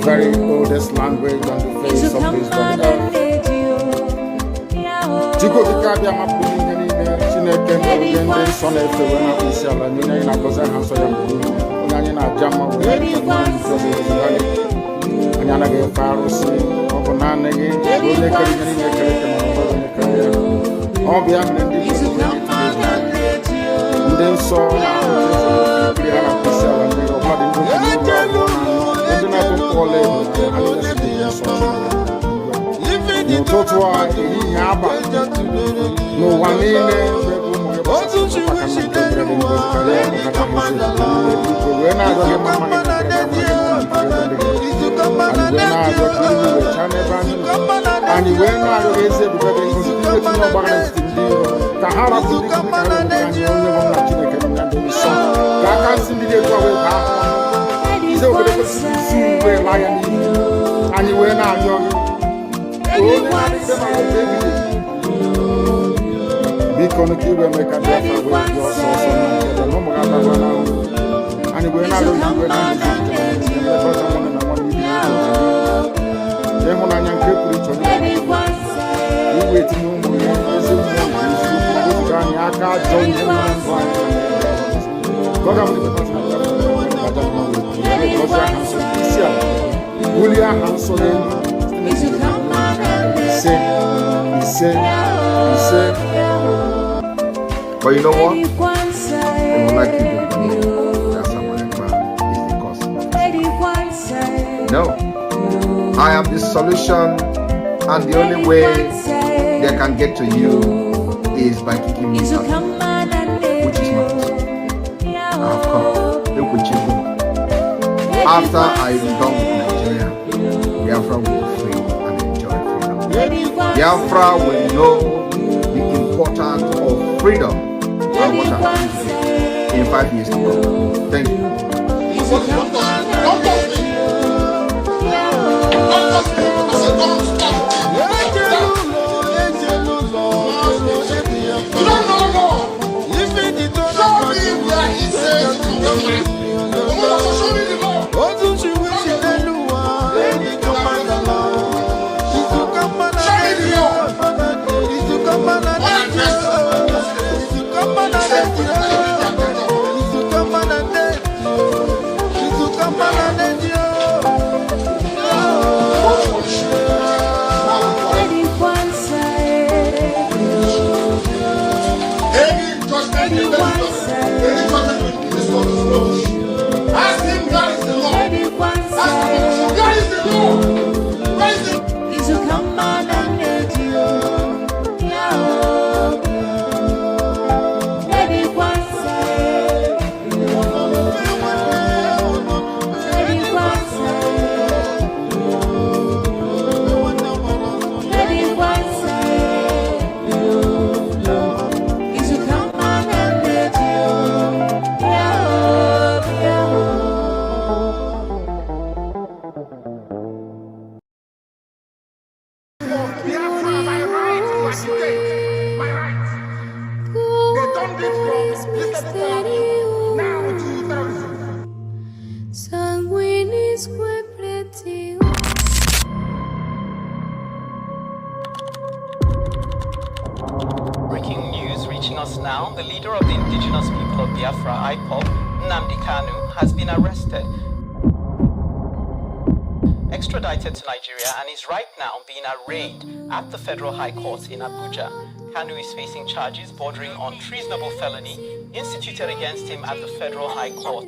very oldest language on the face of this very earth. Chiko kikabia mapuni ngeni ne chineke no gende son efe wena isiala nyina ina koza hanso ya mbulu onanye na jama we na nzo zali anyana ge farusi obona nege ole kali ngeni ne kale ke mo ne kale obia mlendi nden so na ya na isiala ni obadi ndo na to kole no totwa ni aba no wanene Because you will make a difference with your source and no more and we're not going to do but you know what? They would like you to believe that Simon Ekpa is the cause of it. No. I am the solution, and the only way they can get to you is by kicking me out, which is not possible. I have come. Look with you. After I am done with Nigeria, Biafra will be free and enjoy freedom. Biafra will know the importance of freedom and what I'm going to do in 5 years to come. Thank you. Breaking news reaching us now, the leader of the indigenous people of Biafra, Nnamdi Kanu, has been arrested, extradited to Nigeria, and is right now being arraigned at the Federal High Court in Abuja. Kanu is facing charges bordering on treasonable felony instituted against him at the Federal High Court.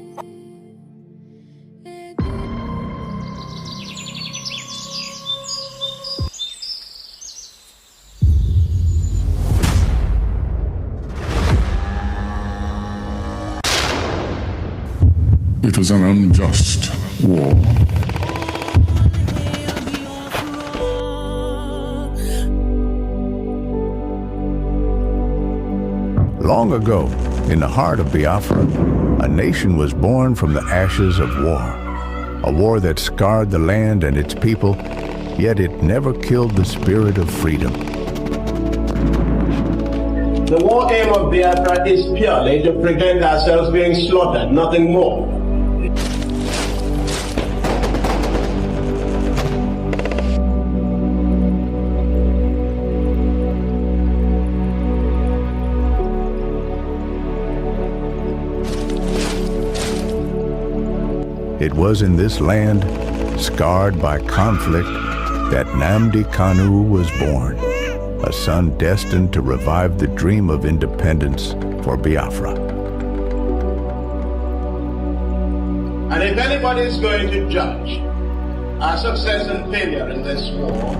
It was an unjust war. Long ago, in the heart of Biafra, a nation was born from the ashes of war. A war that scarred the land and its people, yet it never killed the spirit of freedom. The war aim of Biafra is purely to prevent ourselves being slaughtered, nothing more. was in this land, scarred by conflict, that Nnamdi Kanu was born, a son destined to revive the dream of independence for Biafra. And if anybody is going to judge our success and failure in this war,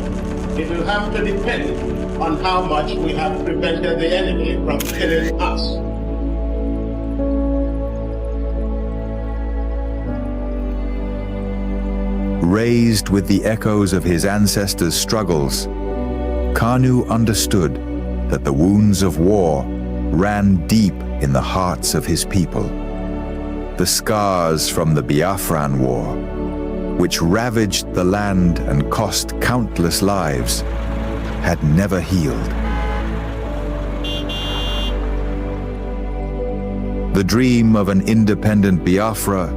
it will have to depend on how much we have prevented the enemy from killing us. Raised with the echoes of his ancestors' struggles, Kanu understood that the wounds of war ran deep in the hearts of his people. The scars from the Biafran War, which ravaged the land and cost countless lives, had never healed. The dream of an independent Biafra,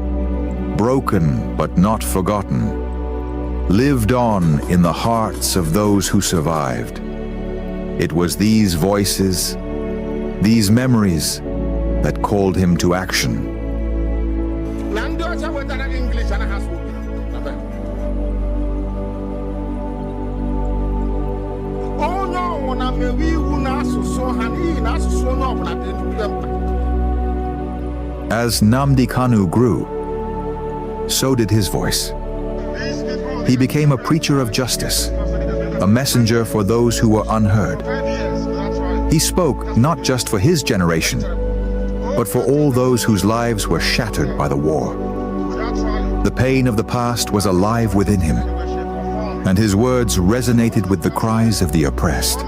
broken but not forgotten, lived on in the hearts of those who survived. It was these voices, these memories, that called him to action. As Nnamdi Kanu grew, so did his voice. He became a preacher of justice, a messenger for those who were unheard. He spoke not just for his generation, but for all those whose lives were shattered by the war. The pain of the past was alive within him, and his words resonated with the cries of the oppressed.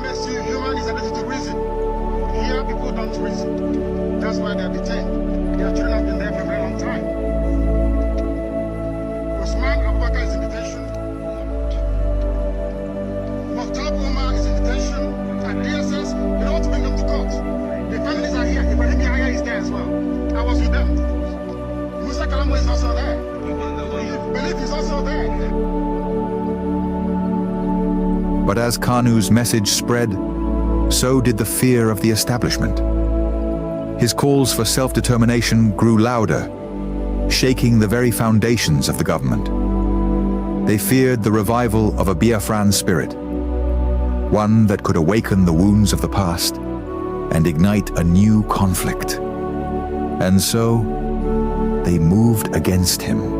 That's why they're detained. Their children have been there for a very long time. Is in detention. Umar is in detention. And DSS, we don't want to bring them to court. The families are here. Ibrahim Yahya is there as well. I was with them. Musa Kalamu is also there. Belief is also there. But as Kanu's message spread, so did the fear of the establishment. His calls for self-determination grew louder, shaking the very foundations of the government. They feared the revival of a Biafran spirit, one that could awaken the wounds of the past and ignite a new conflict. And so, they moved against him.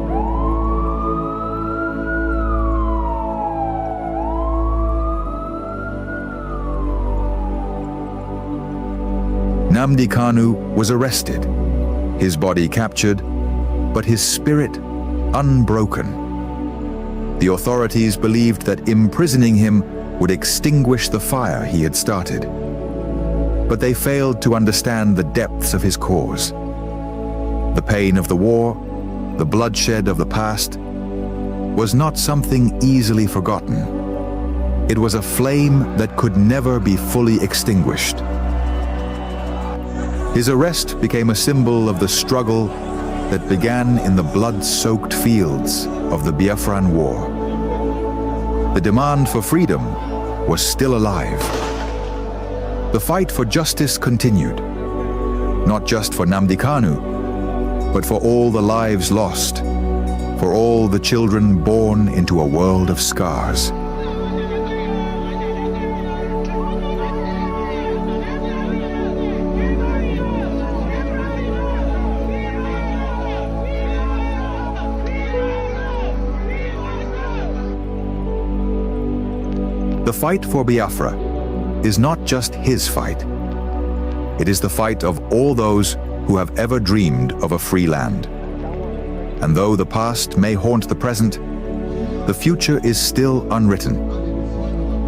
Nnamdi Kanu was arrested, his body captured, but his spirit unbroken. The authorities believed that imprisoning him would extinguish the fire he had started. But they failed to understand the depths of his cause. The pain of the war, the bloodshed of the past, was not something easily forgotten. It was a flame that could never be fully extinguished. His arrest became a symbol of the struggle that began in the blood-soaked fields of the Biafran War. The demand for freedom was still alive. The fight for justice continued, not just for Nnamdi Kanu, but for all the lives lost, for all the children born into a world of scars. The fight for Biafra is not just his fight. It is the fight of all those who have ever dreamed of a free land. And though the past may haunt the present, the future is still unwritten.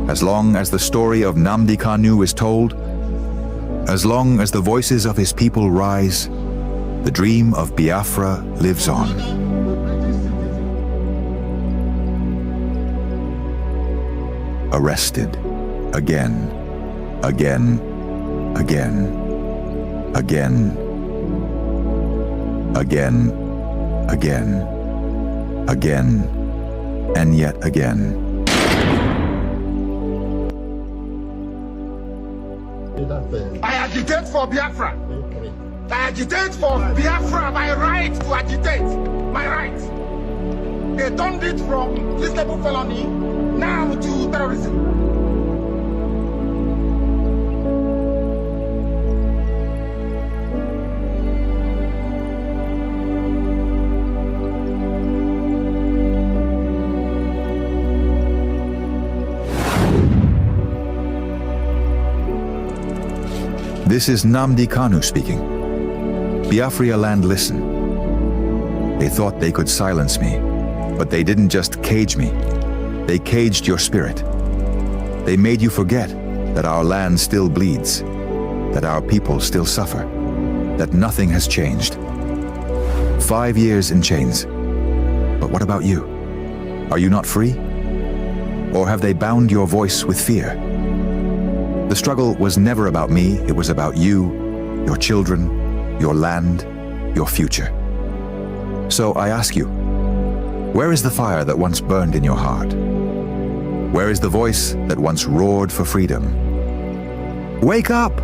As long as the story of Nnamdi Kanu is told, as long as the voices of his people rise, the dream of Biafra lives on. Arrested again, again, again, again, again, again, again, and yet again. I agitate for Biafra. I agitate for Biafra, my right to agitate, my right. They turned it from this level felony now to terrorism. This is Nnamdi Kanu speaking. Biafra land, listen. They thought they could silence me, but they didn't just cage me. They caged your spirit. They made you forget that our land still bleeds, that our people still suffer, that nothing has changed. 5 years in chains. But what about you? Are you not free? Or have they bound your voice with fear? The struggle was never about me, it was about you, your children, your land, your future. So I ask you, where is the fire that once burned in your heart? Where is the voice that once roared for freedom? Wake up!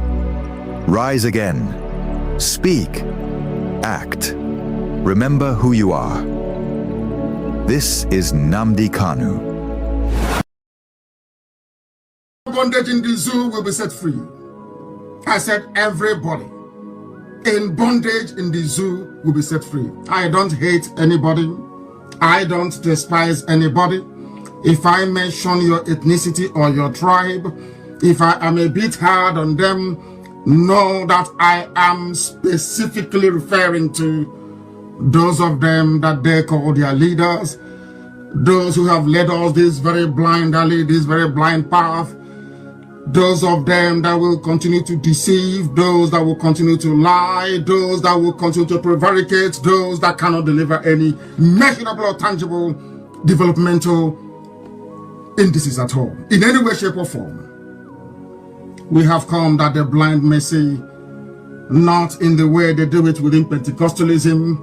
Rise again. Speak. Act. Remember who you are. This is Nnamdi Kanu. Bondage in the zoo will be set free. I said everybody in bondage in the zoo will be set free. I don't hate anybody. I don't despise anybody. If I mention your ethnicity or your tribe, if I am a bit hard on them, know that I am specifically referring to those of them that they call their leaders, those who have led us this very blind alley, this very blind path, those of them that will continue to deceive, those that will continue to lie, those that will continue to prevaricate, those that cannot deliver any measurable or tangible developmental indices at all, in any way, shape, or form. We have come that the blind may see, not in the way they do it within Pentecostalism,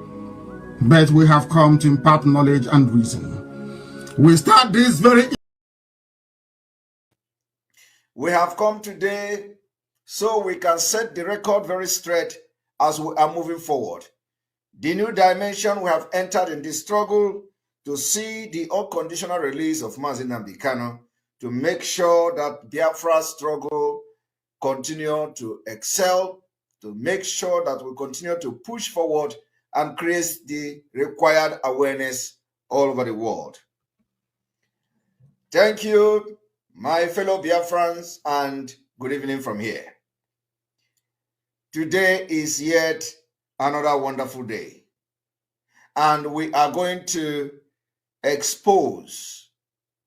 but we have come to impart knowledge and reason. We start this very... We have come today so we can set the record very straight as we are moving forward. The new dimension we have entered in this struggle to see the unconditional release of Mazi Nnamdi Kanu, to make sure that Biafra's struggle continue to excel, to make sure that we continue to push forward and create the required awareness all over the world. Thank you, my fellow Biafrans, and good evening from here. Today is yet another wonderful day, and we are going to expose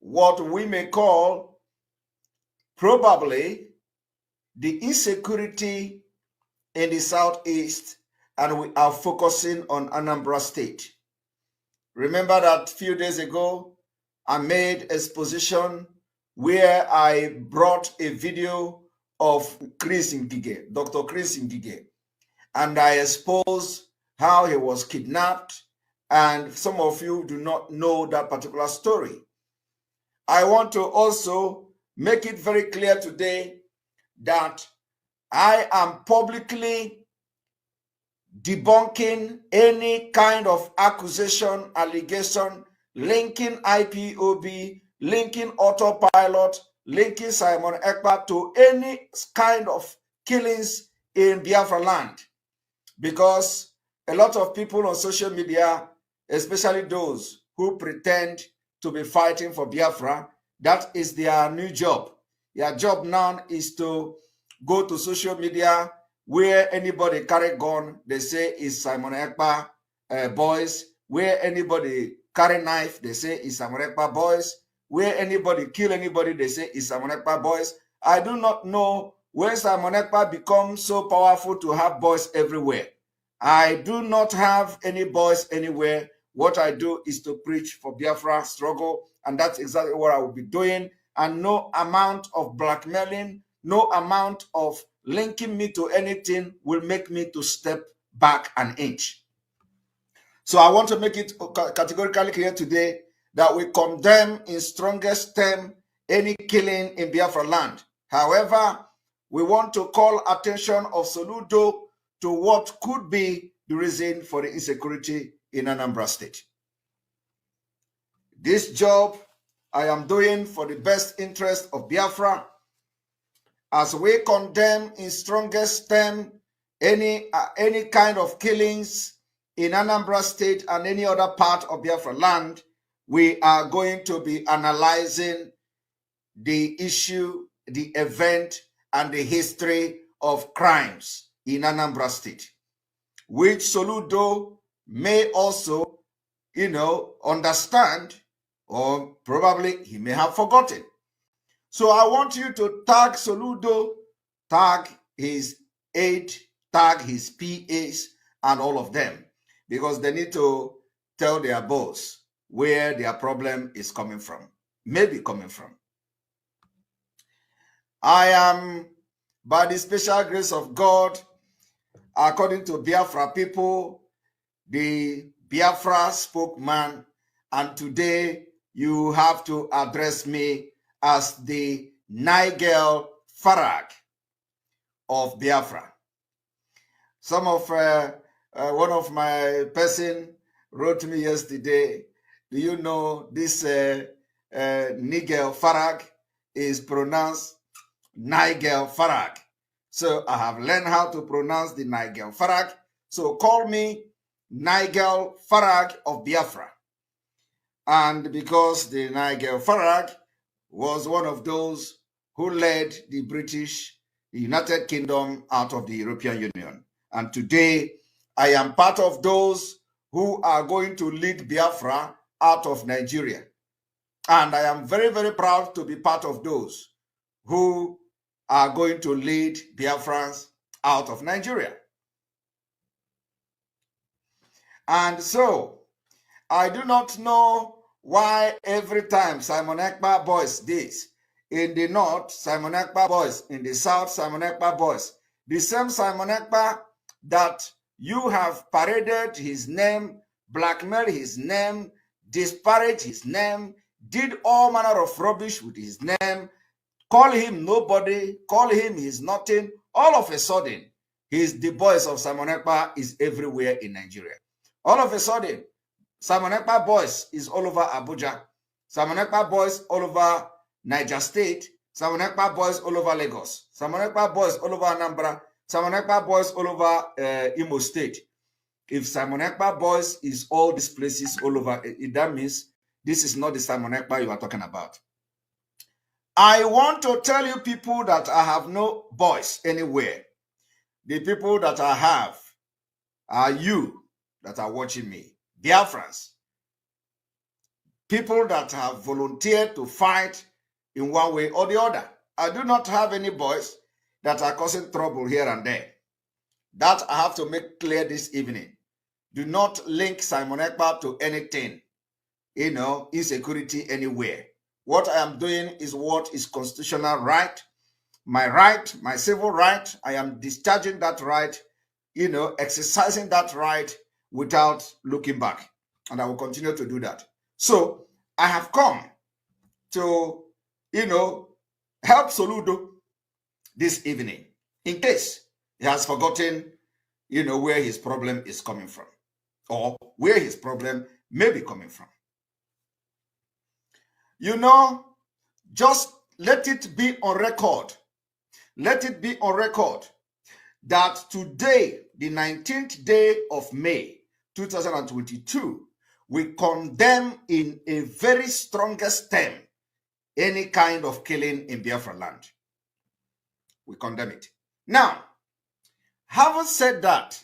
what we may call probably the insecurity in the Southeast, and we are focusing on Anambra State. Remember that a few days ago, I made an exposition where I brought a video of Chris Ngige, Dr. Chris Ngige, and I exposed how he was kidnapped, and some of you do not know that particular story. I want to also make it very clear today that I am publicly debunking any kind of accusation, allegation, linking IPOB, linking autopilot, linking Simon Ekpa to any kind of killings in Biafra land. Because a lot of people on social media, especially those who pretend to be fighting for Biafra, that is their new job. Their job now is to go to social media where anybody carry gun, they say is Simon Ekpa boys. Where anybody carry knife, they say is Simon Ekpa boys. Where anybody kill anybody, they say is Simon Ekpa boys. I do not know when Simon Ekpa becomes so powerful to have boys everywhere. I do not have any boys anywhere. What I do is to preach for Biafra struggle, and that's exactly what I will be doing. And no amount of blackmailing, no amount of linking me to anything will make me to step back an inch. So I want to make it categorically clear today that we condemn in strongest term any killing in Biafra land. However, we want to call attention of Soludo to what could be the reason for the insecurity in Anambra State. This job I am doing for the best interest of Biafra, as we condemn in strongest term any kind of killings in Anambra State and any other part of Biafra land. We are going to be analyzing the issue, the event, and the history of crimes in Anambra State, which Soludo may also, understand, or probably he may have forgotten. So I want you to tag Soludo, tag his aide, tag his PAs, and all of them, because they need to tell their boss where their problem is coming from, maybe coming from. I am, by the special grace of God, according to Biafra people, the Biafra spokesman, and today you have to address me as the Nigel Farage of Biafra. One of my person wrote me yesterday, do you know this Nigel Farage is pronounced Nigel Farage? So I have learned how to pronounce the Nigel Farage. So call me Nigel Farage of Biafra. And because the Nigel Farage was one of those who led the United Kingdom out of the European Union. And today, I am part of those who are going to lead Biafra out of Nigeria. And I am very, very proud to be part of those who are going to lead Biafrans out of Nigeria. And so, I do not know why every time Simon Ekpa voice this, in the north, Simon Ekpa voice, in the south, Simon Ekpa voice, the same Simon Ekpa that you have paraded his name, blackmailed his name, disparaged his name, did all manner of rubbish with his name, call him nobody, call him he's nothing. All of a sudden, the voice of Simon Ekpa is everywhere in Nigeria. All of a sudden, Simon Ekpa voice is all over Abuja. Simon Ekpa voice all over Niger State. Simon Ekpa voice all over Lagos. Simon Ekpa voice all over Anambra. Simon Ekpa voice all over Imo State. If Simon Ekpa voice is all these places all over, that means this is not the Simon Ekpa you are talking about. I want to tell you people that I have no voice anywhere. The people that I have are you that are watching me, Biafrans. People that have volunteered to fight in one way or the other. I do not have any voice that are causing trouble here and there. That I have to make clear this evening. Do not link Simon Ekpa to anything, insecurity anywhere. What I am doing is what is constitutional right, my civil right. I am discharging that right, exercising that right without looking back. And I will continue to do that. So I have come to, help Soludo this evening, in case he has forgotten, where his problem is coming from, or where his problem may be coming from. Just let it be on record. Let it be on record that today, the 19th day of May, 2022, we condemn in a very strongest term any kind of killing in Biafra land. We condemn it. Now, having said that,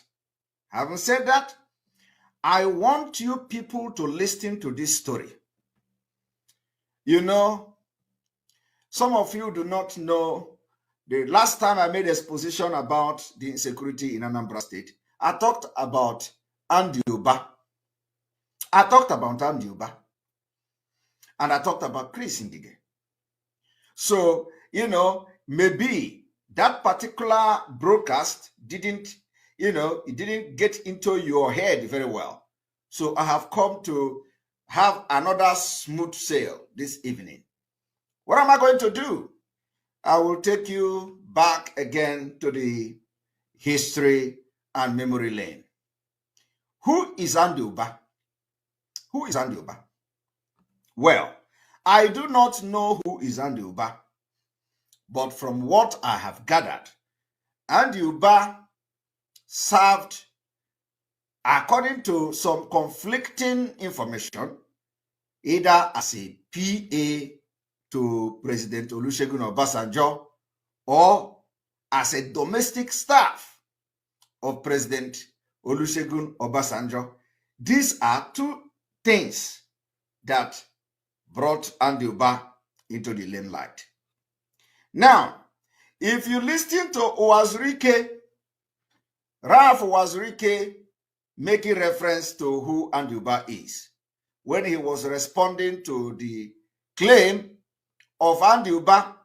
I want you people to listen to this story. Some of you do not know, the last time I made an exposition about the insecurity in Anambra State, I talked about Andy Uba. And I talked about Chris Ngige. So, maybe that particular broadcast didn't get into your head very well. So I have come to have another smooth sail this evening. What am I going to do? I will take you back again to the history and memory lane. Who is Andy Uba? Who is Andy Uba? Well, I do not know who is Andy Uba, but from what I have gathered, Andy Uba served, according to some conflicting information, either as a PA to President Olusegun Obasanjo or as a domestic staff of President Olusegun Obasanjo. These are two things that brought Andy Uba into the limelight. Now, if you listen to Uwazurike, Ralph Uwazurike making reference to who Andy Uba is, when he was responding to the claim of Andy Uba,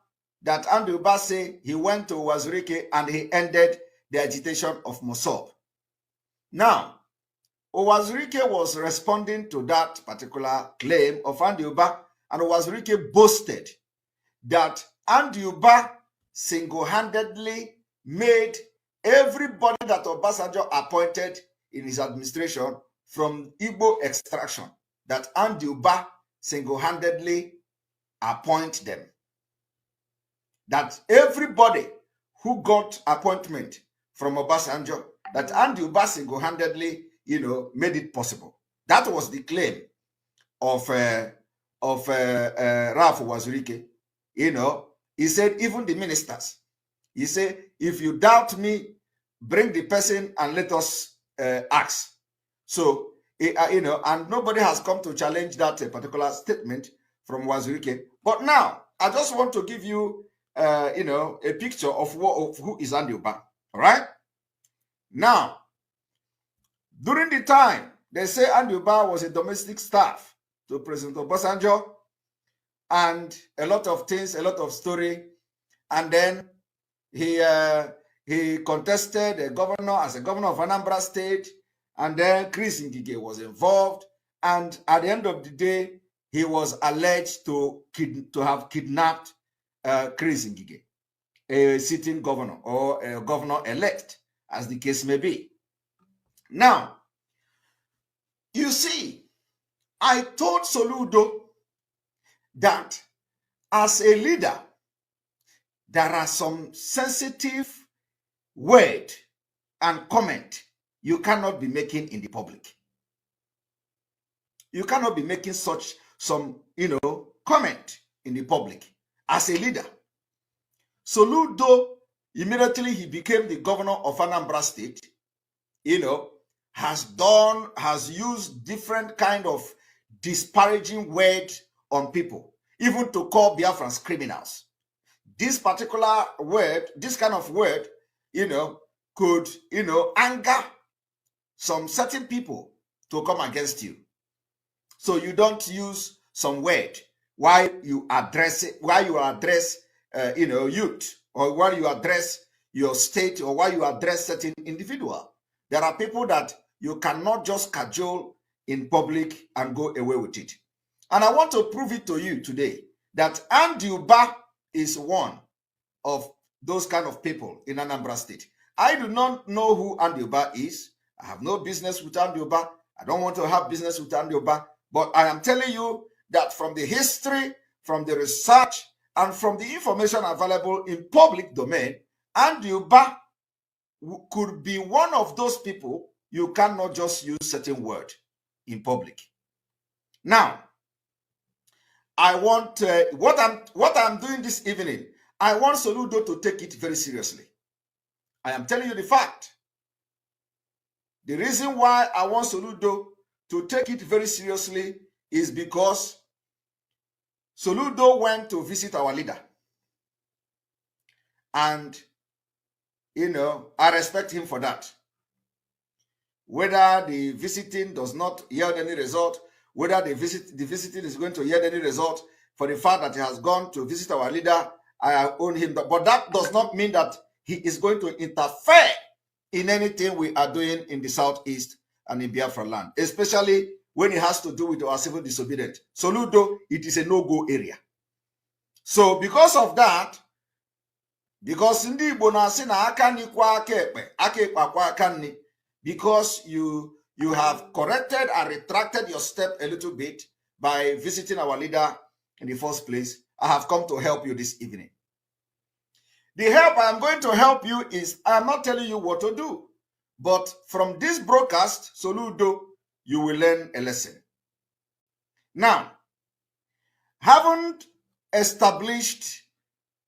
that Andy Uba say he went to Uwazurike and he ended the agitation of Mossop. Now, Uwazurike was responding to that particular claim of Andy Uba, and Uwazurike boasted that Andy Uba single-handedly made everybody that Obasanjo appointed in his administration from Igbo extraction, that Andy Uba single-handedly appoint them. That everybody who got appointment from Obasanjo, that Andy Uba single-handedly, made it possible. That was the claim of Ralph Uwazurike. He said, even the ministers, he said, if you doubt me, bring the person and let us ask. So, and nobody has come to challenge that particular statement from Uwazurike. But now, I just want to give you, a picture of who is Andy Uba. All right? Now, during the time, they say Andy Uba was a domestic staff to President Obasanjo, and a lot of things, a lot of story. And then he contested as a governor of Anambra State, and then Chris Ngige was involved. And at the end of the day, he was alleged to have kidnapped Chris Ngige, a sitting governor or a governor-elect, as the case may be. Now, you see, I told Soludo that as a leader, there are some sensitive word and comment you cannot be making in the public. You cannot be making some comment in the public as a leader. Soludo, immediately he became the governor of Anambra State, has used different kind of disparaging words on people, even to call Biafrans criminals. This particular word, this kind of word, could, anger some certain people to come against you. So you don't use some word while you address youth, or while you address your state, or while you address certain individual. There are people that you cannot just cajole in public and go away with it. And I want to prove it to you today that Andy Uba is one of those kind of people in Anambra State. I do not know who Andy Uba is. I have no business with Andy Uba. I don't want to have business with Andy Uba. But I am telling you that from the history, from the research, and from the information available in public domain, Andy Uba could be one of those people you cannot just use certain word in public. Now, I want what I'm doing this evening. I want Soludo to take it very seriously. I am telling you the fact. The reason why I want Soludo to take it very seriously is because Soludo went to visit our leader. And, I respect him for that. Whether the visiting does not yield any result, whether the visiting is going to yield any result, for the fact that he has gone to visit our leader, I own him. But that does not mean that he is going to interfere in anything we are doing in the Southeast and in Biafra land, especially when it has to do with our civil disobedience. Soludo, it is a no-go area. So because of that, because ndị Igbo na-asị na aka nri kwa aka ekpe kwa aka nri, because you have corrected and retracted your step a little bit, by visiting our leader in the first place, I have come to help you this evening. The help I am going to help you is, I am not telling you what to do, but from this broadcast, Soludo, you will learn a lesson. Now, haven't established,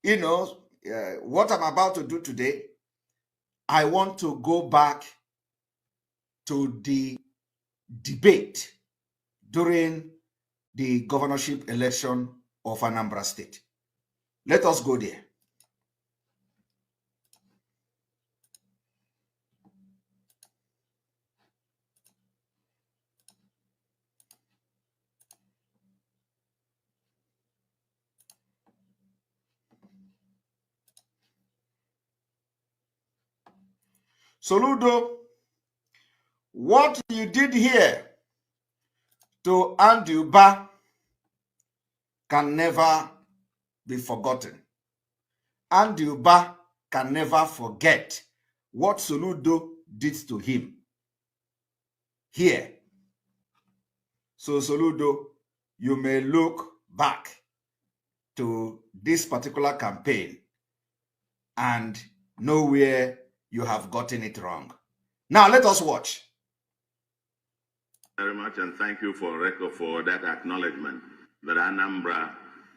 what I'm about to do today, I want to go back to the debate during the governorship election of Anambra State. Let us go there. Soludo, what you did here to Anduba can never be forgotten. Anduba can never forget what Soludo did to him here. So Soludo, you may look back to this particular campaign and know where you have gotten it wrong. Now let us watch. Very much, and thank you for that acknowledgement that Anambra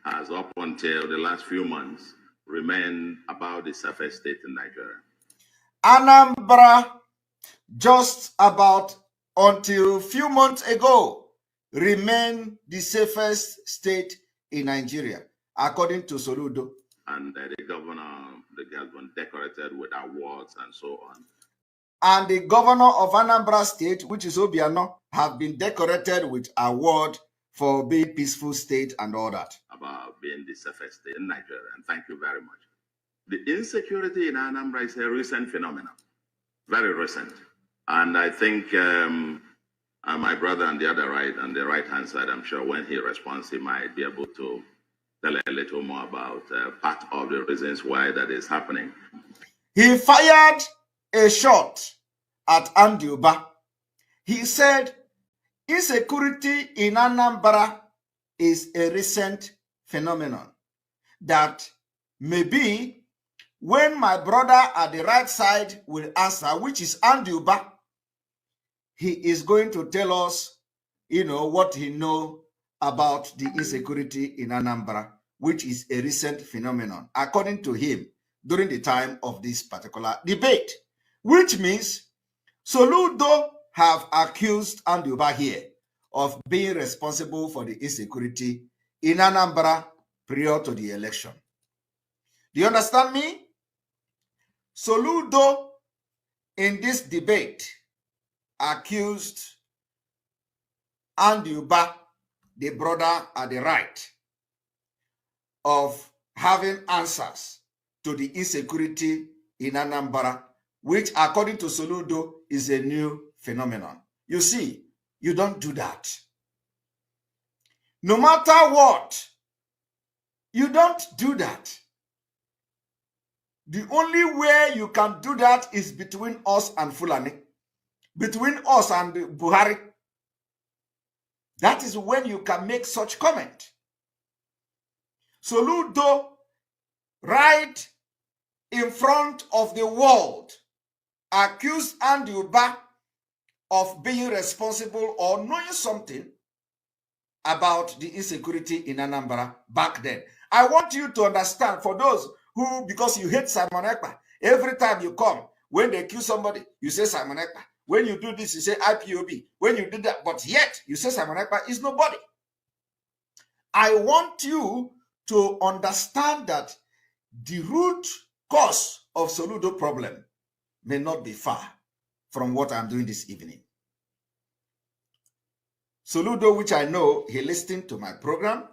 has, up until the last few months, remained about the safest state in Nigeria. Anambra, just about until a few months ago, remained the safest state in Nigeria, according to Soludo. And the governor has been decorated with awards and so on. And the governor of Anambra State, which is Obiano, have been decorated with award for being peaceful state and all that. About being the safest state in Nigeria, and thank you very much. The insecurity in Anambra is a recent phenomenon, very recent. And I think my brother on the right-hand side, I'm sure when he responds, he might be able to tell a little more about part of the reasons why that is happening. He fired a shot at Anduba. He said, insecurity in Anambra is a recent phenomenon that maybe when my brother at the right side will answer, which is Anduba, he is going to tell us, what he knows about the insecurity in Anambra, which is a recent phenomenon, according to him, during the time of this particular debate, which means Soludo have accused Anduba here of being responsible for the insecurity in Anambra prior to the election. Do you understand me? Soludo, in this debate, accused Anduba, the brother at the right, of having answers to the insecurity in Anambra, which, according to Soludo, is a new phenomenon. You see, you don't do that. No matter what, you don't do that. The only way you can do that is between us and Fulani, between us and Buhari. That is when you can make such comment. Soludo, right in front of the world, accused Anduba of being responsible or knowing something about the insecurity in Anambra back then. I want you to understand, for those who, because you hate Simon Ekpa, every time you come, when they accuse somebody, you say Simon Ekpa. When you do this, you say IPOB. When you do that, but yet you say Simon Ekpa is nobody. I want you to understand that the root cause of Soludo problem may not be far from what I'm doing this evening. Soludo, which I know he listened to my program,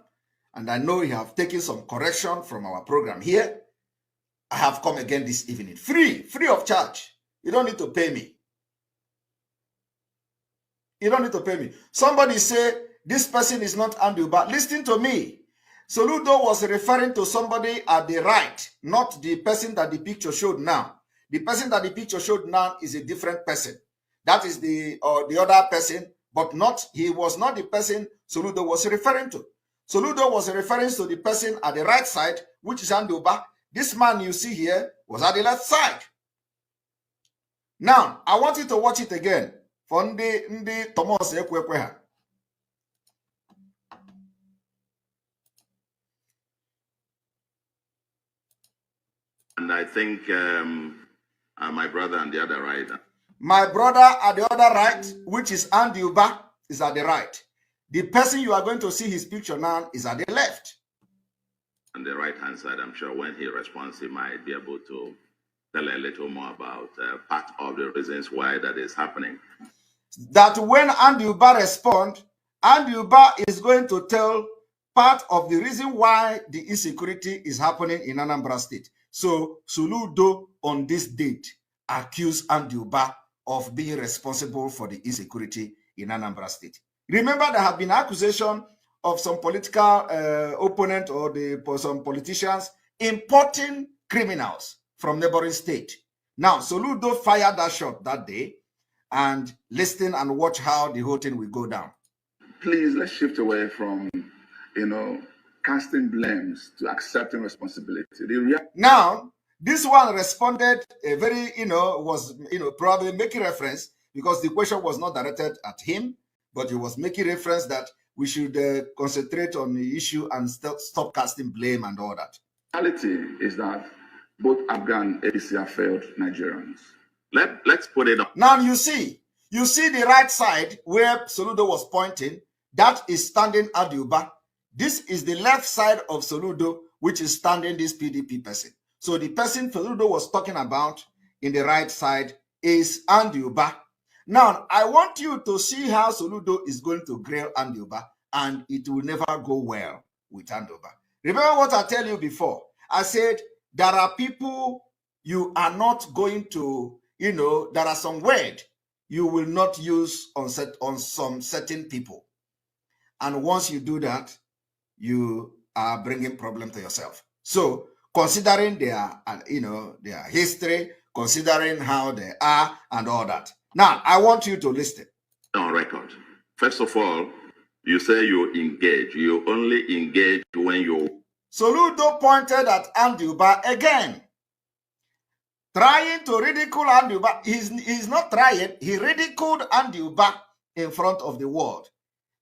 and I know he have taken some correction from our program here. I have come again this evening, free of charge. You don't need to pay me. You don't need to pay me. Somebody say, this person is not Anduba. Listen to me. Soludo was referring to somebody at the right, not the person that the picture showed now. The person that the picture showed now is a different person. That is the other person but he was not the person Soludo was referring to. Soludo was referring to the person at the right side, which is Andy Uba. This man you see here was at the left side. Now, I want you to watch it again. For Ndi Thomas Ekwekweha. And I think my brother on the other right. My brother at the other right, which is Andy Uba, is at the right. The person you are going to see his picture now is at the left. On the right-hand side, I'm sure when he responds, he might be able to tell a little more about part of the reasons why that is happening. That when Andy Uba responds, Andy Uba is going to tell part of the reason why the insecurity is happening in Anambra State. So, Soludo on this date accused Andy Uba of being responsible for the insecurity in Anambra State. Remember, there have been accusations of some political opponent or some politicians importing criminals from neighboring state. Now, Soludo fired that shot that day, and listen and watch how the whole thing will go down. Please, let's shift away from, casting blames to accepting responsibility. Now, this one responded a very, was, probably making reference, because the question was not directed at him, but he was making reference that we should concentrate on the issue and stop casting blame and all that. The reality is that both Afghan APC have failed Nigerians. Let's put it up. Now you see the right side where Soludo was pointing, that is standing Andy Uba. This is the left side of Soludo, which is standing this PDP person. So the person Soludo was talking about in the right side is Andy Uba. Now, I want you to see how Soludo is going to grill Andy Uba, and it will never go well with Andy Uba. Remember what I tell you before? I said there are people you are not going to, there are some words you will not use on some certain people. And once you do that, you are bringing problem to yourself. So, considering their history, considering how they are and all that. Now, I want you to listen. On record. First of all, you say you engage. You only engage when you... Soludo pointed at Andy Uba again, trying to ridicule Andy Uba. He's not trying. He ridiculed Andy Uba in front of the world.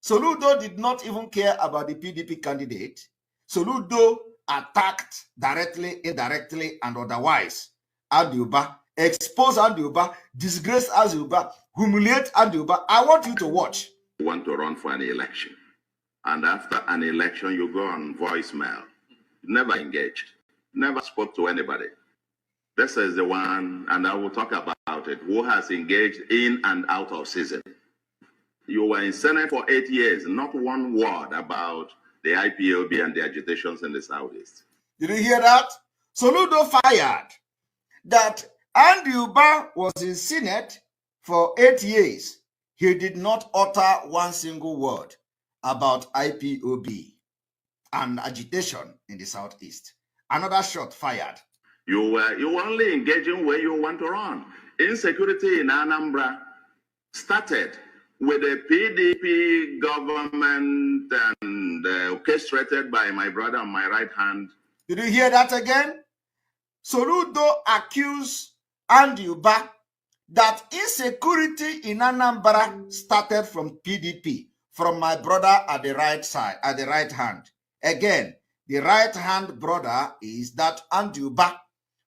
Soludo did not even care about the PDP candidate. Soludo attacked directly, indirectly, and otherwise Andy Uba, expose Andy Uba, disgrace Andy Uba, humiliate Andy Uba. I want you to watch. You want to run for an election, and after an election, you go on voicemail. Never engaged, never spoke to anybody. This is the one, and I will talk about it, who has engaged in and out of season. You were in Senate for 8 years, not one word about the IPOB and the agitations in the Southeast. Did you hear that? Soludo fired that Andy Uba was in Senate for 8 years. He did not utter one single word about IPOB and agitation in the Southeast. Another shot fired. You were only engaging where you want to run. Insecurity in Anambra started with a PDP government and orchestrated by my brother on my right hand. Did you hear that again? Soludo accused Andy Uba that insecurity in Anambra started from PDP, from my brother at the right side, at the right hand. Again, the right hand brother is that Andy Uba.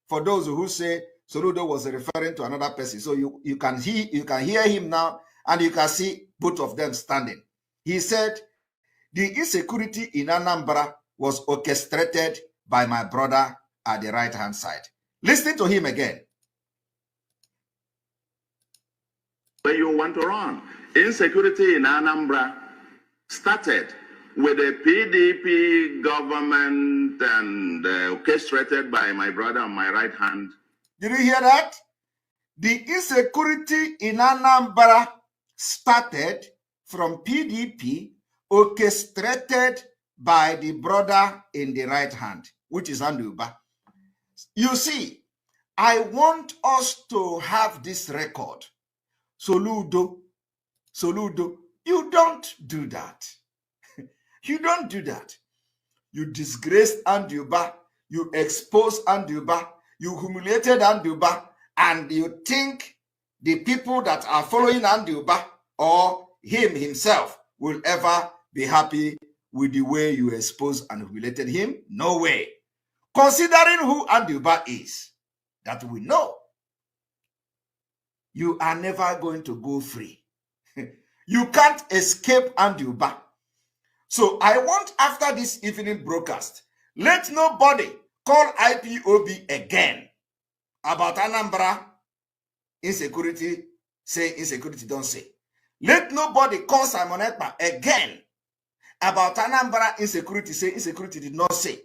For those who say Soludo was referring to another person, so you can hear him now, and you can see both of them standing. He said the insecurity in Anambra was orchestrated by my brother at the right hand side. Listen to him again. Where you want to run. Insecurity in Anambra started with a PDP government and orchestrated by my brother on my right hand. Did you hear that? The insecurity in Anambra started from PDP, orchestrated by the brother in the right hand, which is Andy Uba. You see, I want us to have this record. Soludo You don't do that. You don't do that. You disgraced Andy Uba. You exposed Andy Uba. You humiliated Andy Uba. And you think the people that are following Andy Uba or him himself will ever be happy with the way you exposed and humiliated him? No way. Considering who Andy Uba is, that we know, you are never going to go free. You can't escape Andy Uba. So I want, after this evening broadcast, let nobody call IPOB again about Anambra insecurity, say insecurity don't say. Let nobody call Simon Ekpa again about Anambra insecurity, say insecurity did not say.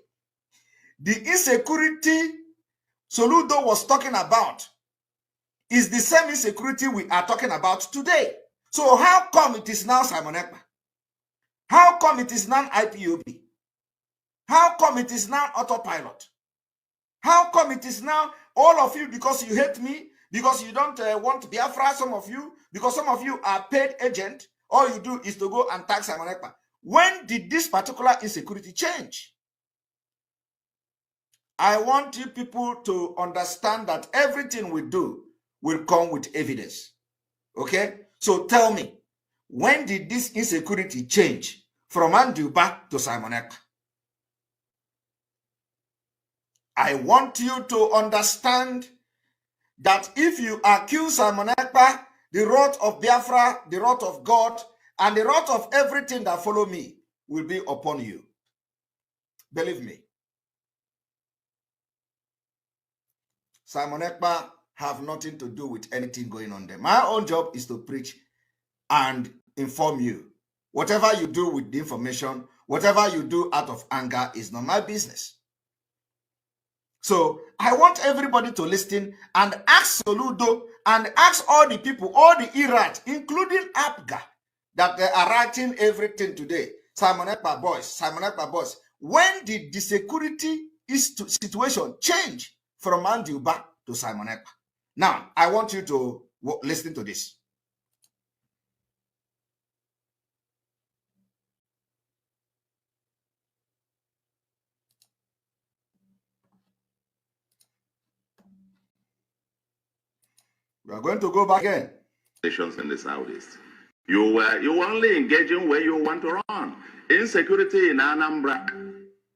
The insecurity Soludo was talking about is the same insecurity we are talking about today. So how come it is now Simon Ekpa? How come it is now IPOB? How come it is now autopilot? How come it is now all of you, because you hate me, because you don't want Biafra, some of you, because some of you are paid agent, all you do is to go and tag Simon Ekpa. When did this particular insecurity change? I want you people to understand that everything we do will come with evidence. Okay? So tell me, when did this insecurity change from Andy Uba to Simon Ekpa? I want you to understand that if you accuse Simon Ekpa, the wrath of Biafra, the wrath of God, and the wrath of everything that follow me will be upon you. Believe me. Simon Ekpa have nothing to do with anything going on there. My own job is to preach and inform you. Whatever you do with the information, whatever you do out of anger is not my business. So I want everybody to listen and ask Soludo and ask all the people, all the Iraq, including Apga, that they are writing everything today. Simon Ekpa boys, when did the security situation change from Andy Uba to Simon Ekpa? Now, I want you to listen to this. We are going to go back again. In the southeast, you were only engaging where you want to run. Insecurity in Anambra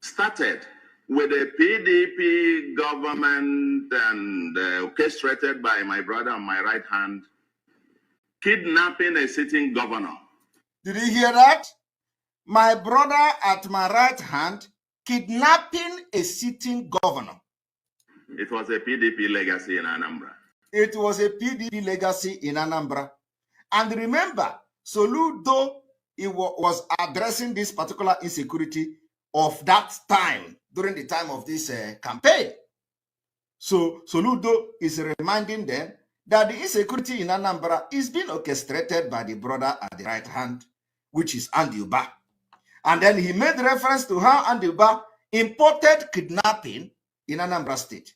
started with a PDP government and orchestrated by my brother on my right hand, kidnapping a sitting governor. Did you hear that? My brother at my right hand, kidnapping a sitting governor. It was a PDP legacy in Anambra. It was a PDP legacy in Anambra. And remember, Soludo was addressing this particular insecurity of that time, during the time of this campaign. So Soludo is reminding them that the insecurity in Anambra is being orchestrated by the brother at the right hand, which is Andy Uba. And then he made reference to how Andy Uba imported kidnapping in Anambra State.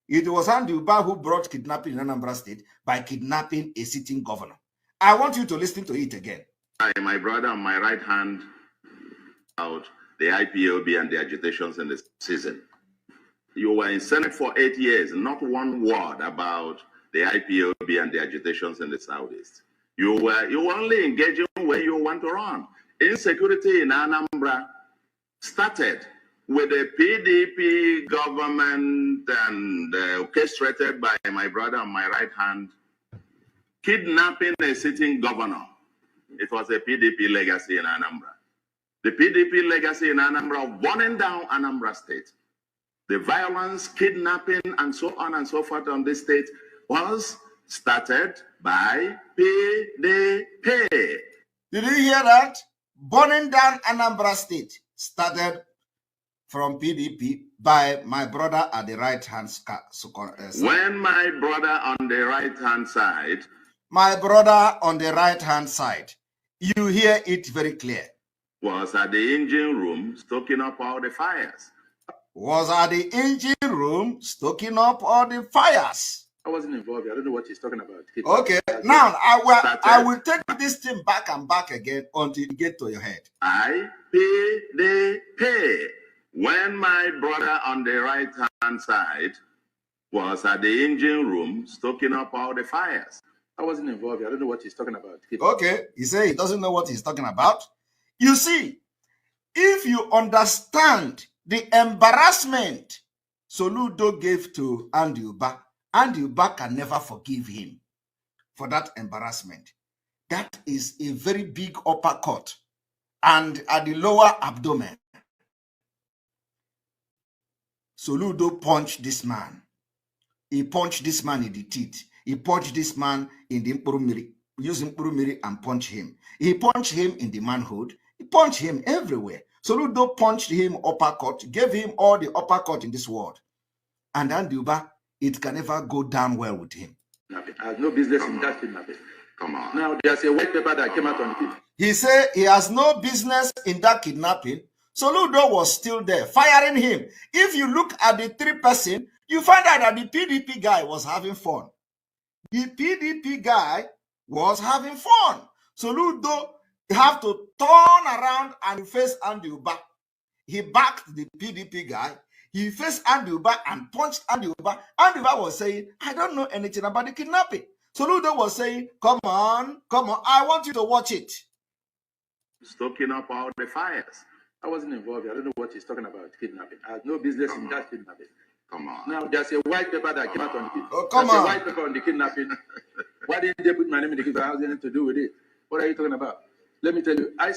It was Andy Uba who brought kidnapping in Anambra State by kidnapping a sitting governor. I want you to listen to it again. My brother on my right hand out the IPOB and the agitations in the season. You were in Senate for 8 years, not one word about the IPOB and the agitations in the southeast. You were only engaging where you want to run. Insecurity in Anambra started with a PDP government and orchestrated by my brother on my right hand, kidnapping a sitting governor. It was a PDP legacy in Anambra. The PDP legacy in Anambra of burning down Anambra State. The violence, kidnapping, and so on and so forth on this state was started by PDP. Did you hear that? Burning down Anambra State started from PDP by my brother at the right-hand side. When my brother on the right-hand side. My brother on the right-hand side. You hear it very clear. Was at the engine room stoking up all the fires. Was at the engine room stoking up all the fires. I wasn't involved. I don't know what he's talking about. Okay, now I will take this thing back and back again until you get to your head. I pay, they pay. When my brother on the right-hand side was at the engine room stoking up all the fires. I wasn't involved. I don't know what he's talking about. Okay, he said he doesn't know what he's talking about. You see, if you understand the embarrassment Soludo gave to Andy Uba can never forgive him for that embarrassment. That is a very big uppercut and at the lower abdomen. Soludo punched this man. He punched this man in the teeth. He punched this man in the Mpurumiri, using Mpurumiri and punched him. He punched him in the manhood. He punched him everywhere. Soludo punched him uppercut, gave him all the uppercut in this world. And Andy Uba, it can never go down well with him. I have no business in that kidnapping. Come on. Now, there's a white paper that came out on it. He said he has no business in that kidnapping. Soludo was still there, firing him. If you look at the three person, you find out that the PDP guy was having fun. The PDP guy was having fun. Soludo have to turn around and face Andy Uba. He backed the PDP guy. He faced Andy Uba and punched Andy Uba. Andy Uba was saying, I don't know anything about the kidnapping. Soludo was saying, come on, I want you to watch it. Stoking up all the fires. I wasn't involved. I don't know what he's talking about, kidnapping. I have no business in that kidnapping. Come on. Now, there's a white paper that came out on it. Oh, come there's on. a white paper on the kidnapping. Why didn't they put my name in the kidnapping? I has anything to do with it. What are you talking about? Let me tell you, I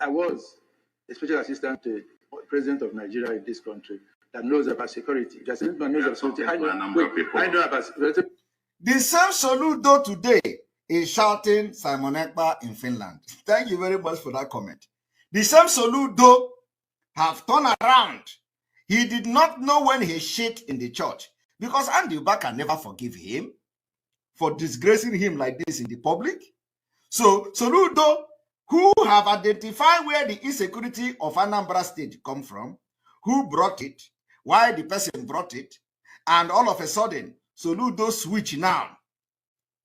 was a special assistant to the president of Nigeria in this country that knows about security. Just knows about security. I know about security. The same Soludo today is shouting Simon Ekpa in Finland. Thank you very much for that comment. The same Soludo have turned around. He did not know when he shit in the church because Andy Uba can never forgive him for disgracing him like this in the public. So Soludo, who have identified where the insecurity of Anambra State come from, who brought it, why the person brought it, and all of a sudden, Soludo switch now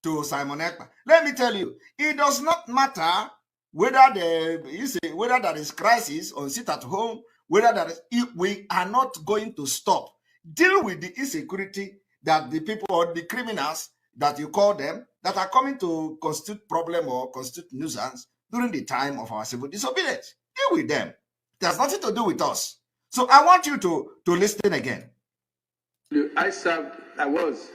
to Simon Ekpa. Let me tell you, it does not matter whether there is crisis or sit at home, whether that is, we are not going to stop. Deal with the insecurity that the people or the criminals that you call them that are coming to constitute problem or constitute nuisance during the time of our civil disobedience. Deal with them. It has nothing to do with us. So I want you to listen again. I was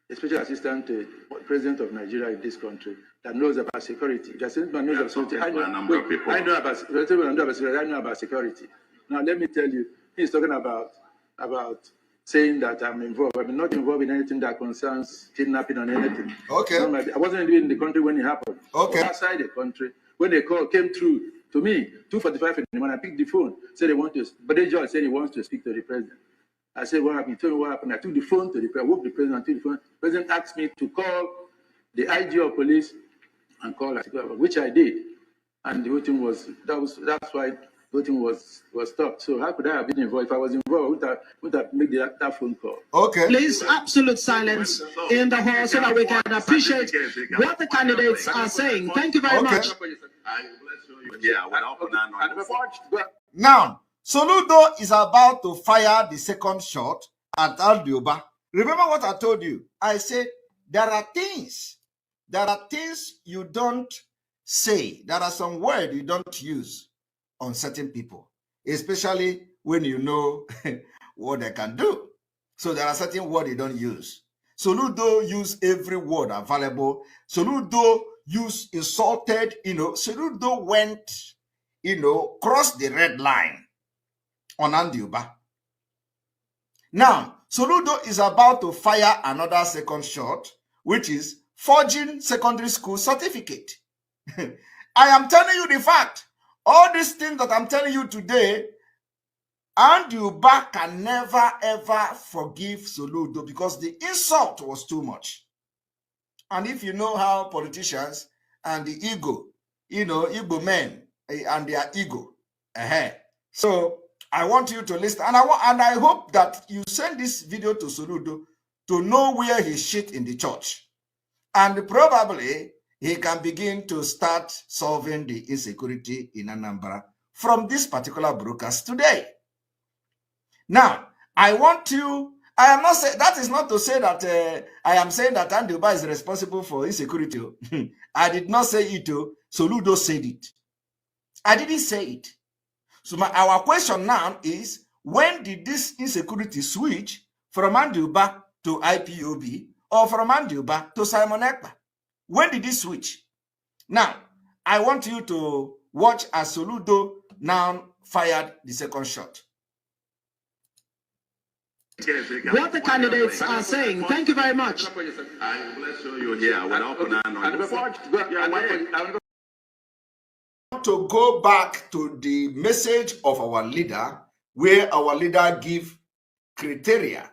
a special assistant to the president of Nigeria in this country that knows about security. Just knows about security. I know about security. Now let me tell you, he's talking about saying that I'm involved. I'm not involved in anything that concerns kidnapping or anything. Okay. I wasn't even in the country when it happened. Okay. Outside the country, when the call came through to me, 2:45 in the morning, I picked the phone, said they want to, but the judge said he wants to speak to the president. I said, what happened? He told me what happened. I took the phone to the president, woke the president, and took the phone. The president asked me to call the IG of police and call, which I did. And the whole thing that's why the whole thing was stopped. So how could I have been involved? If I was involved, I would have made that phone call. Okay. Please, absolute silence in the hall so that we can appreciate what the candidates are saying. Thank you very much. Now, Soludo is about to fire the second shot at Andy Uba. Remember what I told you? I said there are things you don't say. There are some words you don't use on certain people, especially when you know what they can do. So there are certain words you don't use. Soludo used every word available. Soludo used insulted, Soludo went, crossed the red line on Andy Uba. Now, Soludo is about to fire another second shot, which is forging secondary school certificate. I am telling you the fact. All these things that I'm telling you today, Andy Uba can never ever forgive Soludo because the insult was too much. And if you know how politicians and the ego, Igbo men and their ego, so I want you to listen, and I hope that you send this video to Soludo to know where he shit in the church. And probably he can begin to start solving the insecurity in Anambra from this particular broadcast today. Now, I am not saying, that is not to say that I am saying that Andy Uba is responsible for insecurity. I did not say it, Soludo said it. I didn't say it. So our question now is, when did this insecurity switch from Andy Uba to IPOB or from Andy Uba to Simon Ekpa? When did it switch? Now, I want you to watch as Soludo now fired the second shot. What the candidates are saying. Thank you very much. I will show you here. I want to go back to the message of our leader, where our leader give criteria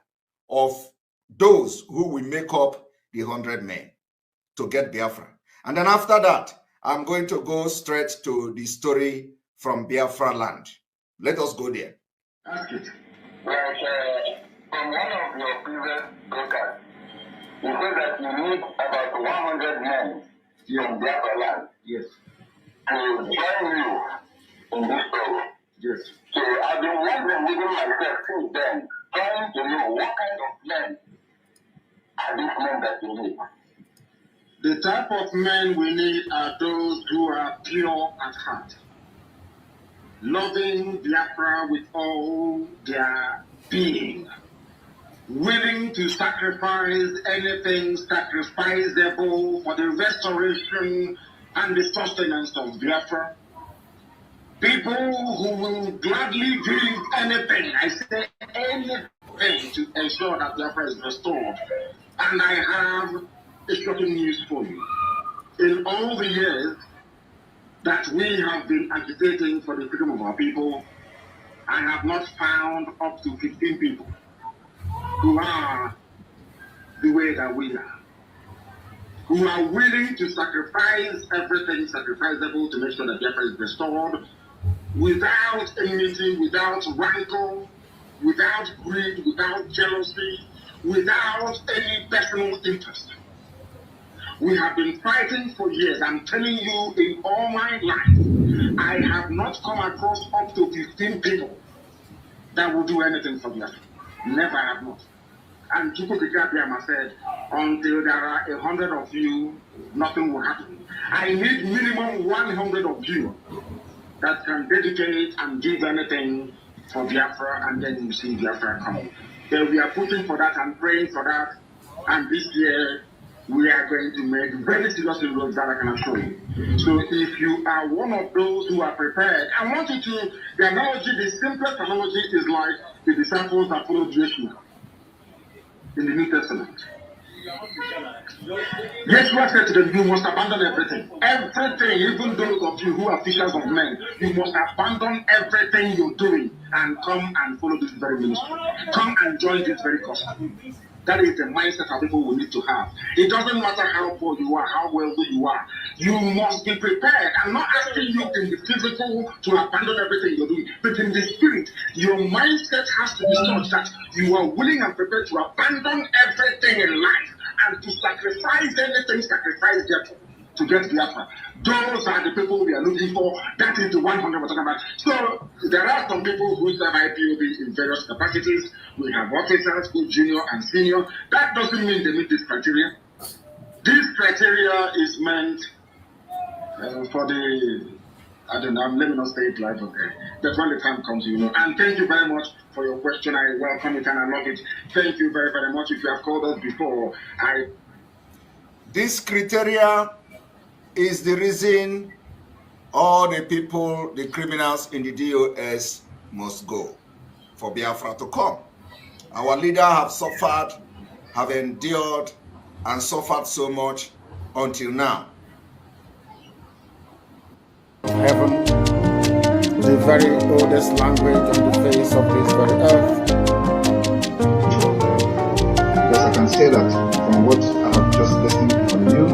of those who will make up the 100 men to get Biafra. And then after that, I'm going to go straight to the story from Biafra land. Let us go there. From one of your previous broadcasts, you said that you need about 100 men from Biafra land. Yes. To join you in this story. Yes. So I've been wondering within myself since then, trying to know what kind of men are these men that you need. The type of men we need are those who are pure at heart, loving Biafra with all their being, willing to sacrifice anything sacrificable for the restoration and the sustenance of Biafra. People who will gladly do anything, I say anything, to ensure that Biafra is restored. And I have a shocking news for you. In all the years that we have been agitating for the freedom of our people, I have not found up to 15 people who are the way that we are, who are willing to sacrifice everything sacrificable to make sure that Biafra is restored, without enmity, without rancor, without greed, without jealousy, without any personal interest. We have been fighting for years. I'm telling you, in all my life, I have not come across up to 15 people that will do anything for Biafra. Never have not. And Chukwukika said, until there are 100 of you, nothing will happen. I need minimum 100 of you that can dedicate and give anything for Biafra, and then you see Biafra come. Then we are pushing for that and praying for that. And this year, we are going to make very serious inroads that I can assure you. So if you are one of those who are prepared, I want you to, the analogy, the simplest analogy is like the disciples that followed Yeshua in the New Testament. Yeshua said to them, you must abandon everything. Everything, even those of you who are fishers of men, you must abandon everything you're doing and come and follow this very ministry. Come and join this very cause. That is the mindset our people will need to have. It doesn't matter how poor you are, how wealthy you are. You must be prepared. I'm not asking you in the physical to abandon everything you're doing, but in the spirit, your mindset has to be such that you are willing and prepared to abandon everything in life and to sacrifice anything, sacrifice death to get Biafra. Those are the people we are looking for. That is the 100 we're talking about. So there are some people who serve IPOB in various capacities. We have officers, both junior and senior. That doesn't mean they meet this criteria. This criteria is meant for the, I don't know, let me not say it like, okay. That's when the time comes, you know. And thank you very much for your question. I welcome it and I love it. Thank you very, very much. If you have called us before, This criteria is the reason all the people, the criminals in the DOS must go for Biafra to come. Our leader have suffered, have endured, and suffered so much until now. Heaven, the very oldest language on the face of this very earth. Because I can say that from what I have just listened from you,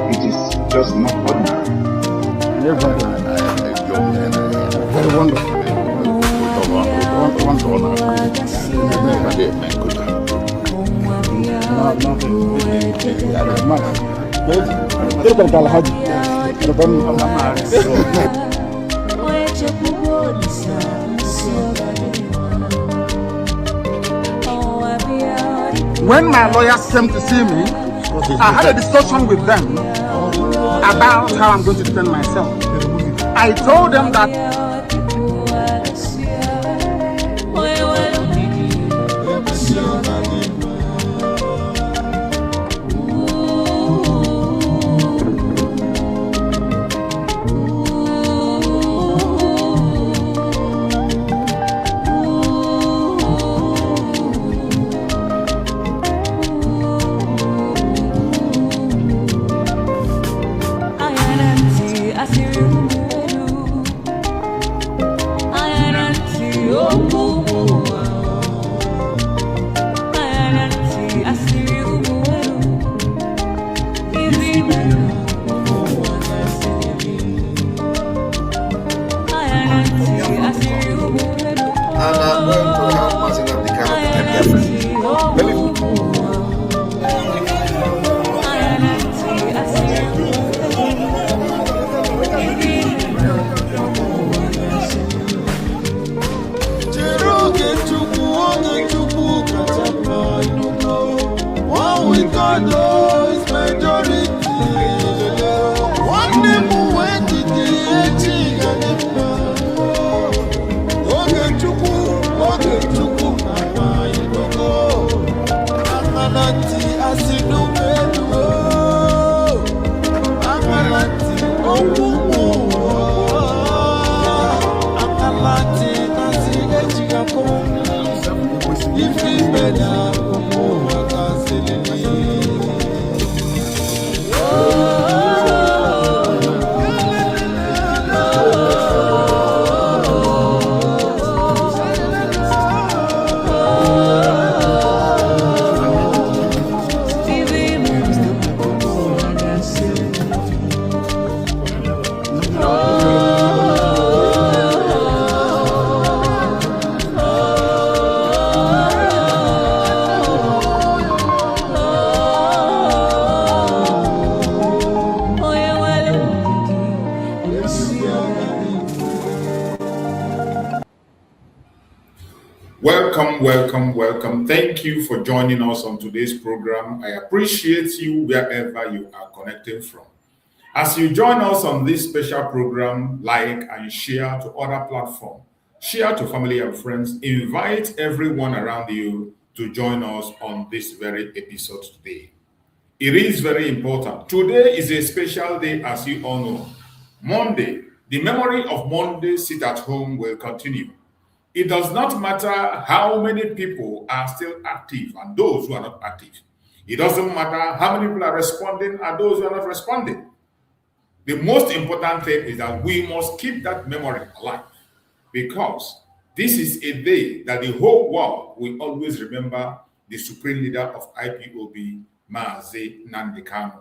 it is just not ordinary. Very wonderful. When my lawyers came to see me, I had a discussion with them about how I'm going to defend myself. I told them that Mazi Nnamdi Kanu and Welcome. Thank you for joining us on today's program. I appreciate you wherever you are connecting from. As you join us on this special program, like and share to other platforms, share to family and friends, invite everyone around you to join us on this very episode today. It is very important. Today is a special day, as you all know. Monday, the memory of Monday sit at home will continue. It does not matter how many people are still active and those who are not active. It doesn't matter how many people are responding and those who are not responding. The most important thing is that we must keep that memory alive, because this is a day that the whole world will always remember the supreme leader of IPOB, Mazi Nnamdi Kanu.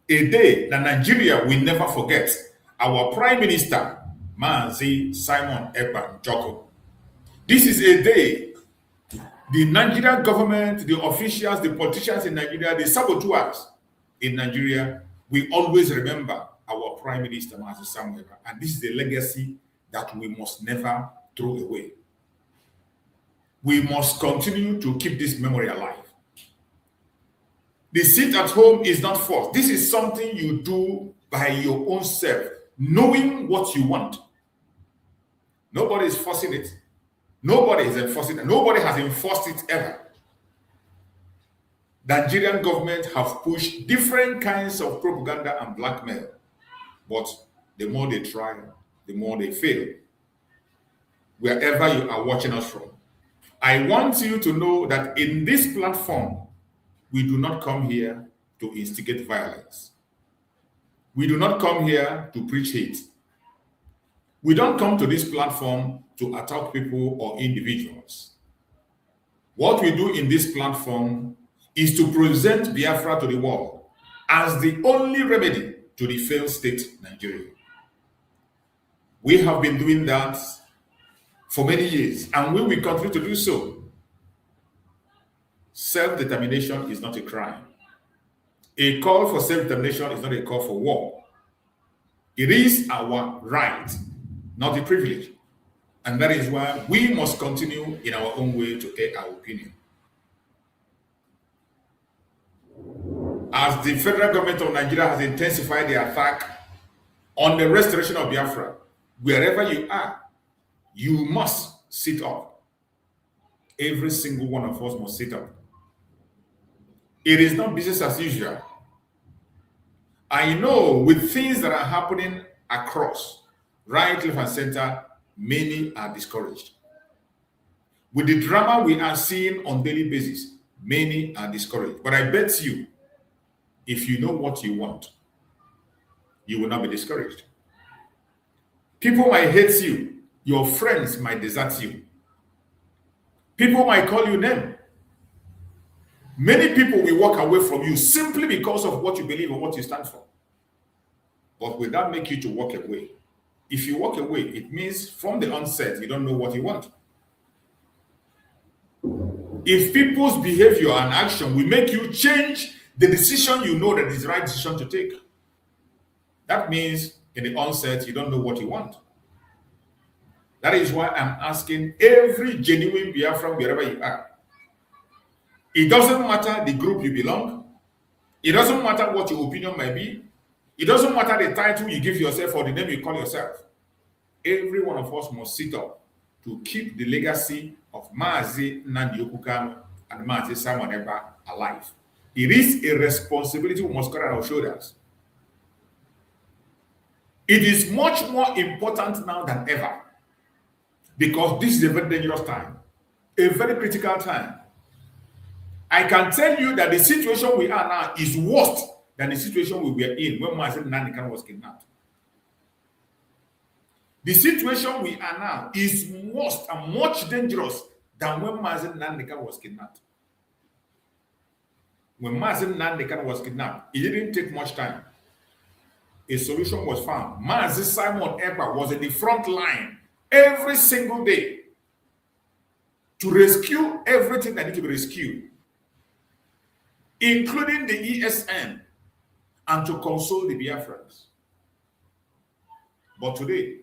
A day that Nigeria will never forget. Our Prime Minister, Mazi Simon Ekpa. This is a day the Nigerian government, the officials, the politicians in Nigeria, the saboteurs in Nigeria will always remember our Prime Minister, Mazi Simon Ekpa. And this is a legacy that we must never throw away. We must continue to keep this memory alive. The sit at home is not forced. This is something you do by your own self, knowing what you want. Nobody is forcing it. Nobody is enforcing it. Nobody has enforced it ever. The Nigerian government have pushed different kinds of propaganda and blackmail. But the more they try, the more they fail. Wherever you are watching us from, I want you to know that in this platform, we do not come here to instigate violence. We do not come here to preach hate. We don't come to this platform to attack people or individuals. What we do in this platform is to present Biafra to the world as the only remedy to the failed state, Nigeria. We have been doing that for many years, and we will continue to do so. self-determination is not a crime. A call for self-determination is not a call for war. It is our right, not a privilege. And that is why we must continue in our own way to air our opinion. As the federal government of Nigeria has intensified the attack on the restoration of Biafra, wherever you are, you must sit up. Every single one of us must sit up. It is not business as usual. I know with things that are happening across, right, left, and center, many are discouraged. With the drama we are seeing on a daily basis, many are discouraged. But I bet you, if you know what you want, you will not be discouraged. People might hate you. Your friends might desert you. People might call you name. Many people will walk away from you simply because of what you believe or what you stand for. But will that make you to walk away? If you walk away, it means from the onset, you don't know what you want. If people's behavior and action will make you change the decision you know that is the right decision to take, that means in the onset, you don't know what you want. That is why I'm asking every genuine Biafran, wherever you are. It doesn't matter the group you belong. It doesn't matter what your opinion might be. It doesn't matter the title you give yourself or the name you call yourself. Every one of us must sit up to keep the legacy of Mazi Nnamdi Kanu and Mazi Simon Ekpa alive. It is a responsibility we must carry on our shoulders. It is much more important now than ever, because this is a very dangerous time, a very critical time. I can tell you that the situation we are now is worse than the situation we were in when Mazi Nnamdi Kanu was kidnapped. The situation we are now is worse and much dangerous than when Mazi Nnamdi Kanu was kidnapped. When Mazi Nnamdi Kanu was kidnapped, it didn't take much time. A solution was found. Mazi Simon Ekpa was in the front line every single day to rescue everything that needed to be rescued, including the ESN, and to console the Biafrans. But today,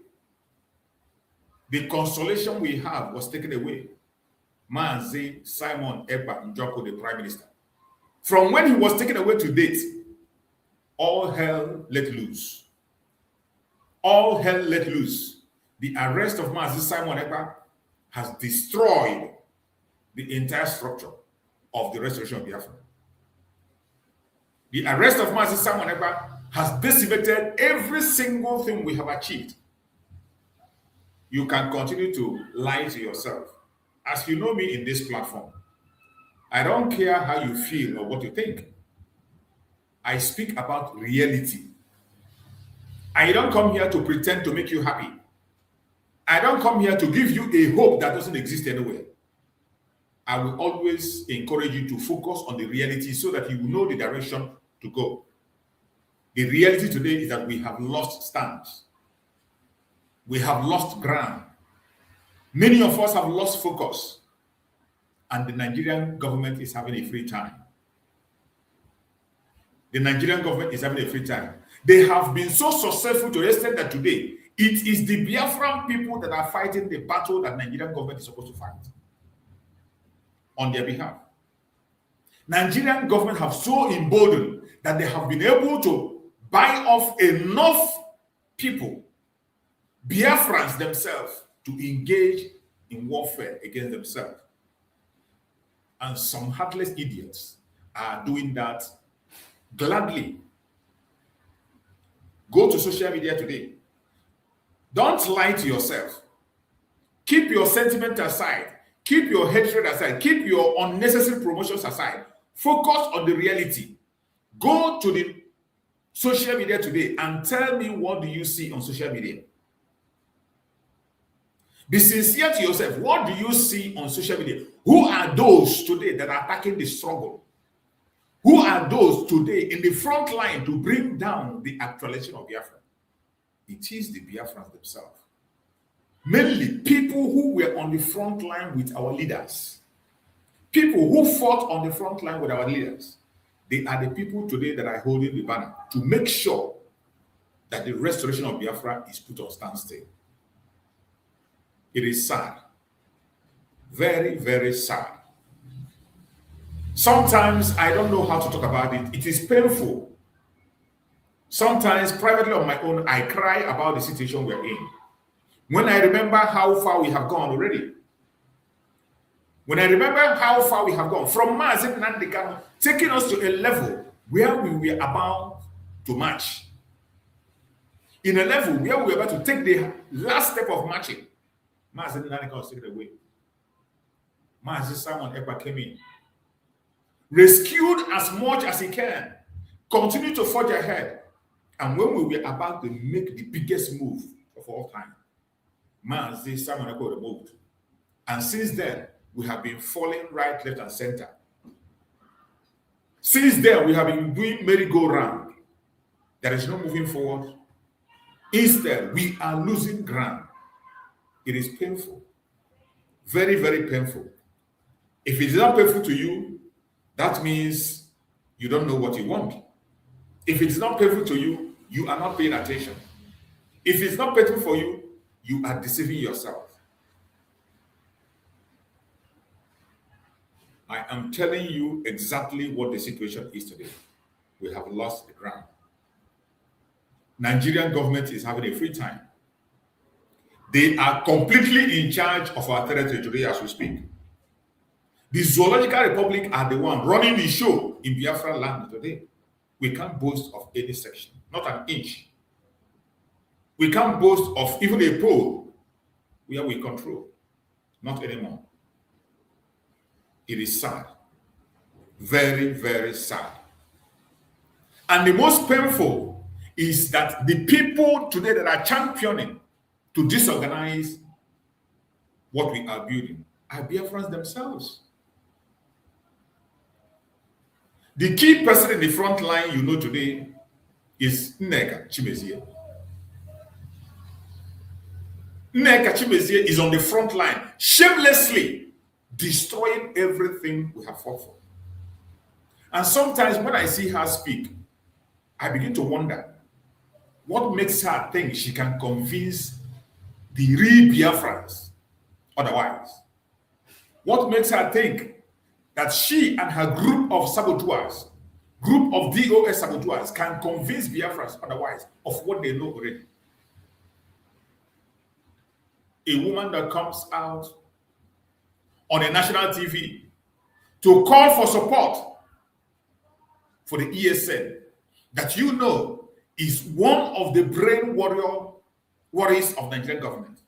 the consolation we have was taken away. Mazi Simon Ekpa Njoko, the Prime Minister. From when he was taken away to date, all hell let loose. All hell let loose. The arrest of Mazi Simon Ekpa has destroyed the entire structure of the restoration of Biafra. The arrest of Mazi Simon Ekpa has decimated every single thing we have achieved. You can continue to lie to yourself. As you know me in this platform, I don't care how you feel or what you think. I speak about reality. I don't come here to pretend to make you happy. I don't come here to give you a hope that doesn't exist anywhere. I will always encourage you to focus on the reality so that you will know the direction to go. The reality today is that we have lost stance. We have lost ground. Many of us have lost focus. And the Nigerian government is having a free time. The Nigerian government is having a free time. They have been so successful to the extent that today, it is the Biafran people that are fighting the battle that Nigerian government is supposed to fight on their behalf. Nigerian government have so emboldened that they have been able to buy off enough people, Biafrans themselves, to engage in warfare against themselves. And some heartless idiots are doing that gladly. Go to social media today. Don't lie to yourself. Keep your sentiment aside. Keep your hatred aside. Keep your unnecessary promotions aside. Focus on the reality. Go to the social media today and tell me, what do you see on social media? Be sincere to yourself. What do you see on social media? Who are those today that are attacking the struggle? Who are those today in the front line to bring down the actualization of Biafra? It is the Biafrans themselves. Mainly people who were on the front line with our leaders. People who fought on the front line with our leaders, they are the people today that are holding the banner to make sure that the restoration of Biafra is put on standstill. It is sad. Very, very sad. Sometimes I don't know how to talk about it. It is painful. Sometimes, privately on my own, I cry about the situation we're in. When I remember how far we have gone already. When I remember how far we have gone from Mazi Nnamdi Kanu, taking us to a level where we were about to march. In a level where we were about to take the last step of marching. Mazi Nnamdi Kanu was taken away. Mazi Simon Ekpa came in. Rescued as much as he can. Continued to forge ahead. And when we were about to make the biggest move of all time, Mazi Simon Ekpa moved. And since then, we have been falling right, left, and center. Since then, we have been doing merry-go-round. There is no moving forward. Instead, we are losing ground. It is painful. Very, very painful. If it is not painful to you, that means you don't know what you want. If it is not painful to you, you are not paying attention. If it's not painful for you, you are deceiving yourself. I am telling you exactly what the situation is today. We have lost the ground. Nigerian government is having a free time. They are completely in charge of our territory today as we speak. The Zoological Republic are the one running the show in Biafra land today. We can't boast of any section, not an inch. We can't boast of even a pole where we control, not anymore. It is sad. Very, very sad. And the most painful is that the people today that are championing to disorganize what we are building are Biafrans themselves. The key person in the front line you know today is Nneka Chimezie. Nneka Chimezie is on the front line, shamelessly destroying everything we have fought for. And sometimes when I see her speak, I begin to wonder what makes her think she can convince the real Biafrans otherwise. What makes her think that she and her group of saboteurs, group of DOS saboteurs, can convince Biafrans otherwise of what they know already. A woman that comes out on a national TV to call for support for the ESN that you know is one of the brain worries of Nigerian government.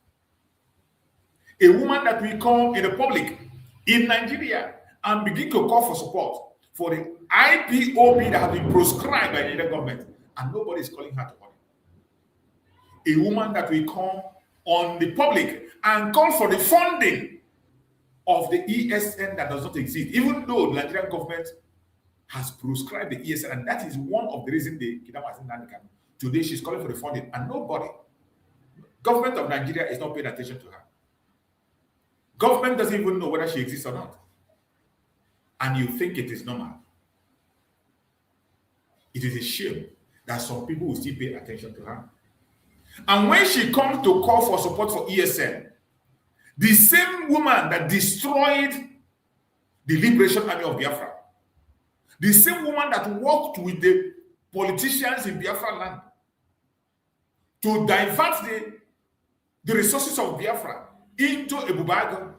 A woman that we call in the public in Nigeria and begin to call for support for the IPOB that have been proscribed by the Nigerian government, and nobody is calling her to order. A woman that we call on the public and call for the funding of the ESN that does not exist, even though the Nigerian government has proscribed the ESN, and that is one of the reasons they kidnapped Mazi Nnamdi Kanu. Today she's calling for the funding, and nobody, government of Nigeria is not paying attention to her. Government doesn't even know whether she exists or not. And you think it is normal. It is a shame that some people will still pay attention to her. And when she comes to call for support for ESN, the same woman that destroyed the Liberation Army of Biafra, the same woman that worked with the politicians in Biafra land to divert the resources of Biafra into Ebubago,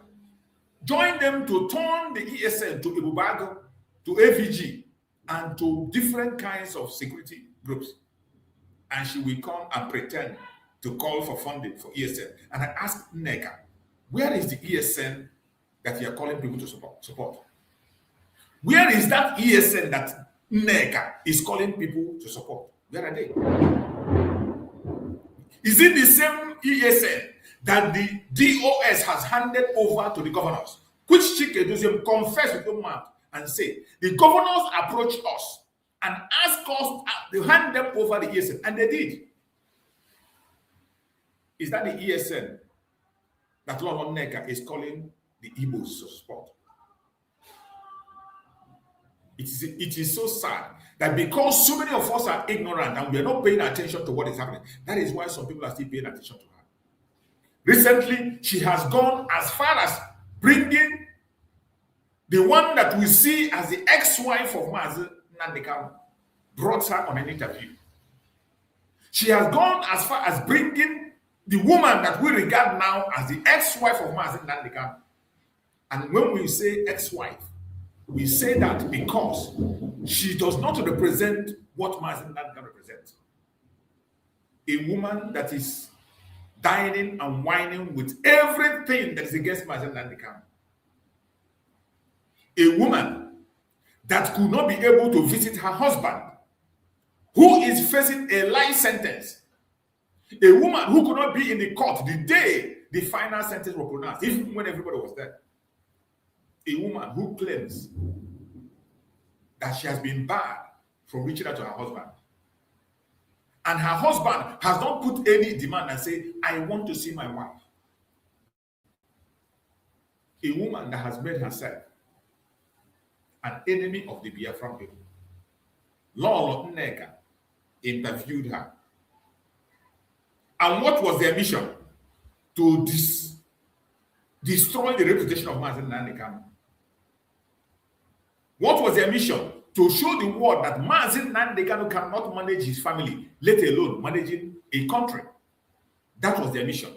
join them to turn the ESN to Ebubago, to AVG, and to different kinds of security groups. And she will come and pretend to call for funding for ESN. And I asked Nneka, where is the ESN that you are calling people to support? Where is that ESN that Nneka is calling people to support? Where are they? Is it the same ESN that the DOS has handed over to the governors, which Chike confessed with your mouth and say, the governors approached us and asked us to hand them over the ESN, and they did. Is that the ESN that Lord Nneka is calling the Igbos to support? It is so sad that because so many of us are ignorant and we are not paying attention to what is happening, that is why some people are still paying attention to her. Recently, she has gone as far as bringing the one that we see as the ex-wife of Mazi Nnamdi Kanu, brought her on an interview. She has gone as far as bringing the woman that we regard now as the ex-wife of Mazi Nnamdi Kanu. And when we say ex-wife, we say that because she does not represent what Mazi Nnamdi Kanu represents. A woman that is dining and whining with everything that is against Mazi Nnamdi Kanu. A woman that could not be able to visit her husband, who is facing a life sentence. A woman who could not be in the court the day the final sentence was pronounced, even when everybody was there. A woman who claims that she has been barred from reaching out to her husband. And her husband has not put any demand and say, I want to see my wife. A woman that has made herself an enemy of the Biafra people. Lolo Nneka interviewed her. And what was their mission? To destroy the reputation of Mazi Nnamdi Kanu. What was their mission? To show the world that Mazi Nnamdi Kanu cannot manage his family, let alone managing a country. That was their mission.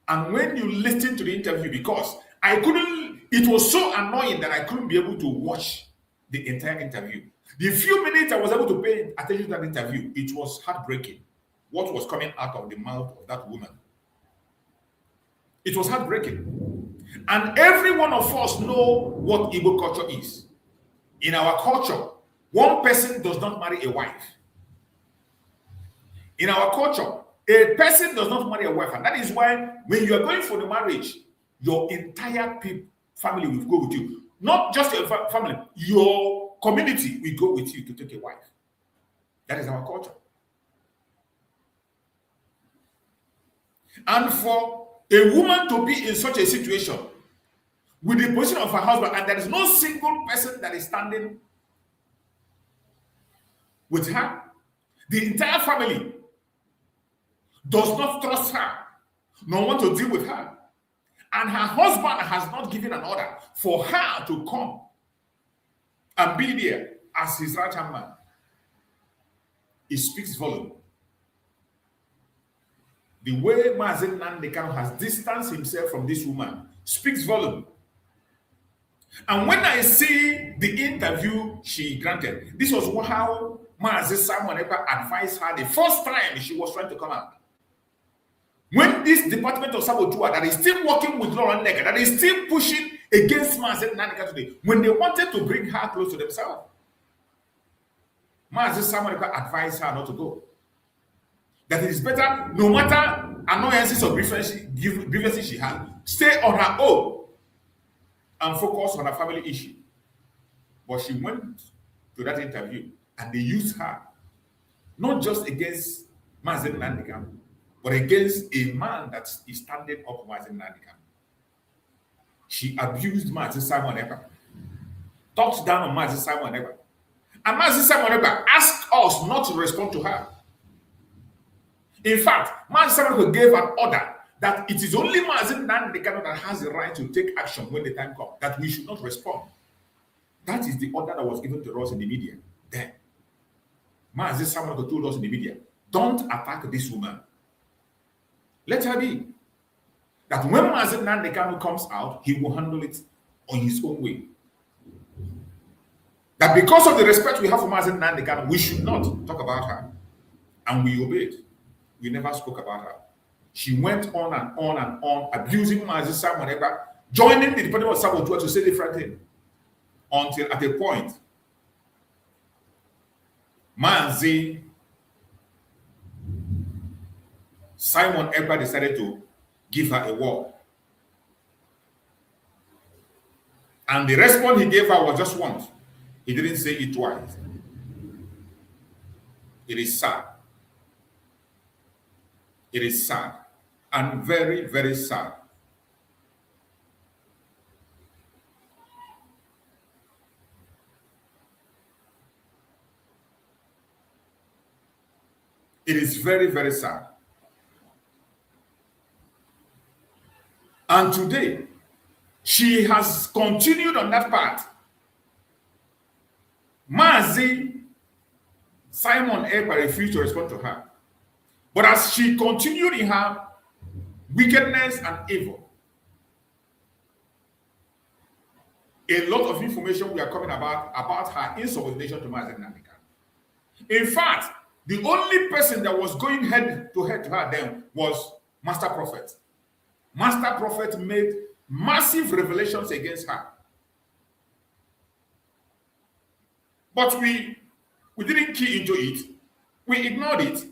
And when you listen to the interview, because it was so annoying that I couldn't be able to watch the entire interview. The few minutes I was able to pay attention to that interview, it was heartbreaking. What was coming out of the mouth of that woman. It was heartbreaking. And every one of us know what Igbo culture is. In our culture, one person does not marry a wife. In our culture, a person does not marry a wife. And that is why when you are going for the marriage, your entire family will go with you. Not just your family, your community will go with you to take a wife. That is our culture. And for a woman to be in such a situation with the position of her husband, and there is no single person that is standing with her, the entire family does not trust her, nor want to deal with her. And her husband has not given an order for her to come and be there as his right-hand man. It speaks volume. The way Mazi Nnamdi Kanu has distanced himself from this woman speaks volume. And when I see the interview she granted, this was how Mazi Simon Ekpa advised her the first time she was trying to come out. When this Department of Saboteur that is still working with Laura Nneka, that is still pushing against Mazi Nnamdi Kanu today, when they wanted to bring her close to themselves, Mazi Simon Ekpa advised her not to go. That it is better, no matter annoyances or grievances she had, stay on her own and focus on her family issue. But she went to that interview and they used her, not just against Mazi Nnamdi Kanu, but against a man that is standing up for Mazi Nnamdi Kanu. She abused Mazi Simon Ekpa, talked down on Mazi Simon Ekpa. And Mazi Simon Ekpa asked us not to respond to her. In fact, Mazi Simon Ekpa gave an order that it is only Mazi Nnamdi Kanu that has the right to take action when the time comes, that we should not respond. That is the order that was given to us in the media. Then, Mazi Simon Ekpa told us in the media, don't attack this woman. Let her be. That when Mazi Nnamdi Kanu comes out, he will handle it on his own way. That because of the respect we have for Mazi Nnamdi Kanu, we should not talk about her. And we obeyed. We never spoke about her. She went on and on and on, abusing Mazi Simon Ekpa, joining the Department of Saboteur to say different things. Until at a point, Mazi Simon Ekpa decided to give her a word. And the response he gave her was just once. He didn't say it twice. It is sad. It is sad. And very, very sad. It is very, very sad. And today, she has continued on that path. Mazi Simon Ekpa refused to respond to her. But as she continued in her wickedness and evil, a lot of information we are coming about her insubordination to Mazi Nnamdi Kanu. In fact, the only person that was going head to her then was Master Prophet. Master Prophet made massive revelations against her. But we didn't key into it. We ignored it,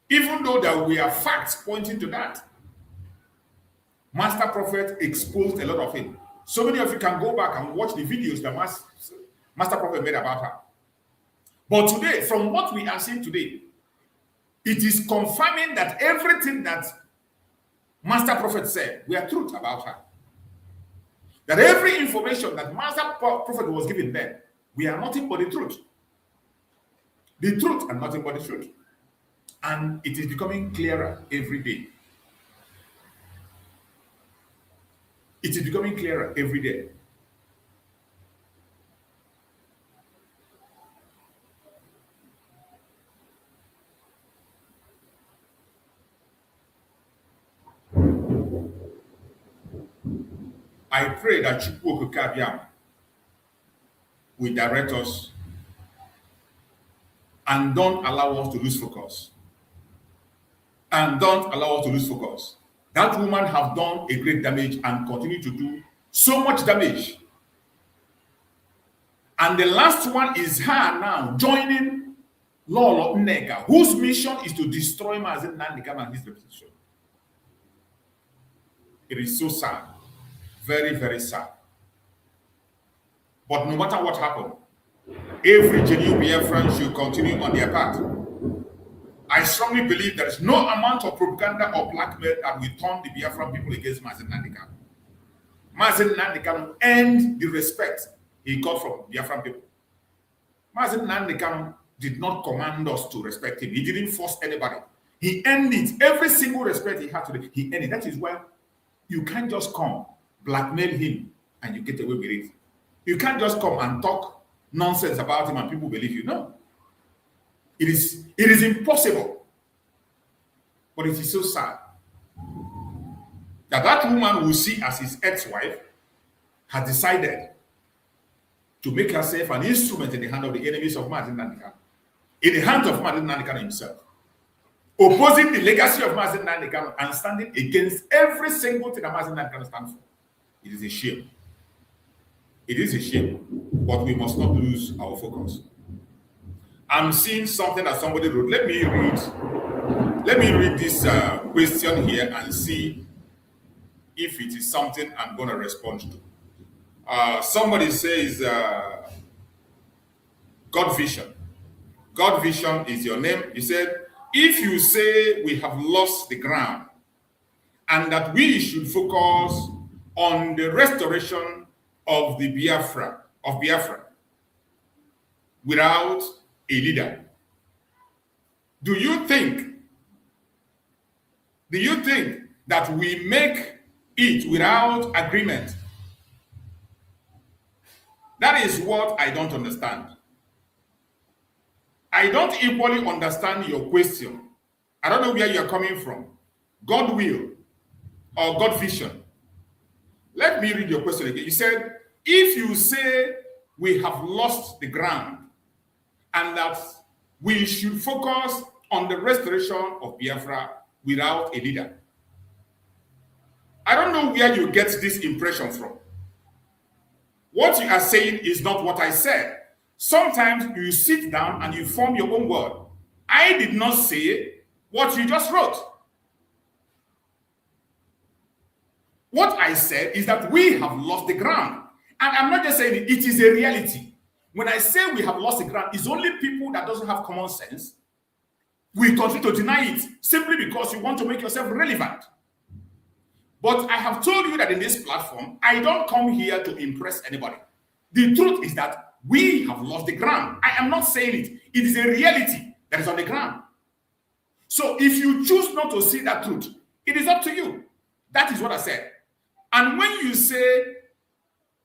even though there were facts pointing to that. Master Prophet exposed a lot of it. So many of you can go back and watch the videos that Master Prophet made about her. But today, from what we are seeing today, it is confirming that everything that Master Prophet said were truth about her. That every information that Master Prophet was given then, we are nothing but the truth. The truth and nothing but the truth. And it is becoming clearer every day. It is becoming clearer every day. I pray that Chukwu Okike will direct us and don't allow us to lose focus. And don't allow us to lose focus. That woman have done a great damage and continue to do so much damage. And the last one is her now joining Lolo Nneka, whose mission is to destroy Mazi Nnamdi Kanu and his reputation. It is so sad. Very, very sad. But no matter what happened, every genuine Biafran should continue on their path. I strongly believe there is no amount of propaganda or blackmail that will turn the Biafran people against Mazi Nnamdi Kanu. Mazi Nnamdi Kanu earned the respect he got from Biafran people. Mazi Nnamdi Kanu did not command us to respect him. He didn't force anybody. He earned it. Every single respect he had today, he earned it. That is why you can't just come, blackmail him, and you get away with it. You can't just come and talk nonsense about him and people believe you. No. It is impossible. But it is so sad that woman we see as his ex-wife has decided to make herself an instrument in the hand of the enemies of Mazi Nnamdi Kanu, in the hands of Mazi Nnamdi Kanu himself, opposing the legacy of Mazi Nnamdi Kanu and standing against every single thing that Mazi Nnamdi Kanu stands for. It is a shame. It is a shame, but we must not lose our focus. I'm seeing something that somebody wrote. Let me read this question here and see if it is something I'm going to respond to. Somebody says, God Vision. God Vision is your name. He said, if you say we have lost the ground and that we should focus on the restoration of the Biafra, without a leader, do you think that we make it without agreement? That is what I don't understand. I don't equally understand your question. I don't know where you're coming from. God will or God vision. Let me read your question again. You said, if you say we have lost the ground and that we should focus on the restoration of Biafra without a leader. I don't know where you get this impression from. What you are saying is not what I said. Sometimes you sit down and you form your own word. I did not say what you just wrote. What I said is that we have lost the ground. And I'm not just saying it is a reality. When I say we have lost the ground, it's only people that doesn't have common sense. We continue to deny it simply because you want to make yourself relevant. But I have told you that in this platform, I don't come here to impress anybody. The truth is that we have lost the ground. I am not saying it. It is a reality that is on the ground. So if you choose not to see that truth, it is up to you. That is what I said. And when you say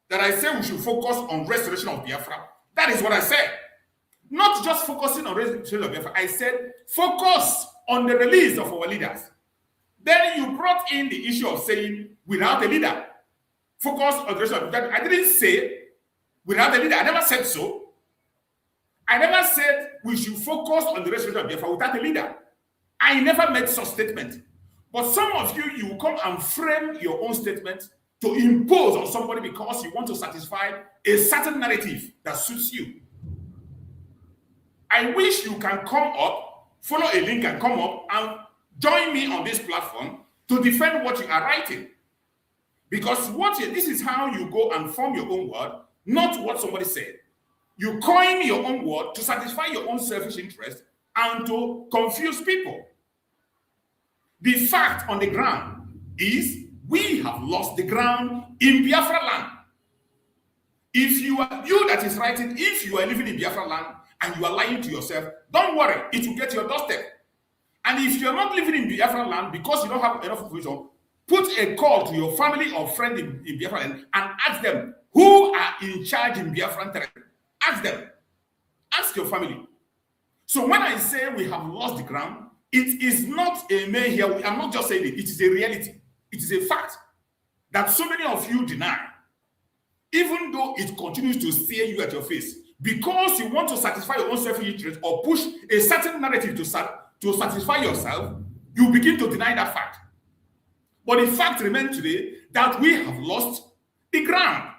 that I say we should focus on restoration of Biafra, that is what I said. Not just focusing on restoration of Biafra. I said focus on the release of our leaders. Then you brought in the issue of saying without a leader. Focus on the restoration of Biafra. I didn't say without a leader. I never said so. I never said we should focus on the restoration of Biafra without a leader. I never made such statement. But some of you, you will come and frame your own statement to impose on somebody because you want to satisfy a certain narrative that suits you. I wish you can come up, follow a link and come up and join me on this platform to defend what you are writing. Because this is how you go and form your own word, not what somebody said. You coin your own word to satisfy your own selfish interest and to confuse people. The fact on the ground is we have lost the ground in Biafra land. If you that is writing, if you are living in Biafra land and you are lying to yourself, don't worry, it will get to your doorstep. And if you are not living in Biafra land because you don't have enough information, put a call to your family or friend in Biafra land and ask them who are in charge in Biafran territory. Ask them. Ask your family. So when I say we have lost the ground, it is not a mere here. I'm not just saying it. It is a reality. It is a fact that so many of you deny, even though it continues to stare you at your face, because you want to satisfy your own selfish interest or push a certain narrative to satisfy yourself, you begin to deny that fact. But the fact remains today that we have lost the ground.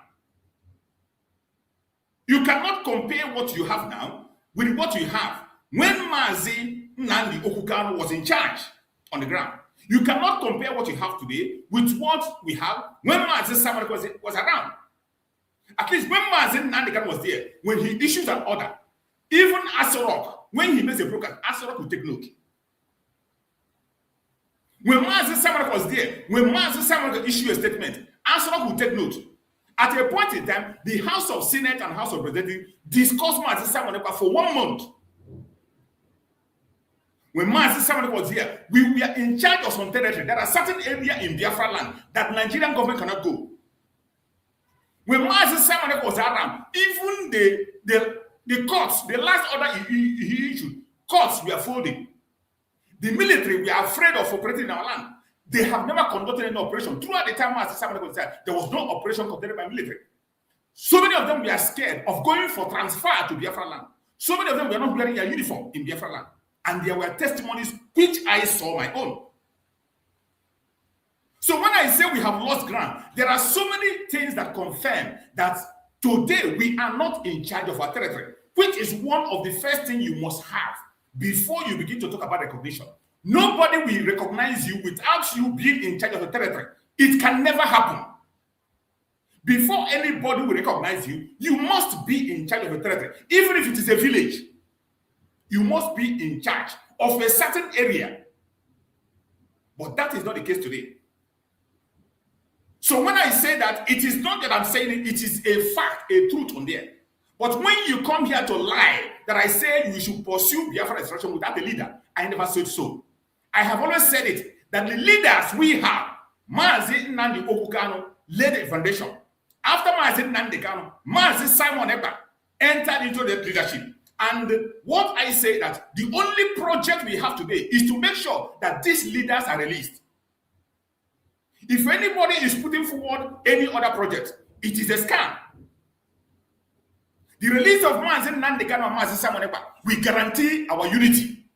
You cannot compare what you have now with what you have when Mazi Nnamdi Kanu was in charge on the ground. You cannot compare what you have today with what we have when Mazi Simon Ekpa was around. At least when Mazi Nnamdi Kanu was there, when he issues an order, even Asorok, when he makes a broadcast, Asorok will take note. When Mazi Simon Ekpa was there, when Mazi Simon Ekpa issued a statement, Asorok will take note. At a point in time, the House of Senate and House of Representatives discussed Mazi Simon Ekpa for 1 month. When Mazi Simon Ekpa was here, we were in charge of some territory. There are certain areas in Biafra land that Nigerian government cannot go. When Mazi Simon Ekpa was around, even the courts, the last order he issued, courts were folding. The military were afraid of operating in our land. They have never conducted any operation. Throughout the time Mazi Simon Ekpa was there, there was no operation conducted by military. So many of them were scared of going for transfer to Biafra land. So many of them were not wearing their uniform in Biafra land. And there were testimonies which I saw my own. So when I say we have lost ground, there are so many things that confirm that today we are not in charge of our territory, which is one of the first things you must have before you begin to talk about recognition. Nobody will recognize you without you being in charge of the territory. It can never happen. Before anybody will recognize you, you must be in charge of the territory. Even if it is a village, you must be in charge of a certain area. But that is not the case today. So when I say that, it is not that I'm saying it is a fact, a truth on there. But when you come here to lie, that I say we should pursue Biafra instruction without a leader, I never said so. I have always said it, that the leaders we have, Mazi Nnamdi Kanu laid a foundation. After Mazi Nnamdi Kanu, Mazi Simon Ekpa entered into the leadership. And what I say that the only project we have today is to make sure that these leaders are released. If anybody is putting forward any other project, it is a scam. The release of Mazi Nnamdi Kanu and Mazi Simon Ekpa, we guarantee our unity.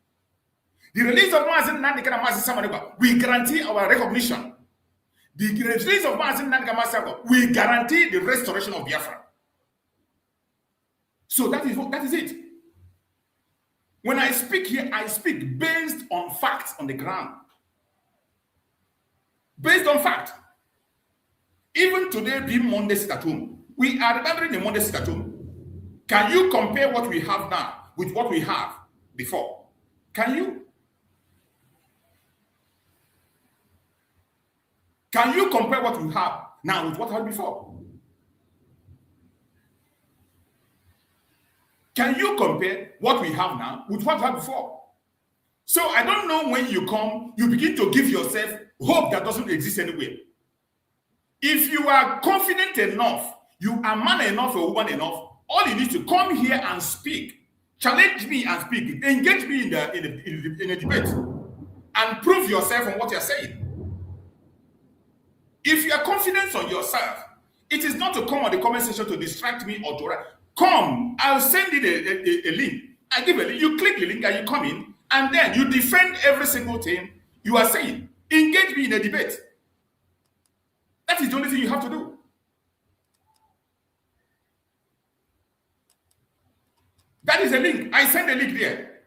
The release of Mazi Nnamdi Kanu and Mazi Simon Ekpa, we guarantee our recognition. The release of Mazi Nnamdi Kanu and Mazi Simon Ekpa, we guarantee the restoration of Biafra. So that is it. When I speak here, I speak based on facts on the ground. Based on fact. Even today being Monday sit at home, we are remembering the Monday sit at home. Can you compare what we have now with what we have before? Can you? Can you compare what we have now with what we had before? Can you compare what we have now with what we had before? So I don't know, when you come, you begin to give yourself hope that doesn't exist anywhere. If you are confident enough, you are man enough or woman enough, all you need to come here and speak, challenge me and speak, engage me in a debate, and prove yourself on what you're saying. If you are confident on yourself, it is not to come on the comment section to distract me or to write. Come, I'll send you a link. I give a link. You click the link and you come in, and then you defend every single thing you are saying. Engage me in a debate. That is the only thing you have to do. That is a link. I send a link there.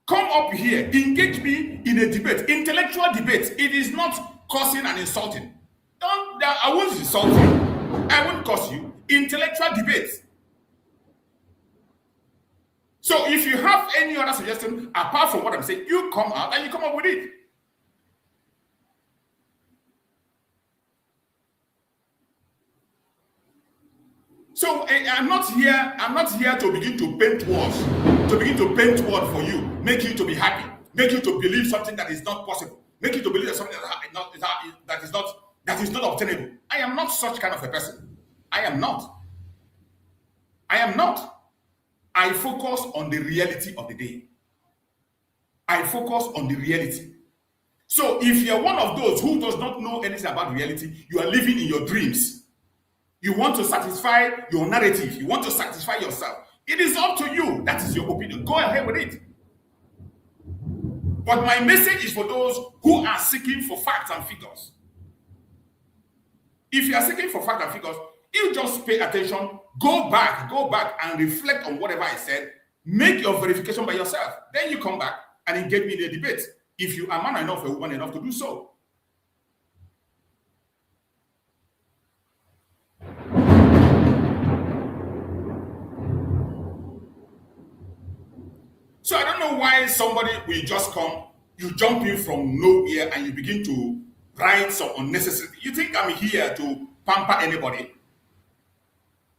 Come up here. Engage me in a debate. Intellectual debate. It is not cursing and insulting. I won't insult you. I won't curse you. Intellectual debate. So if you have any other suggestion apart from what I'm saying, you come out and you come up with it. So I'm not here to begin to paint walls, for you, make you to be happy, make you to believe something that is not possible, make you to believe that something that is not obtainable. I am not such kind of a person. I am not. I focus on the reality of the day. I focus on the reality. So if you're one of those who does not know anything about reality, you are living in your dreams. You want to satisfy your narrative. You want to satisfy yourself. It is up to you. That is your opinion. Go ahead with it. But my message is for those who are seeking for facts and figures. If you are seeking for facts and figures, you just pay attention, go back and reflect on whatever I said, make your verification by yourself. Then you come back and engage me in a debate, if you are man enough or woman enough to do so. So I don't know why somebody will just come, you jump in from nowhere and you begin to write some unnecessary. You think I'm here to pamper anybody?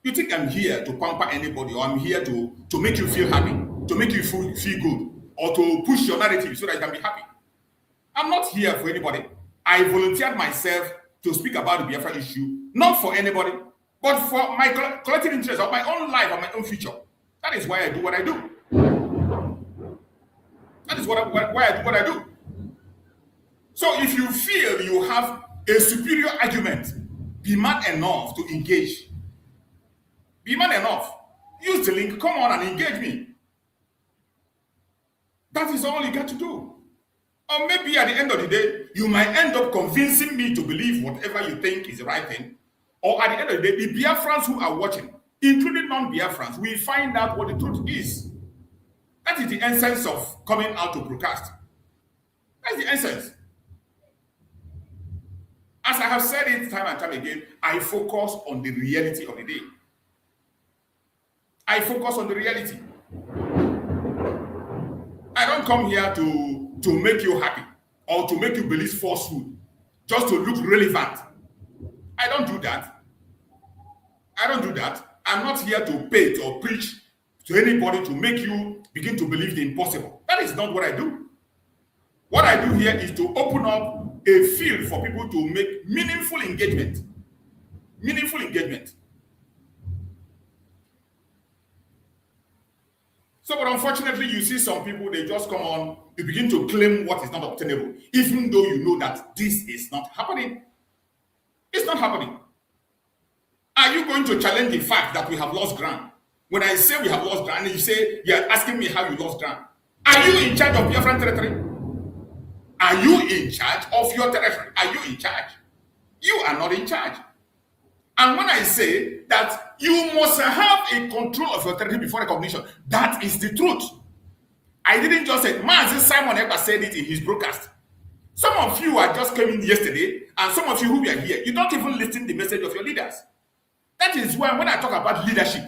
You think I'm here to pamper anybody, or I'm here to make you feel happy, to make you feel good, or to push your narrative so that you can be happy? I'm not here for anybody. I volunteered myself to speak about the Biafra issue, not for anybody, but for my collective interest of my own life and my own future. That is why I do what I do. That is why I do what I do. So if you feel you have a superior argument, be man enough to engage. Be man enough. Use the link, come on and engage me. That is all you got to do. Or maybe at the end of the day, you might end up convincing me to believe whatever you think is the right thing. Or at the end of the day, the Biafrans who are watching, including non-Biafrans, will find out what the truth is. That is the essence of coming out to broadcast. That's the essence. As I have said it time and time again, I focus on the reality of the day. I focus on the reality. I don't come here to make you happy or to make you believe falsehood, just to look relevant. I don't do that. I'm not here to paint or preach to anybody to make you begin to believe the impossible. That is not what I do. What I do here is to open up a field for people to make meaningful engagement. Meaningful engagement. So, but unfortunately, you see some people, they just come on, you begin to claim what is not obtainable, even though you know that this is not happening. It's not happening. Are you going to challenge the fact that we have lost ground? When I say we have lost ground, and you say, you're asking me how you lost ground. Are you in charge of Biafran territory? Are you in charge of your territory? Are you in charge? You are not in charge. And when I say that you must have a control of your territory before recognition, that is the truth. I didn't just say, Mazi Simon Ekpa said it in his broadcast. Some of you are just coming yesterday, and some of you who were here, you don't even listen to the message of your leaders. That is why when I talk about leadership,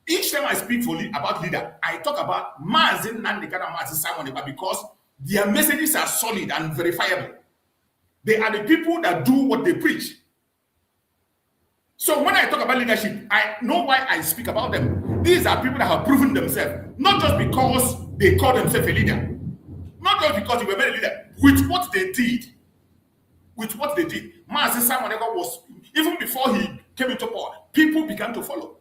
each time I speak about leader, I talk about Mazi Nnamdi Kanu and Mazi Simon Ekpa, because their messages are solid and verifiable. They are the people that do what they preach. So when I talk about leadership, I know why I speak about them. These are people that have proven themselves, not just because they call themselves a leader, not just because they were made a leader, with what they did. With what they did. Mazi Simon Ekpa was, even before he came into power, people began to follow.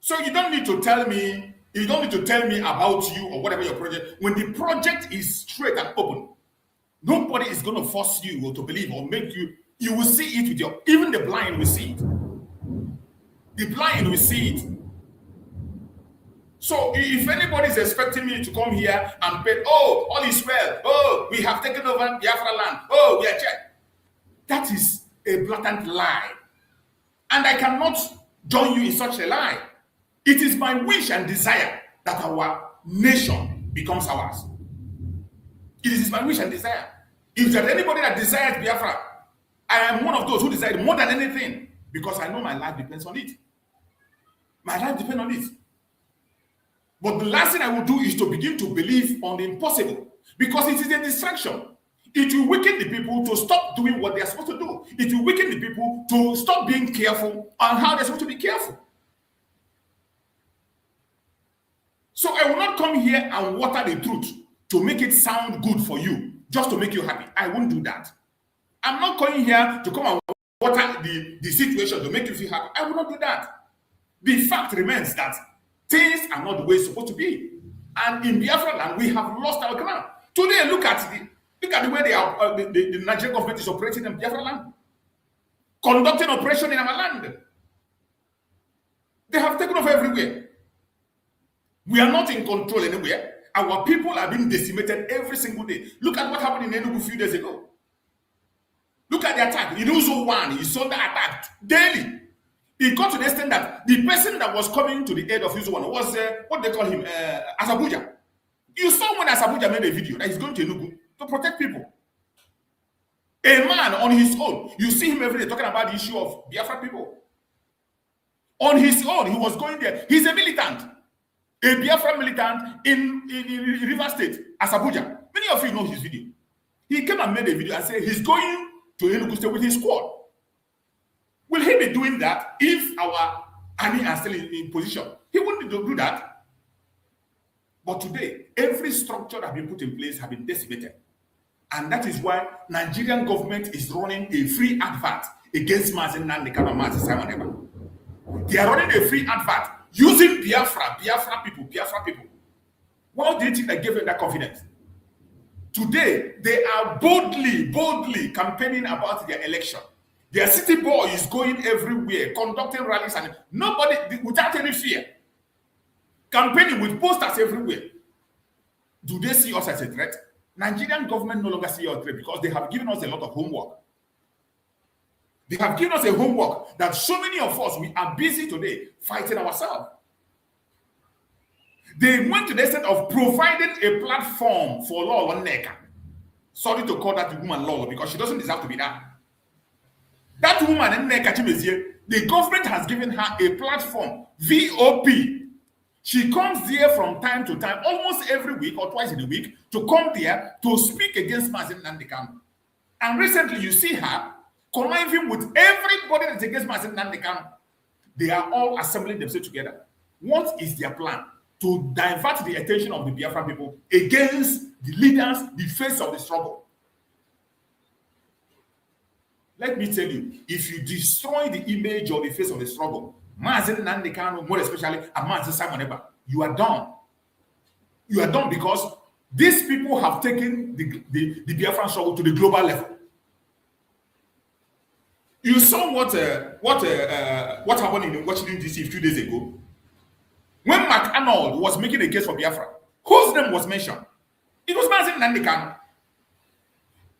So you don't need to tell me about you or whatever your project. When the project is straight and open, nobody is going to force you or to believe or make you. You will see it with your, even the blind will see it. The blind will see it. So if anybody is expecting me to come here and pay, oh, all is well, oh, we have taken over Biafra land, oh, we are checked. That is a blatant lie. And I cannot join you in such a lie. It is my wish and desire that our nation becomes ours. It is my wish and desire. If there's anybody that desires Biafra, I am one of those who desire more than anything, because I know my life depends on it. My life depends on it. But the last thing I will do is to begin to believe on the impossible, because it is a distraction. It will weaken the people to stop doing what they are supposed to do. It will weaken the people to stop being careful on how they're supposed to be careful. So I will not come here and water the truth to make it sound good for you, just to make you happy. I won't do that. I'm not coming here to come and water the situation to make you feel happy. I will not do that. The fact remains that things are not the way it's supposed to be. And in Biafra land, we have lost our ground. Today, look at the way the Nigerian government is operating in Biafra land. Conducting operation in our land. They have taken over everywhere. We are not in control anywhere. Our people are being decimated every single day. Look at what happened in Enugu a few days ago. Look at the attack. In Uzo 1, he saw the attack daily. It got to the extent that the person that was coming to the aid of Uzo 1 was, what they call him, Asabuja. You saw when Asabuja made a video that he's going to Enugu to protect people. A man on his own. You see him every day talking about the issue of Biafra people. On his own, he was going there. He's a militant. A Biafra militant in River State, Asabuja. Many of you know his video. He came and made a video and said he's going to Enugu State with his squad. Will he be doing that if our army are still in position? He wouldn't do that. But today, every structure that has been put in place has been decimated. And that is why Nigerian government is running a free advert against Mazi Nnamdi Kanu and Mazi Simon Ekpa. They are running a free advert using Biafra people. Why do you think they gave them that confidence? Today, they are boldly campaigning about their election. Their city boy is going everywhere, conducting rallies, and nobody, without any fear, campaigning with posters everywhere. Do they see us as a threat? Nigerian government no longer see us as a threat because they have given us a lot of homework. They have given us a homework that so many of us, we are busy today fighting ourselves. They went to the extent of providing a platform for Law Neka. Sorry to call that woman Law because she doesn't deserve to be that. That woman, the government has given her a platform, VOP. She comes there from time to time, almost every week or twice in a week, to come there to speak against Mazi Nnamdi Kanu. And recently you see her conniving with everybody that's against Mazi Nnamdi Kanu. They are all assembling themselves together. What is their plan? To divert the attention of the Biafra people against the leaders, the face of the struggle. Let me tell you, if you destroy the image or the face of the struggle, Mazi Nnamdi Kanu, more especially, and Mazi Simon Ekpa, you are done. You are done because these people have taken the Biafran struggle to the global level. You saw what happened in Washington, D.C. a few days ago. When McArnold was making a case for Biafra, whose name was mentioned? It was Mazi Nnamdi Kanu.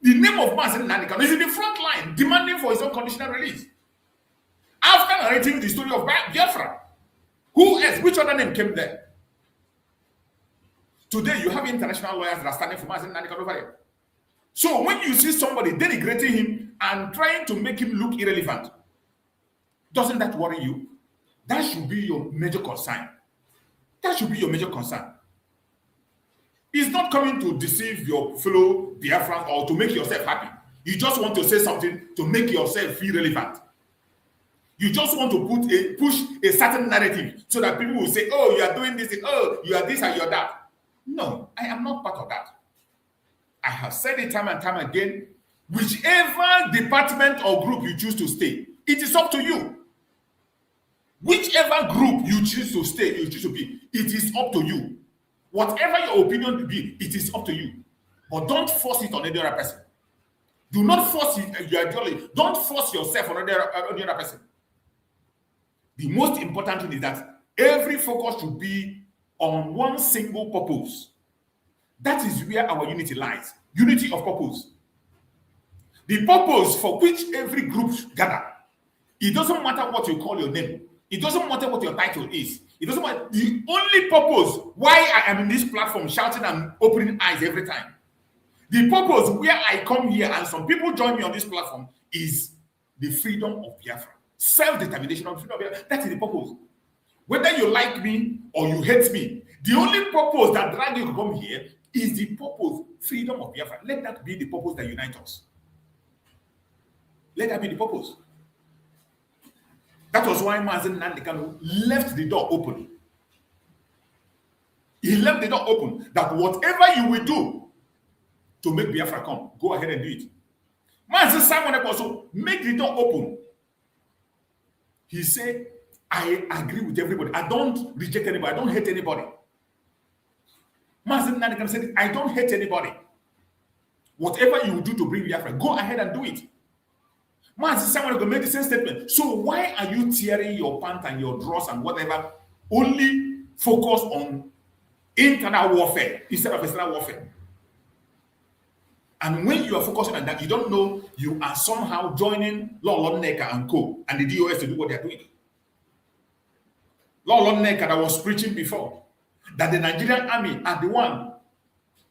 The name of Mazi Nnamdi Kanu is in the front line, demanding for his own conditional release. After narrating the story of Biafra, who else? Which other name came there? Today, you have international lawyers that are standing for Mazi Nnamdi Kanu over there. So when you see somebody denigrating him and trying to make him look irrelevant, doesn't that worry you? That should be your major concern. That should be your major concern. It's not coming to deceive your fellow Biafrans or to make yourself happy. You just want to say something to make yourself feel relevant. You just want to push a certain narrative so that people will say, oh, you are doing this, oh, you are this and you are that. No, I am not part of that. I have said it time and time again, whichever department or group you choose to stay, it is up to you. Whichever group you choose to stay, you choose to be, it is up to you. Whatever your opinion to be, it is up to you. But don't force it on any other person. Do not force your ideology. Don't force yourself on any other person. The most important thing is that every focus should be on one single purpose. That is where our unity lies. Unity of purpose. The purpose for which every group gather. It doesn't matter what you call your name. It doesn't matter what your title is. It doesn't matter. The only purpose why I am in this platform shouting and opening eyes every time. The purpose where I come here and some people join me on this platform is the freedom of Biafra. Self-determination of freedom of Biafra. That is the purpose. Whether you like me or you hate me, the only purpose that drag you to come here is the purpose, freedom of Biafra. Let that be the purpose that unites us. Let that be the purpose. That was why Mazi Nnamdi Kanu left the door open. He left the door open that whatever you will do to make Biafra come, go ahead and do it. Mazi Simon Ekpa also make the door open. He said, I agree with everybody. I don't reject anybody. I don't hate anybody. Mazi Nnamdi Kanu said, I don't hate anybody. Whatever you do to bring Biafra, go ahead and do it. Mazi Simon Ekpa made the same statement. So why are you tearing your pants and your drawers and whatever, only focus on internal warfare instead of external warfare? And when you are focusing on that, you don't know you are somehow joining Lord Nneka and co. and the DOS to do what they are doing. Lord Nneka that was preaching before, that the Nigerian army are the one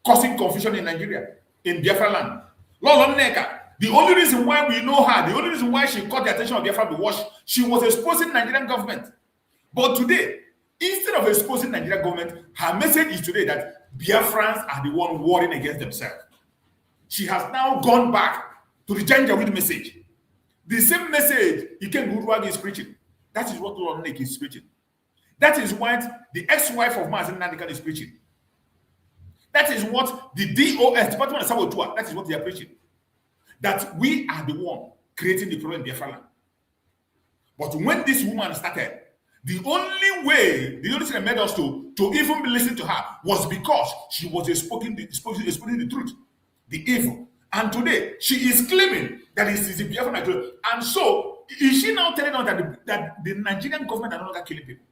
causing confusion in Nigeria, in Biafra land. Lord Nneka, the only reason why we know her, the only reason why she caught the attention of Biafra was she was exposing Nigerian government. But today, instead of exposing Nigerian government, her message is today that Biafrans are the one warring against themselves. She has now gone back to the Janjaweed message. The same message Iken Gurwagi is preaching. That is what Lord Nneka is preaching. That is what the ex-wife of Mazi Nnamdi Kanu is preaching. That is what the DOS, Department of Sabotua, that is what they are preaching. That we are the one creating the problem in Biafra land. But when this woman started, the only way, the only thing that made us to even listen to her was because she was exposing the truth, the evil. And today, she is claiming that it is the Biafra Nigeria. And so, is she now telling us that the Nigerian government are no longer killing people?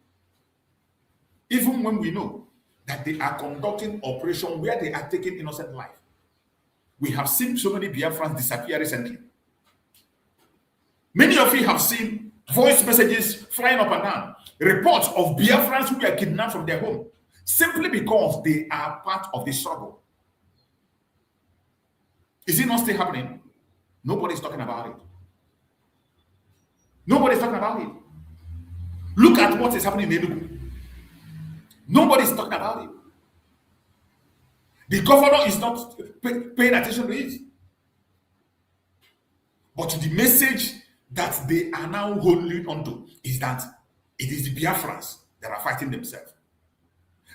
Even when we know that they are conducting operation where they are taking innocent life. We have seen so many Biafrans disappear recently. Many of you have seen voice messages flying up and down, reports of Biafrans who were kidnapped from their home, simply because they are part of the struggle. Is it not still happening? Nobody's talking about it. Nobody's talking about it. Look at what is happening in Enugu. Nobody's talking about it. The governor is not paying attention to it. But the message that they are now holding onto is that it is the Biafrans that are fighting themselves.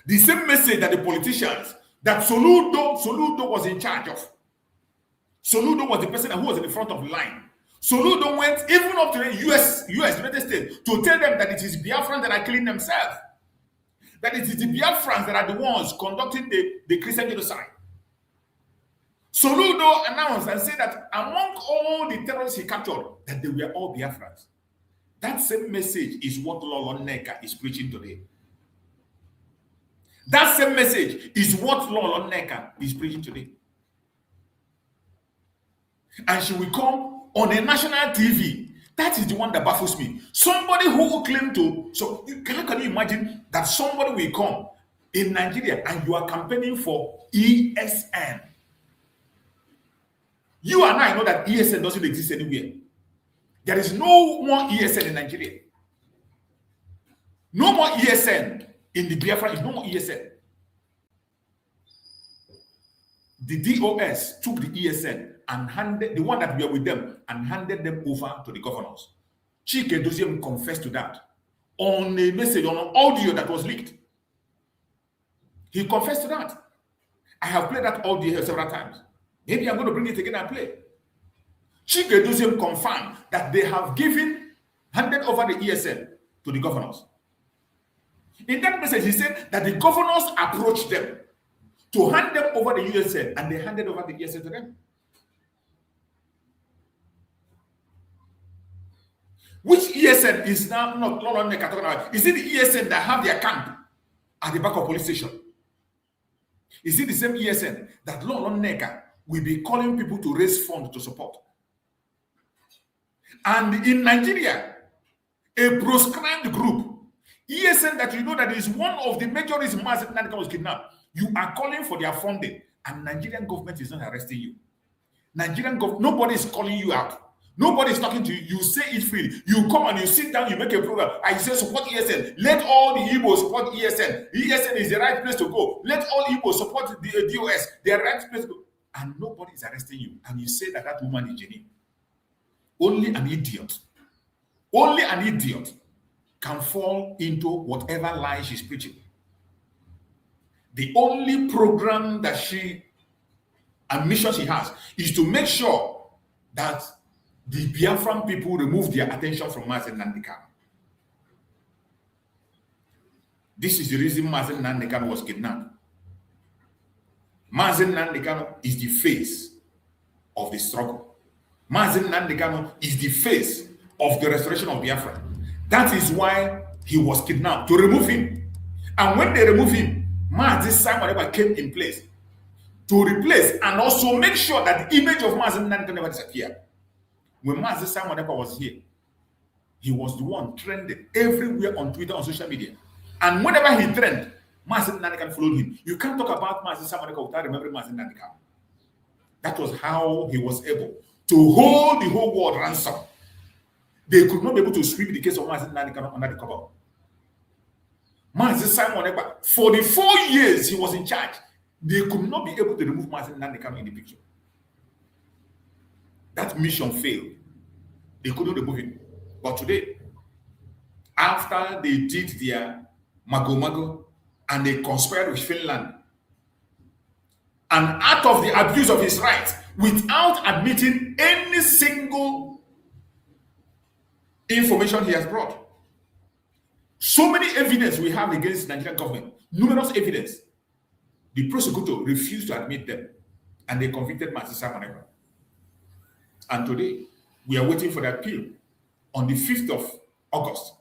The same message that the politicians, that Soludo was in charge of. Soludo was the person who was in the front of the line. Soludo went even up to the US, United States, to tell them that it is Biafrans that are killing themselves. That it is the Biafrans that are the ones conducting the Christian genocide. Soludo announced and said that among all the terrorists he captured, that they were all Biafrans. That same message is what Lord Nneka is preaching today. That same message is what Lord Nneka is preaching today. And she will come on a national TV. That is the one that baffles me. Somebody who will claim to, so can you imagine that somebody will come in Nigeria and you are campaigning for ESN? You and I know that ESN doesn't exist anywhere. There is no more ESN in Nigeria. No more ESN in the Biafra. Is no more ESN. The DOS took the ESN and handed the one that were with them and handed them over to the governors. Chike Doziem confessed to that on a message, on an audio that was leaked. He confessed to that. I have played that audio here several times. Maybe I'm going to bring it again and play. Chike Doziem confirmed that they have handed over the ESN to the governors. In that message, he said that the governors approached them to hand them over the ESN, and they handed over the ESN to them. Which ESN is now not longer talking about? Is it the ESN that have their camp at the back of police station? Is it the same ESN that Lon Neka will be calling people to raise funds to support? And in Nigeria, a proscribed group, ESN that you know that is one of the major reasons Mazi Nnamdi Kanu was kidnapped, you are calling for their funding, and Nigerian government is not arresting you. Nobody is calling you out. Nobody is talking to you. You say it freely. You come and you sit down, you make a program. I say support ESN. Let all the Igbos support ESN. ESN is the right place to go. Let all Igbos support the DOS. They are the right place to go. And nobody is arresting you. And you say that woman is Jenny. Only an idiot can fall into whatever lie she's preaching. The only program that and mission she has is to make sure that the Biafran people remove their attention from Mazi Nnamdi Kanu. This is the reason Mazi Nnamdi Kanu was kidnapped. Mazi Nnamdi Kanu is the face of the struggle. Mazi Nnamdi Kanu is the face of the restoration of Biafra. That is why he was kidnapped, to remove him. And when they remove him, Mazi Simon Ekpa came in place to replace and also make sure that the image of Mazi Nnamdi Kanu never disappeared. When Mazi Simon Ekpa was here, he was the one trending everywhere on Twitter, on social media. And whenever he trended, Mazi Nnamdi Kanu followed him. You can't talk about Mazi Simon Ekpa without remembering Mazi Nnamdi Kanu. That was how he was able to hold the whole world ransom. They could not be able to sweep the case of Mazi Nnamdi Kanu under the cover. Mazi Simon Ekpa, for the 4 years he was in charge, they could not be able to remove Mazi Nnamdi Kanu in the picture. That mission failed. They couldn't remove him. But today, after they did their mago and they conspired with Finland, and out of the abuse of his rights, without admitting any single information he has brought. So many evidence we have against the Nigerian government, numerous evidence. The prosecutor refused to admit them, and they convicted Mazi Simon Ekpa. And today, we are waiting for the appeal on the 5th of August.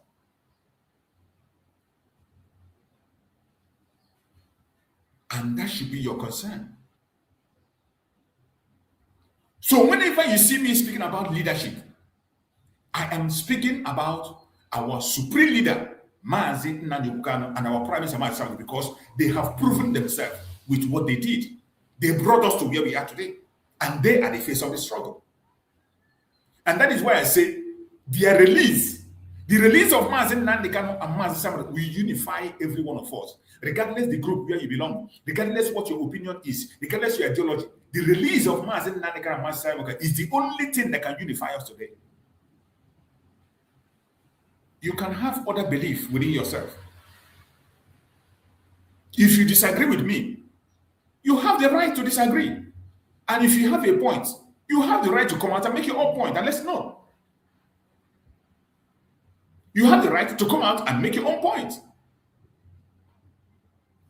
And that should be your concern. So whenever you see me speaking about leadership, I am speaking about our supreme leader, Mazi Nnamdi Kanu, and our Prime Minister, Mazi Nnamdi, because they have proven themselves with what they did. They brought us to where we are today, and they are the face of the struggle. And that is why I say their release, the release of Mazi Nnamdi Kanu and Mazi Nnamdi will unify every one of us, regardless the group where you belong, regardless what your opinion is, regardless your ideology. The release of Mazi Nnamdi Kanu and Mazi Nnamdi is the only thing that can unify us today. You can have other belief within yourself. If you disagree with me, you have the right to disagree. And if you have a point, you have the right to come out and make your own point and let's know. You have the right to come out and make your own point.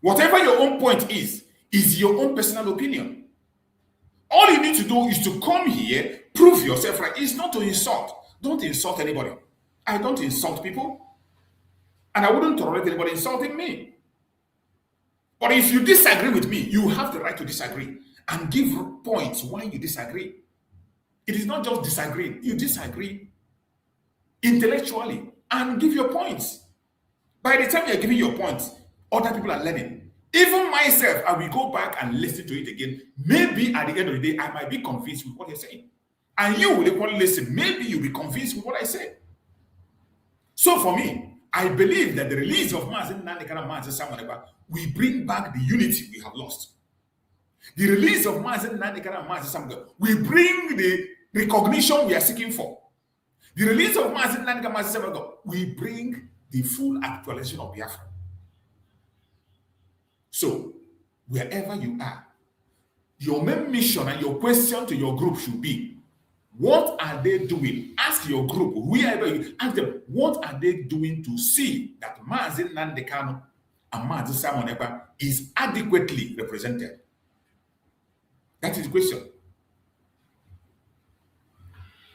Whatever your own point is your own personal opinion. All you need to do is to come here, prove yourself right. It's not to insult. Don't insult anybody. I don't insult people. And I wouldn't tolerate anybody insulting me. But if you disagree with me, you have the right to disagree and give points why you disagree. It is not just disagreeing. You disagree intellectually and give your points. By the time you're giving your points, other people are learning. Even myself, I will go back and listen to it again. Maybe at the end of the day, I might be convinced with what you're saying. And you will equally listen. Maybe you'll be convinced with what I say. So for me, I believe that the release of Mazi Nnamdi Kanu and Mazi Simon Ekpa will bring back the unity we have lost. The release of Mazi Nnamdi Kanu and Mazi Simon Ekpa will bring the recognition we are seeking for. The release of Mazi Nnamdi Kanu will bring the full actualization of Biafra. So, wherever you are, your main mission and your question to your group should be, what are they doing? Ask your group, wherever you ask them, what are they doing to see that Mazi Nnamdi Kanu and Mazi Simon Ekpa is adequately represented? That is the question.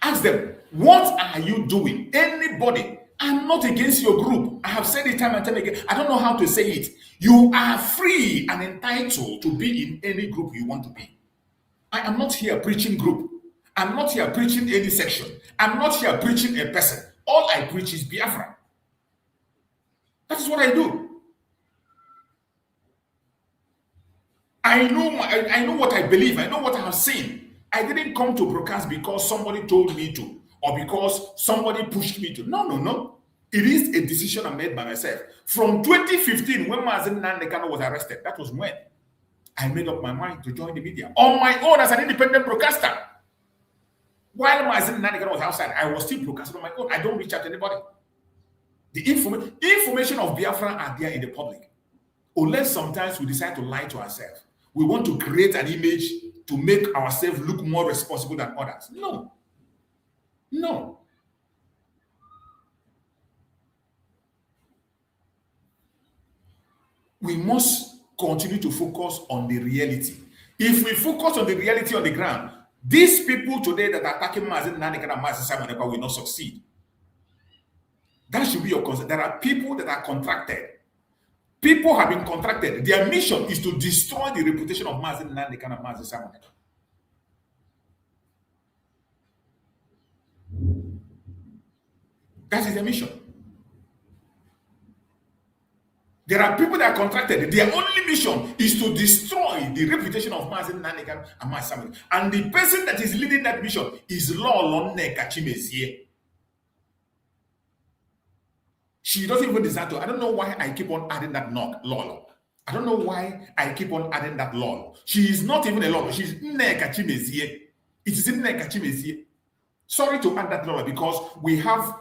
Ask them, what are you doing? Anybody. I'm not against your group. I have said it time and time again. I don't know how to say it. You are free and entitled to be in any group you want to be. I am not here preaching group. I'm not here preaching any section. I'm not here preaching a person. All I preach is Biafra. That is what I do. I know what I believe. I know what I have seen. I didn't come to broadcast because somebody told me to, or because somebody pushed me to. No. It is a decision I made by myself. From 2015, when Mazi Nnamdi Kanu was arrested, that was when I made up my mind to join the media on my own as an independent broadcaster. While Mazi Nnamdi Kanu was outside, I was still broadcasting on my own. I don't reach out to anybody. The information of Biafra are there in the public. Unless sometimes we decide to lie to ourselves. We want to create an image to make ourselves look more responsible than others. No. We must continue to focus on the reality. If we focus on the reality on the ground, these people today that are attacking Mazi Nnamdi Kanu and Mazi Simon Ekpa will not succeed. That should be your concern. There are people that are contracted. People have been contracted. Their mission is to destroy the reputation of Mazi Nnamdi Kanu and Mazi Simon Ekpa. That is their mission. There are people that are contracted. Their only mission is to destroy the reputation of Mazi Nnamdi Kanu and Mazi Simon Ekpa. And the person that is leading that mission is Lolo Nneka Chimezie. She doesn't even deserve to. I don't know why I keep on adding that Lolo. I don't know why I keep on adding that Lolo. She is not even a Lolo. She's Nneka Chimezie. It is Nneka Chimezie. Sorry to add that Lolo because we have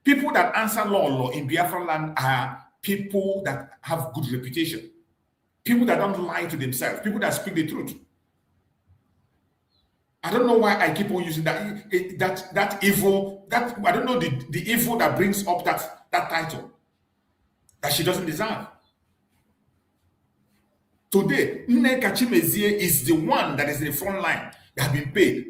people that answer Lolo in Biafra land are people that have good reputation. People that don't lie to themselves. People that speak the truth. I don't know why I keep on using that evil, I don't know the evil that brings up that title that she doesn't deserve. Today, Nneka Chimezie is the one that is in the front line that have been paid.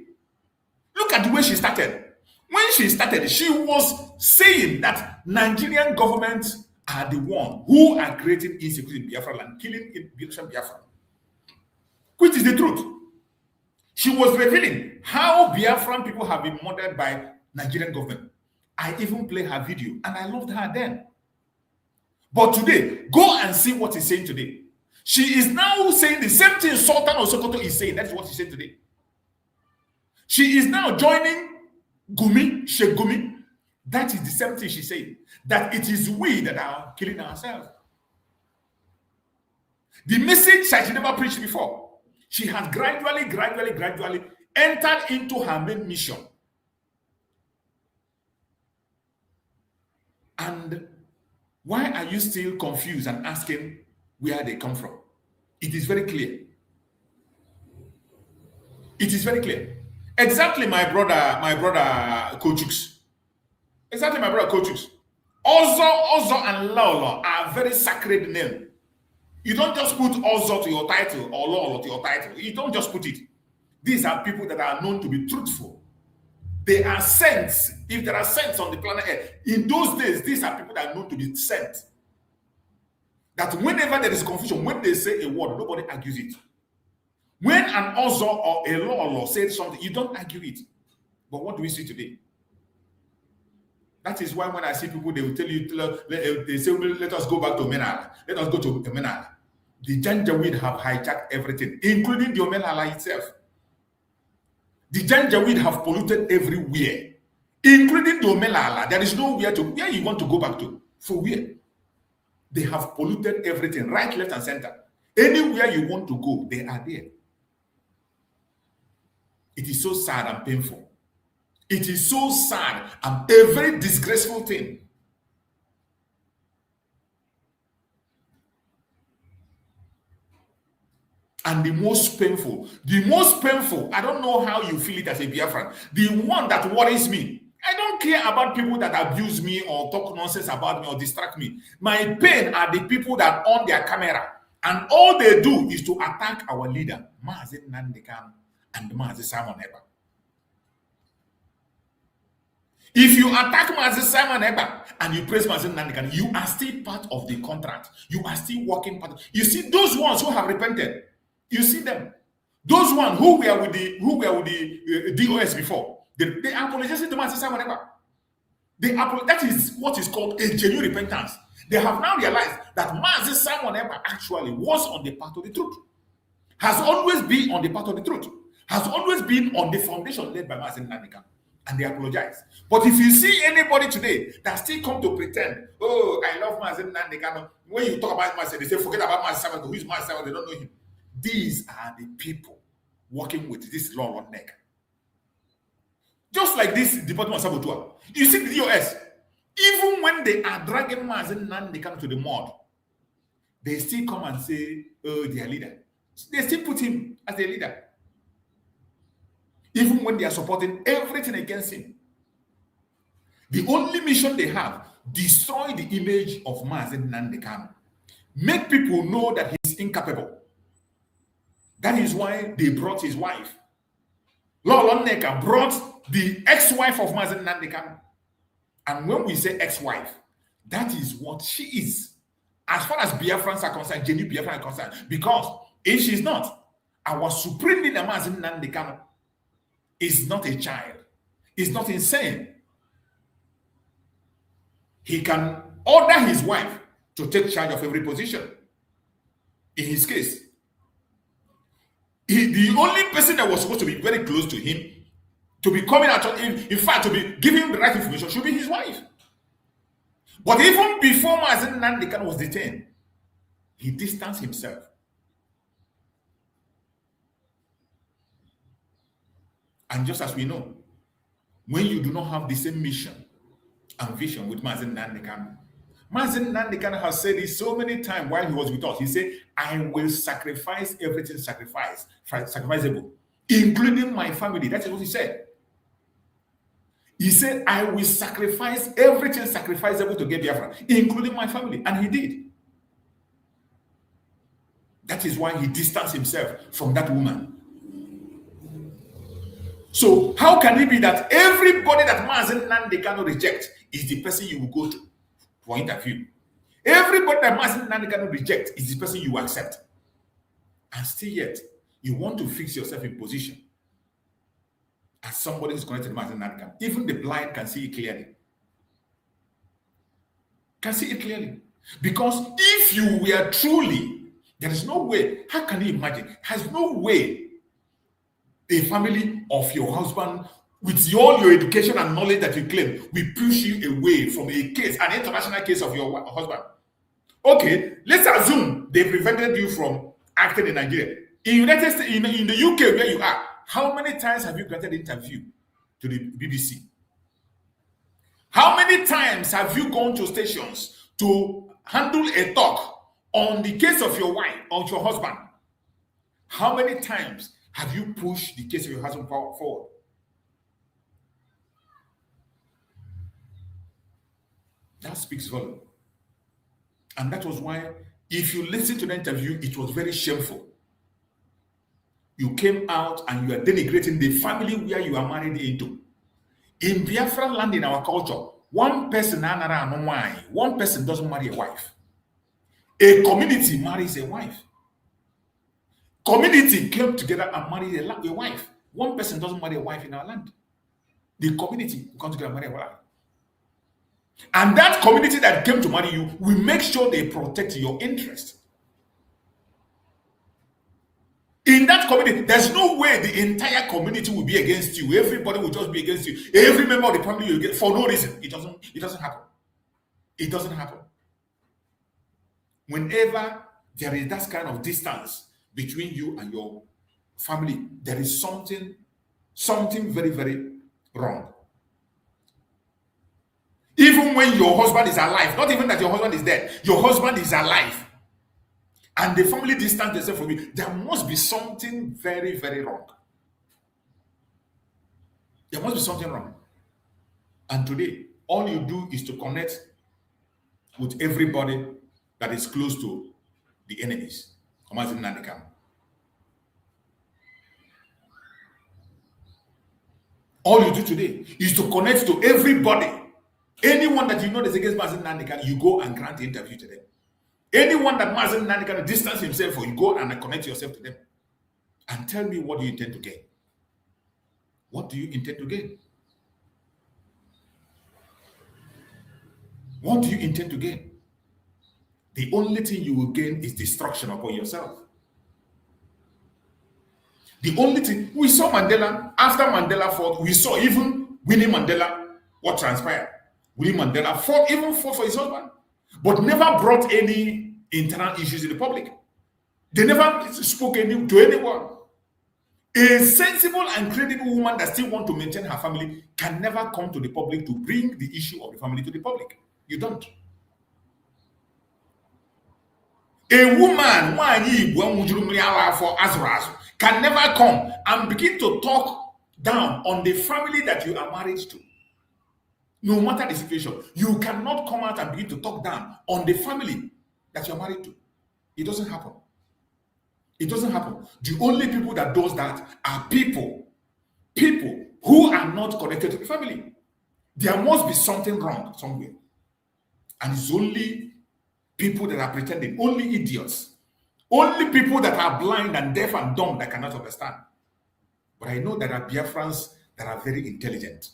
Look at the way she started. When she started, she was saying that Nigerian government are the one who are creating insecurity in Biafra land, killing Biafra, which is the truth. She was revealing how Biafran people have been murdered by Nigerian government. I even played her video and I loved her then. But today, go and see what he's saying today. She is now saying the same thing Sultan of Sokoto is saying. That's what she said today. She is now joining Gumi, Sheikh Gumi. That is the same thing she's saying. That it is we that are killing ourselves. The message that she never preached before. She has gradually entered into her main mission. And why are you still confused and asking where they come from? It is very clear. It is very clear. Exactly my brother Kochux. Exactly my brother Kochux. Ozo and Lolo are very sacred names. You don't just put Ozo to your title or Lolo to your title. You don't just put it. These are people that are known to be truthful. They are saints. If there are saints on the planet Earth, in those days, these are people that are known to be saints. That whenever there is confusion, when they say a word, nobody argues it. When an Ozo or a Lolo says something, you don't argue it. But what do we see today? That is why when I see people, they will tell you, they say, let us go back to Menala. Let us go to Menala. The Janjaweed have hijacked everything, including the Omenala itself. The Janjaweed have polluted everywhere, including the Omenala. There is nowhere to, where you want to go back to. For where? They have polluted everything, right, left, and center. Anywhere you want to go, they are there. It is so sad and painful. It is so sad and a very disgraceful thing. And the most painful, I don't know how you feel it as a Biafran, the one that worries me. I don't care about people that abuse me or talk nonsense about me or distract me. My pain are the people that on their camera and all they do is to attack our leader, Mazi Nnamdi Kanu and Mazi Simon Ekpa. If you attack Mazi Simon Ekpa and you praise Mazi Nnamdi Kanu, you are still part of the contract. You are still working part. You see those ones who have repented. You see them. Those ones who were with the DOS before, they apologized to Mazi Simon Ekpa. That is what is called a genuine repentance. They have now realized that Mazi Simon Ekpa actually was on the path of the truth. Has always been on the path of the truth. Has always been on the foundation led by Mazi Nnamdi Kanu. And they apologize. But if you see anybody today that still come to pretend, oh, I love Mazi Nnamdi Kanu, when you talk about Mazi, they say, forget about Mazi Simon. Who is Mazi Simon? They don't know him. These are the people working with this law on neck. Just like this Department of Saboteur. You see the DOS, even when they are dragging Mazi Nnamdi Kanu to the mud, they still come and say, oh, their leader. They still put him as their leader. Even when they are supporting everything against him. The only mission they have, destroy the image of Mazi Nnamdi Kanu. Make people know that he's incapable. That is why they brought his wife. Lord Neka brought the ex-wife of Mazi Nnamdi Kanu. And when we say ex-wife, that is what she is. As far as Biafrans are concerned, genuine Biafrans are concerned. Because if she's not, our supreme leader Mazi Nnamdi Kanu is not a child. He's not insane. He can order his wife to take charge of every position. In his case, the only person that was supposed to be very close to him, to be coming out, in fact, to be giving him the right information, should be his wife. But even before Mazi Nnamdi Kanu was detained, he distanced himself. And just as we know, when you do not have the same mission and vision with Mazi Nnamdi Kanu, Mazi Nnamdi Kanu has said it so many times while he was with us. He said, I will sacrifice everything sacrificable, including my family. That is what he said. He said, I will sacrifice everything sacrificable to get Biafra, including my family. And he did. That is why he distanced himself from that woman. So how can it be that everybody that Mazi Nnamdi Kanu rejects is the person you will go to for interview? Everybody that Mazi Nnamdi Kanu rejects is the person you accept. And still yet, you want to fix yourself in position as somebody who's connected to Mazi Nnamdi Kanu. Even the blind can see it clearly. Can see it clearly. Because if you were truly, there is no way, how can you imagine? Has no way a family of your husband, with all your education and knowledge that you claim, will push you away from a case, an international case of your husband. Okay, let's assume they prevented you from acting in Nigeria. In United States, in the UK where you are, how many times have you granted interview to the BBC? How many times have you gone to stations to handle a talk on the case of your wife or your husband? How many times have you pushed the case of your husband forward? That speaks volume. And that was why, if you listen to the interview, it was very shameful. You came out and you are denigrating the family where you are married into. In Biafra land, in our culture, one person doesn't marry a wife. A community marries a wife. Community came together and married a wife. One person doesn't marry a wife in our land. The community comes together and marry a wife. And that community that came to marry you will make sure they protect your interest. In that community, there's no way the entire community will be against you. Everybody will just be against you. Every member of the family will get for no reason. It doesn't happen. It doesn't happen. Whenever there is that kind of distance between you and your family, there is something very, very wrong. Even when your husband is alive, not even that your husband is dead, your husband is alive, and the family distance themselves from you, there must be something very, very wrong. There must be something wrong. And today, all you do is to connect with everybody that is close to the enemies. Mazi Nnamdi Kanu. All you do today is to connect to everybody. Anyone that you know is against Mazi Nnamdi Kanu, you go and grant the interview to them. Anyone that Mazi Nnamdi Kanu distance himself from, you go and connect yourself to them. And tell me, what do you intend to gain? What do you intend to gain? What do you intend to gain? The only thing you will gain is destruction upon yourself. The only thing, we saw Mandela, after Mandela fought, we saw even Winnie Mandela, what transpired. Winnie Mandela fought for his husband, but never brought any internal issues in the public. They never spoke to anyone. A sensible and credible woman that still wants to maintain her family can never come to the public to bring the issue of the family to the public. You don't. A woman, can never come and begin to talk down on the family that you are married to. No matter the situation, you cannot come out and begin to talk down on the family that you are married to. It doesn't happen. It doesn't happen. The only people that does that are people who are not connected to the family. There must be something wrong somewhere. And it's only people that are pretending, only idiots, only people that are blind and deaf and dumb that cannot understand. But I know there are Biafrans that are very intelligent.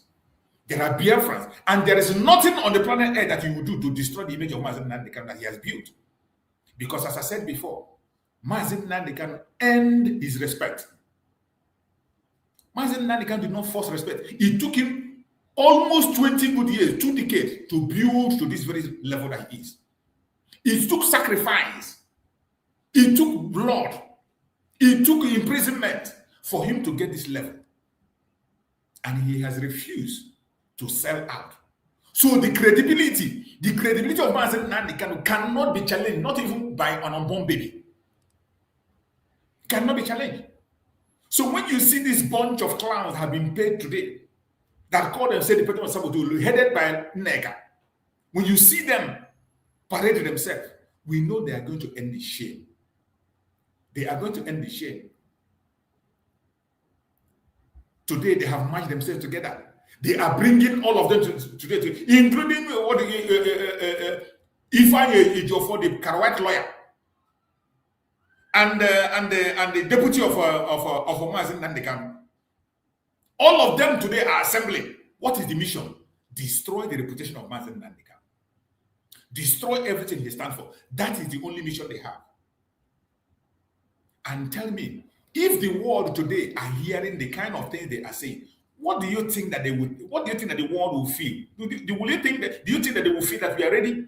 There are Biafrans, and there is nothing on the planet Earth that you will do to destroy the image of Mazi Nnamdi Kanu that he has built. Because as I said before, Mazi Nnamdi Kanu earned his respect. Mazi Nnamdi Kanu did not force respect. It took him almost 20 good years, 2 decades, to build to this very level that he is. It took sacrifice. It took blood. It took imprisonment for him to get this level. And he has refused to sell out. So the credibility of Mazi Nnamdi Kanu cannot be challenged, not even by an unborn baby. Cannot be challenged. So when you see this bunch of clowns have been paid today, that call themselves the President of Sabotu, headed by Nega, when you see them parade themselves, we know they are going to end the shame. They are going to end the shame. Today they have matched themselves together. They are bringing all of them today, including Ifeanyi Ejiofor, the Karawat lawyer, and the deputy of Mazi Nnamdi Kanu. All of them today are assembling. What is the mission? Destroy the reputation of Mazi Nnamdi Kanu. Destroy everything he stands for. That is the only mission they have. And tell me, if the world today are hearing the kind of things they are saying, what do you think that they would? What do you think that the world will feel? Do you think that they will feel that we are ready?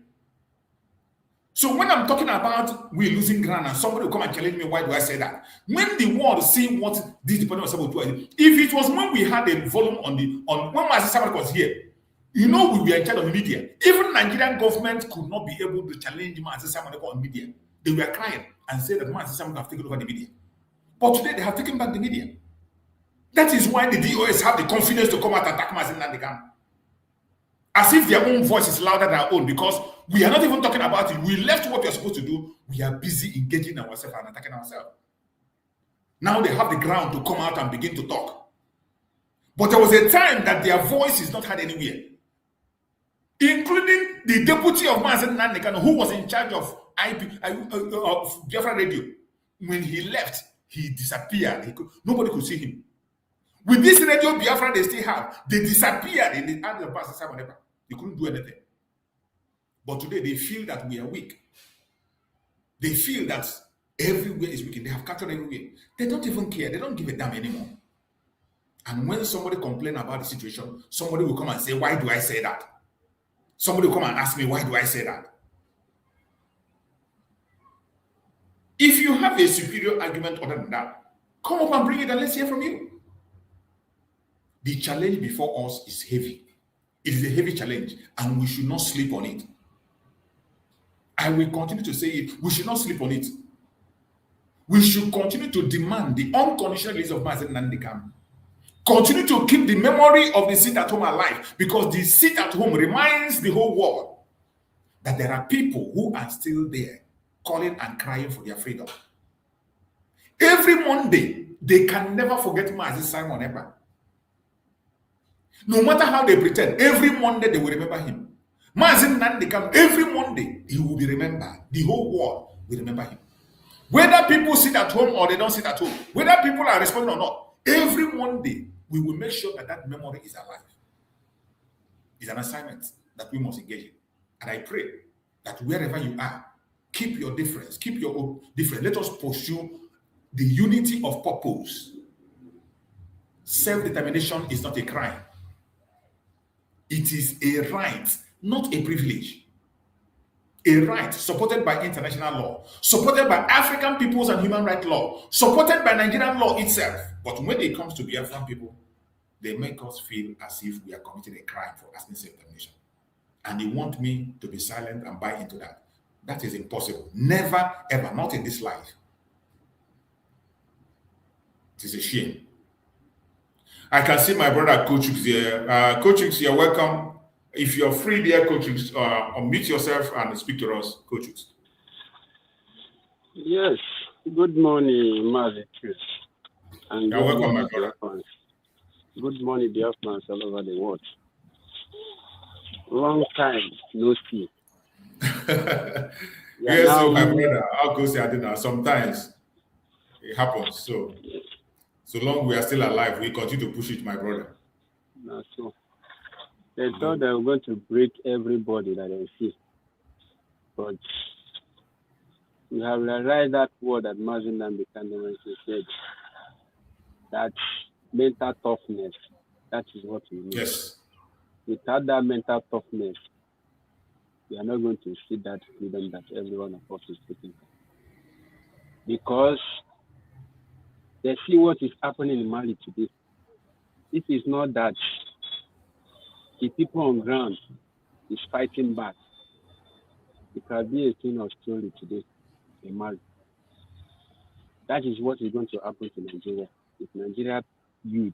So when I'm talking about we losing ground and somebody will come and challenge me, why do I say that? When the world see what this department was able to do, if it was when we had a volume on when Mazi Nnamdi was here, you know, we were in charge of the media. Even Nigerian government could not be able to challenge Mazi Nnamdi on media. They were crying and said that Mazi Nnamdi have taken over the media. But today they have taken back the media. That is why the DOS have the confidence to come out and attack Mazi Nnamdi Kanu. As if their own voice is louder than our own, because we are not even talking about it. We left what we are supposed to do. We are busy engaging ourselves and attacking ourselves. Now they have the ground to come out and begin to talk. But there was a time that their voice is not heard anywhere. Including the deputy of Mazi Nnamdi Kanu, who was in charge of Biafra Radio. When he left, he disappeared. Nobody could see him. With this radio Biafra they still have, they disappeared in the hands of Pastor Simon Ekpa. They couldn't do anything. But today they feel that we are weak. They feel that everywhere is weak. They have captured everywhere. They don't even care. They don't give a damn anymore. And when somebody complains about the situation, somebody will come and say, why do I say that? Somebody will come and ask me, why do I say that? If you have a superior argument other than that, come up and bring it and let's hear from you. The challenge before us is heavy. It is a heavy challenge, and we should not sleep on it. I will continue to say it. We should not sleep on it. We should continue to demand the unconditional release of Mazi Nnamdi Kanu. Continue to keep the memory of the sit at home alive, because the sit at home reminds the whole world that there are people who are still there calling and crying for their freedom. Every Monday, they can never forget Mazi Simon Ekpa. No matter how they pretend, every Monday they will remember him. Mazi Nnamdi Kanu, every Monday he will be remembered. The whole world will remember him. Whether people sit at home or they don't sit at home, whether people are responding or not, every Monday we will make sure that that memory is alive. It's an assignment that we must engage in. And I pray that wherever you are, keep your difference, keep your own difference. Let us pursue the unity of purpose. Self-determination is not a crime. It is a right, not a privilege. A right supported by international law, supported by African peoples and human rights law, supported by Nigerian law itself. But when it comes to Biafran people, they make us feel as if we are committing a crime for asking self-determination. And they want me to be silent and buy into that. That is impossible. Never, ever, not in this life. It is a shame. I can see my brother Coach Hughes here. Coach Hughes, you're welcome. If you're free there, Coach Hughes, unmute yourself and speak to us, Coach Hughes. Yes. Good morning, Mazi. And you're welcome, my brother. Good morning, dear friends all over the world. Long time no see. Yes, so my brother, I'll go say I did now. Sometimes it happens. So long we are still alive, we continue to push it, my brother. No, so they thought they were going to break everybody that they see. But we have realized that word that Mazi Nnamdi Kanu said, that mental toughness, that is what we need. Yes. Without that mental toughness, we are not going to see that freedom that every one of us is taking. Because they see what is happening in Mali today. It is not that the people on ground is fighting back. It can be a thing of story today in Mali. That is what is going to happen to Nigeria if Nigeria youth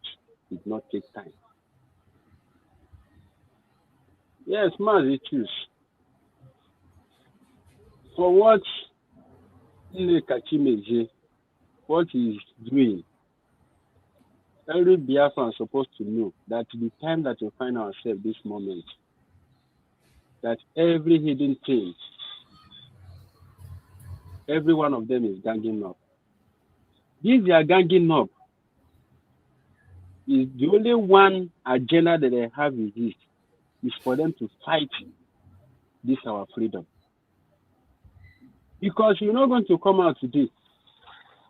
did not take time. Yes, Mazi, choose. For what Kachimeje, what he is doing, every Biafran is supposed to know that the time that we find ourselves this moment, that every hidden thing, every one of them is ganging up. These they are ganging up is the only one agenda that they have is for them to fight this our freedom. Because you're not going to come out today,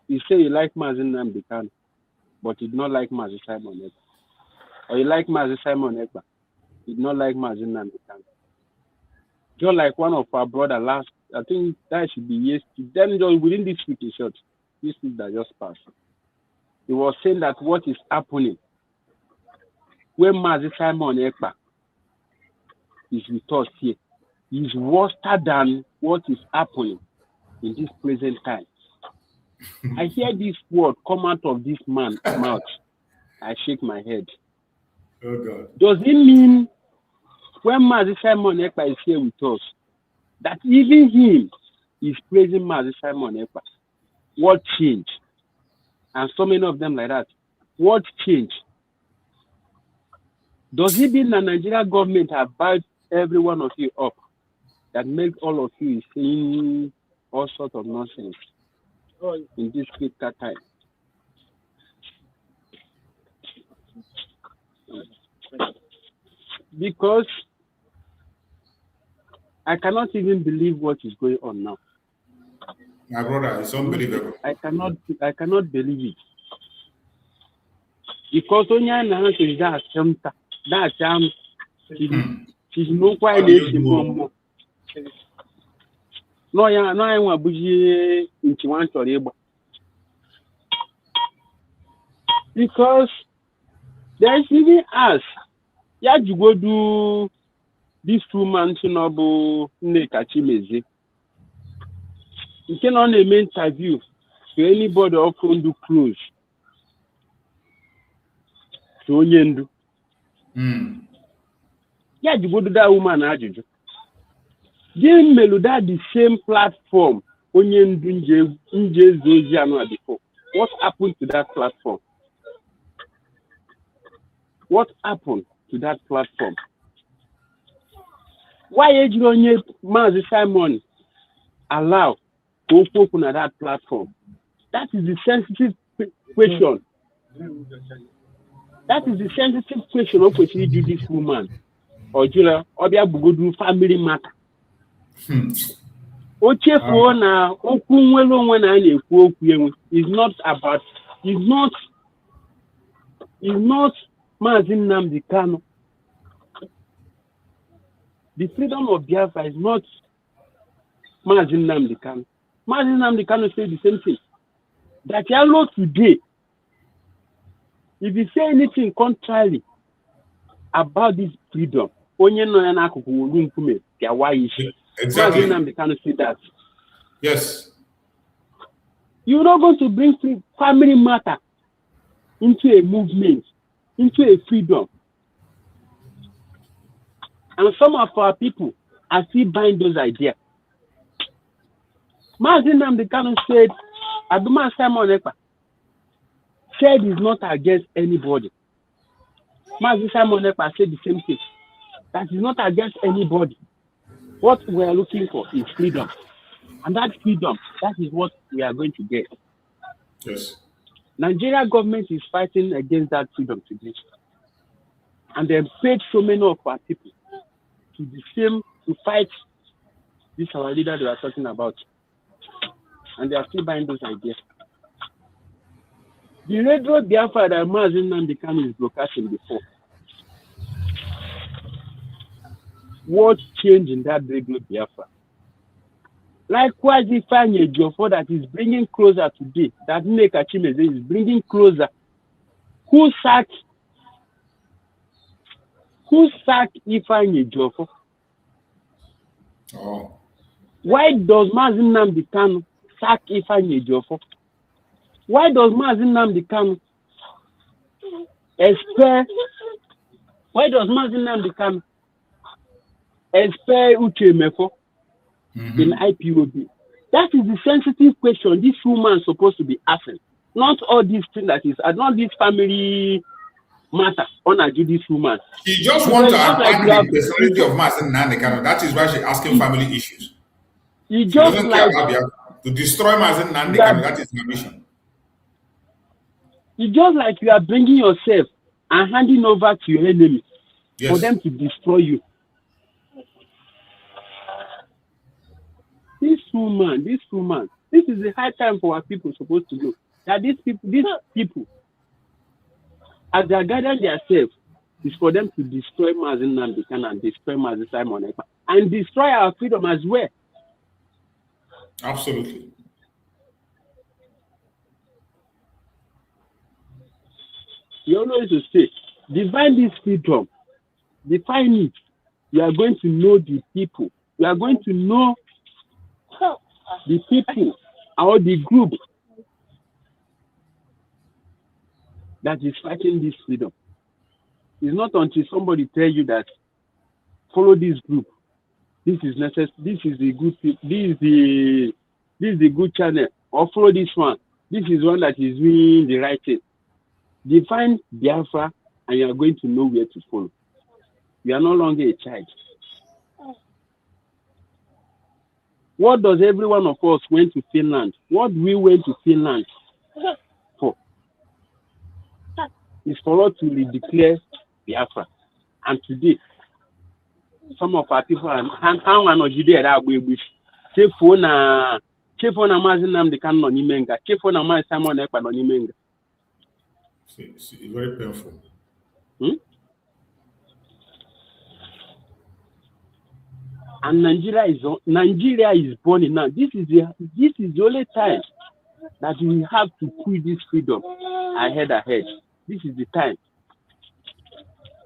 you say you like Mazi Nnamdi Kanu, but you do not like Mazi Simon Ekpa. Or you like Mazi Simon Ekpa, you do not like Mazi Nnamdi Kanu. Just like one of our brother last, I think that should be yesterday. Then just within this week in short, this week that just passed, he was saying that what is happening when Mazi Simon Ekpa is with us here is worse than what is happening in this present time. I hear this word come out of this man's mouth. I shake my head. Oh God. Does it mean when Mazi Simon Ekpa is here with us, that even him is praising Mazi Simon Ekpa? What changed? And so many of them like that. What changed? Does it mean the Nigerian government have backed every one of you up that make all of you saying all sorts of nonsense in this critical time? Because I cannot even believe what is going on now. My brother, it's unbelievable. I cannot believe it. Because only I know is that she's no quite no, I want to into one story. Because there's even us Yeah, you go do these 2 months in Obo Nekachimezi. You cannot name interview to anybody of whom do close. To Onyendu. Yeah, you go to that woman, Ajuju. Give Meluda the same platform Onyendu Nje before. What happened to that platform? What happened to that platform? Why did you Mazi Simon allow to open at that platform? That is the sensitive question. That is the sensitive question of what you do this woman. Or Julia, or be able to do family matter. Ochefo na okunwelo when I ekwu is not about, is not Mazi Nnamdi Kanu. The freedom of Biafra is not Mazi Nnamdi Kanu. Mazi Nnamdi Kanu said the same thing. That Yalo today, if you say anything contrary about this freedom, exactly. Mazi Nnamdi Kanu said that. Yes. You're not going to bring family matter into a movement, into a freedom. And some of our people are still buying those ideas. Mazi Nnamdi Kanu said, Aduma Simon Ekpa said he's not against anybody. Mazi Simon Ekpa said the same thing. That he's not against anybody. What we are looking for is freedom. And that freedom, that is what we are going to get. Yes. Nigeria government is fighting against that freedom today. And they've paid so many of our people to fight this our leader they are talking about. And they are still buying those ideas. The radio Biafra that Mazi Nnamdi Kanu is broadcasting before. What changed in that radio Biafra? Likewise, if I need Jofo that is bringing closer today, that Nneka Chimeze is bringing closer. Who sacked Ifeanyi Jofo? Oh. Why does Mazi Nnamdi Kanu sack Ifeanyi Jofo? Why does Mazi Nnamdi Kanu expel Uche Mefo in IPOB? That is the sensitive question this woman is supposed to be asking. Not all these things that is, not this family matter on this woman. She just wants to attack the personality of Mazi Nnamdi Kanu. That is why she's asking family issues. She doesn't care about Biafra. To destroy Mazi Nnamdi Kanu, that is her mission. It's just like you are bringing yourself and handing over to your enemy for them to destroy you. This woman, this is the high time for our people supposed to know that these people, as they are gathering themselves, is for them to destroy Mazi Nnamdi Kanu and destroy Mazi Simon Ekpa and destroy our freedom as well. Absolutely. You always to say, define this freedom, define it. You are going to know the people. You are going to know the people or the group that is fighting this freedom. It's not until somebody tells you that follow this group. This is necessary. This is the good. This is the good channel. Or follow this one. This is one that is doing the right thing. Define Biafra, and you are going to know where to follow. You are no longer a child. What does every one of us went to Finland? What we went to Finland for? Is for us to redeclare Biafra. And today, some of our people are Mazi Nnamdi Kanu no nimenga. Chefo na Mazi Simon Ekpa no nimenga. It's very painful. And Nigeria is burning now. This is the only time that we have to push this freedom ahead. This is the time.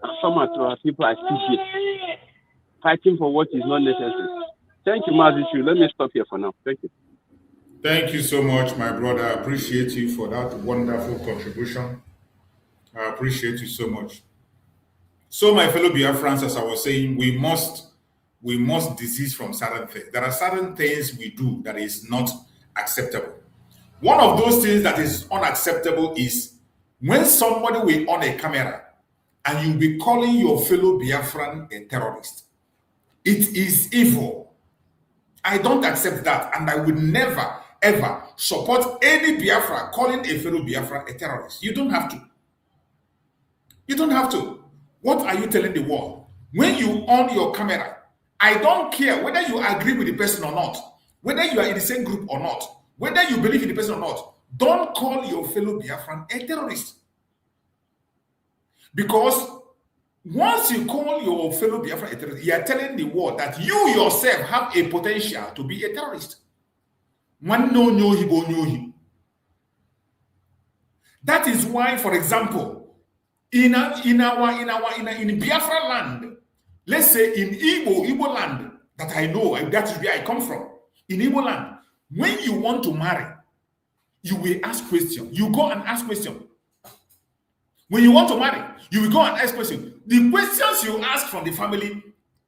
And some of our people are still here, fighting for what is not necessary. Thank you, Mazi. Let me stop here for now. Thank you. Thank you so much, my brother. I appreciate you for that wonderful contribution. I appreciate you so much. So, my fellow Biafrans, as I was saying, we must desist from certain things. There are certain things we do that is not acceptable. One of those things that is unacceptable is when somebody will on a camera and you'll be calling your fellow Biafran a terrorist. It is evil. I don't accept that, and I would never, ever support any Biafra calling a fellow Biafra a terrorist. You don't have to. You don't have to. What are you telling the world? When you on your camera, I don't care whether you agree with the person or not, whether you are in the same group or not, whether you believe in the person or not, don't call your fellow Biafran a terrorist. Because once you call your fellow Biafran a terrorist, you are telling the world that you yourself have a potential to be a terrorist. That is why, for example, in Biafra land, let's say in Igbo land that I know, that is where I come from, in Igbo land, when you want to marry, you will ask questions. You go and ask questions. When you want to marry, you will go and ask questions. The questions you ask from the family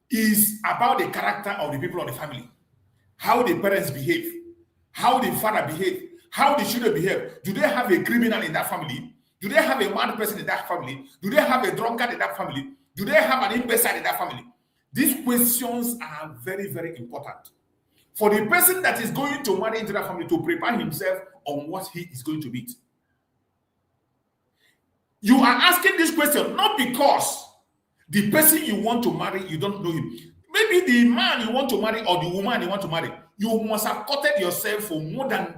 is about the character of the people of the family, how the parents behave, how the father behave, how the children behave. Do they have a criminal in that family? Do they have a mad person in that family? Do they have a drunkard in that family? Do they have an imbecile in that family? These questions are very, very important for the person that is going to marry into that family to prepare himself on what he is going to meet. You are asking this question not because the person you want to marry, you don't know him. Maybe the man you want to marry or the woman you want to marry, you must have courted yourself for more than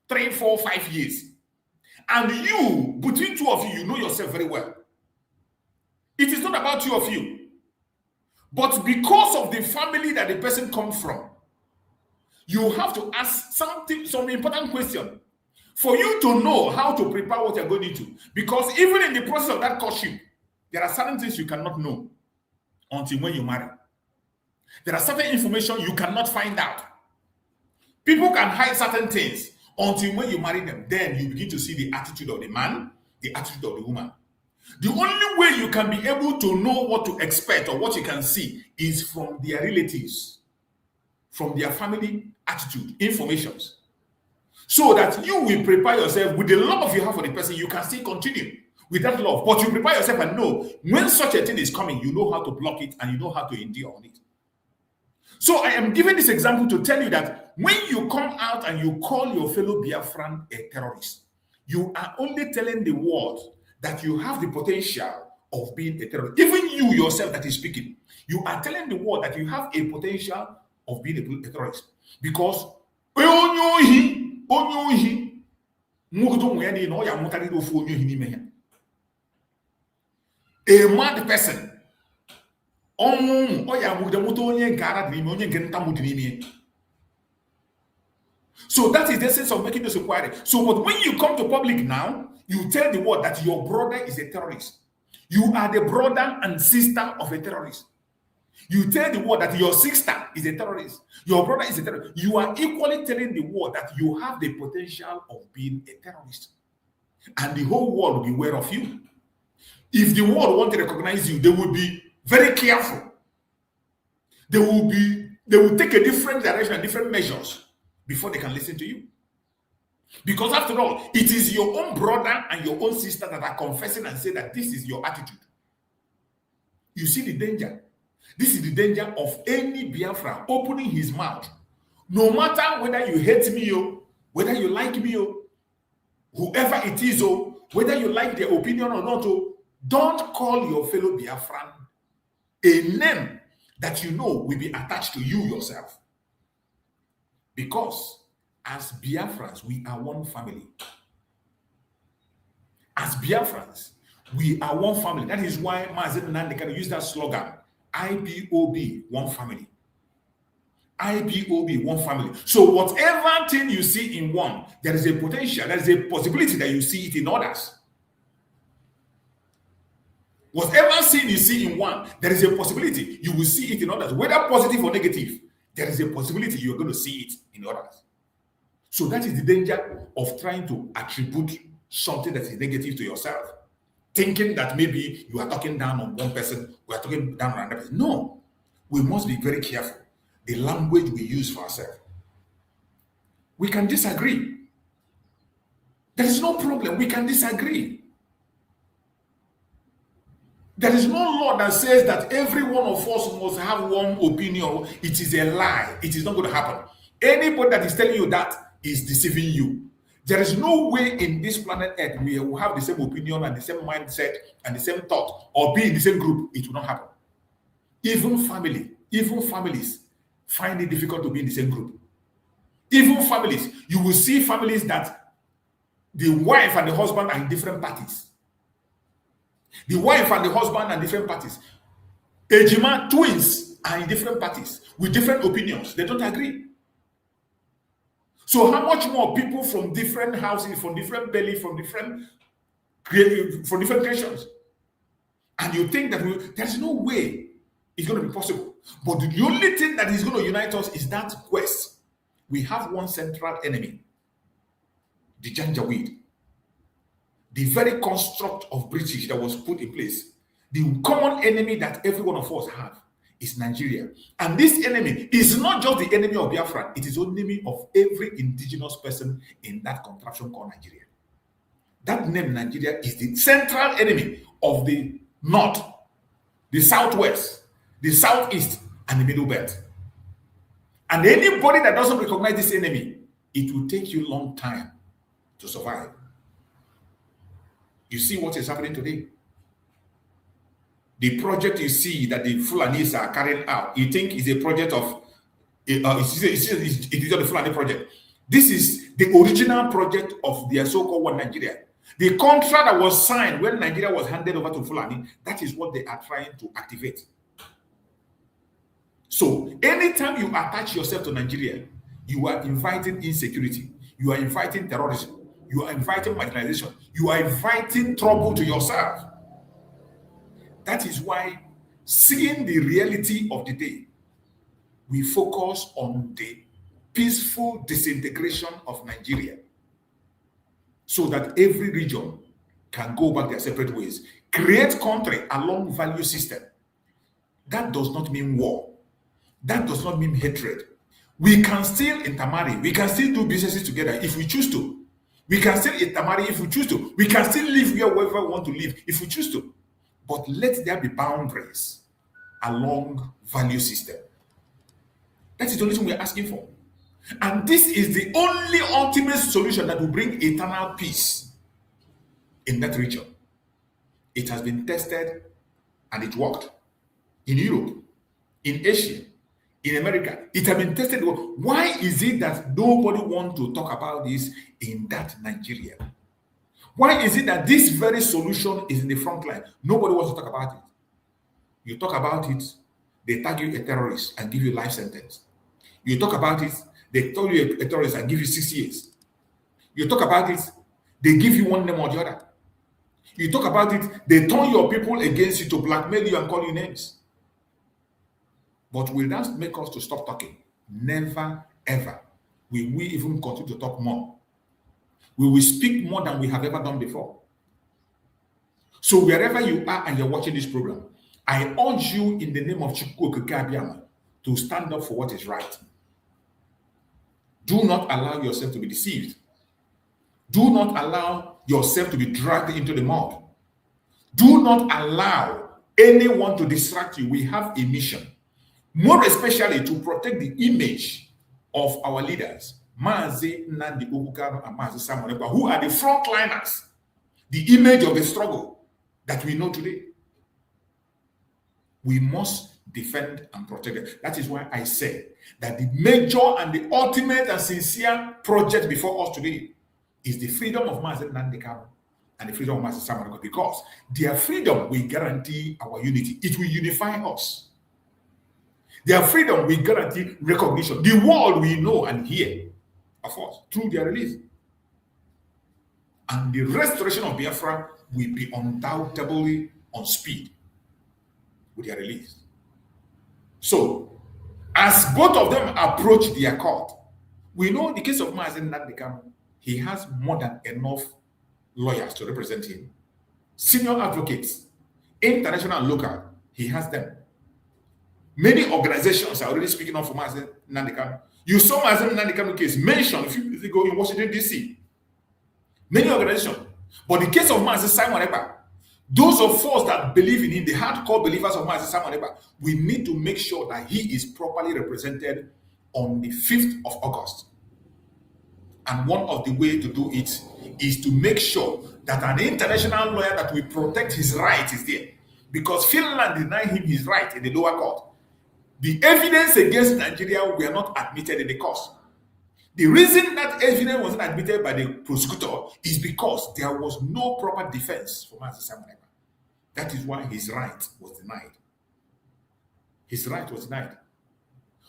3, 4, 5 years. And you, between two of you, you know yourself very well. It is not about two of you. But because of the family that the person comes from, you have to ask some important question for you to know how to prepare what you're going into. Because even in the process of that courtship, there are certain things you cannot know until when you marry. There are certain information you cannot find out. People can hide certain things until when you marry them. Then you begin to see the attitude of the man, the attitude of the woman. The only way you can be able to know what to expect or what you can see is from their relatives, from their family attitude, informations. So that you will prepare yourself with the love you have for the person, you can still continue with that love. But you prepare yourself and know when such a thing is coming, you know how to block it and you know how to endure on it. So I am giving this example to tell you that when you come out and you call your fellow Biafran a terrorist, you are only telling the world that you have the potential of being a terrorist. Even you yourself that is speaking, you are telling the world that you have a potential of being a terrorist. Because a mad person, so that is the essence of making this inquiry. So, but when you come to public now, you tell the world that your brother is a terrorist. You are the brother and sister of a terrorist. You tell the world that your sister is a terrorist. Your brother is a terrorist. You are equally telling the world that you have the potential of being a terrorist. And the whole world will be aware of you. If the world want to recognize you, they will be very careful. They will take a different direction and different measures before they can listen to you. Because after all, it is your own brother and your own sister that are confessing and say that this is your attitude. You see the danger. This is the danger of any Biafra opening his mouth. No matter whether you hate me or whether you like me or whoever it is or whether you like their opinion or not, don't call your fellow Biafran a name that you know will be attached to you yourself. Because as Biafrans, we are one family. As Biafrans, we are one family. That is why Mazi Nnamdi Kanu use that slogan, IPOB, one family. IPOB, one family. So whatever thing you see in one, there is a potential, there is a possibility that you see it in others. Whatever sin you see in one, there is a possibility you will see it in others. Whether positive or negative, there is a possibility you're going to see it in others. So that is the danger of trying to attribute something that is negative to yourself, thinking that maybe you are talking down on one person, we are talking down on another person. No, we must be very careful the language we use for ourselves. We can disagree. There is no problem. We can disagree. There is no law that says that every one of us must have one opinion. It is a lie. It is not going to happen. Anybody that is telling you that is deceiving you. There is no way in this planet Earth we will have the same opinion and the same mindset and the same thought or be in the same group. It will not happen. Even families find it difficult to be in the same group. Even families, you will see families that the wife and the husband are in different parties. The wife and the husband are in different parties. Ejima twins are in different parties with different opinions. They don't agree. So how much more people from different houses, from different belly, from different creations? And you think that there's no way it's going to be possible. But the only thing that is going to unite us is that quest. We have one central enemy, the Janjaweed. The very construct of British that was put in place. The common enemy that every one of us have is Nigeria. And this enemy is not just the enemy of Biafra, it is the enemy of every indigenous person in that contraption called Nigeria. That name Nigeria is the central enemy of the north, the southwest, the southeast, and the middle belt. And anybody that doesn't recognize this enemy, it will take you a long time to survive. You see what is happening today? The project you see that the Fulanis are carrying out, you think is a project of, it is not the Fulani project. This is the original project of their so-called One Nigeria. The contract that was signed when Nigeria was handed over to Fulani, that is what they are trying to activate. So anytime you attach yourself to Nigeria, you are inviting insecurity, you are inviting terrorism, you are inviting marginalization, you are inviting trouble to yourself. That is why, seeing the reality of the day, we focus on the peaceful disintegration of Nigeria so that every region can go back their separate ways. Create country along value system. That does not mean war. That does not mean hatred. We can still intermarry. We can still do businesses together if we choose to. We can still intermarry if we choose to. We can still live wherever we want to live if we choose to. But let there be boundaries along value system. That is the only thing we're asking for. And this is the only ultimate solution that will bring eternal peace in that region. It has been tested and it worked. In Europe, in Asia, in America, it has been tested. Why is it that nobody wants to talk about this in that Nigeria? Why is it that this very solution is in the front line? Nobody wants to talk about it. You talk about it, they tag you a terrorist and give you life sentence. You talk about it, they tell you a terrorist and give you 6 years. You talk about it, they give you one name or the other. You talk about it, they turn your people against you to blackmail you and call you names. But will that make us to stop talking? Never, ever. Will we even continue to talk more? We will speak more than we have ever done before. So wherever you are and you're watching this program, I urge you in the name of Chukwu Okike Abiyama to stand up for what is right. Do not allow yourself to be deceived. Do not allow yourself to be dragged into the mud. Do not allow anyone to distract you. We have a mission, more especially to protect the image of our leaders, Mazi Nnamdi Kanu and Mazi Simon Ekpa, who are the frontliners, the image of the struggle that we know today. We must defend and protect it. That is why I say that the major and the ultimate and sincere project before us today is the freedom of Mazi Nnamdi Kanu and the freedom of Mazi Simon Ekpa, because their freedom will guarantee our unity. It will unify us. Their freedom will guarantee recognition. The world will know and hear of us through their release. And the restoration of Biafra will be undoubtedly on speed with their release. So, as both of them approach their court, we know in the case of Mazi Nnamdi Kanu, he has more than enough lawyers to represent him. Senior advocates, international and local, he has them. Many organizations are already speaking up for Mazi Nnamdi Kanu. You saw Mazi Nnamdi Kanu case mentioned a few years ago in Washington, D.C. Many organizations. But the case of Mazi Simon Ekpa, those of us that believe in him, the hardcore believers of Mazi Simon Ekpa, we need to make sure that he is properly represented on the 5th of August. And one of the ways to do it is to make sure that an international lawyer that will protect his rights is there. Because Finland denied him his right in the lower court. The evidence against Nigeria were not admitted in the court. The reason that evidence wasn't admitted by the prosecutor is because there was no proper defense for Mazi Simon Ekpa. That is why his right was denied. His right was denied.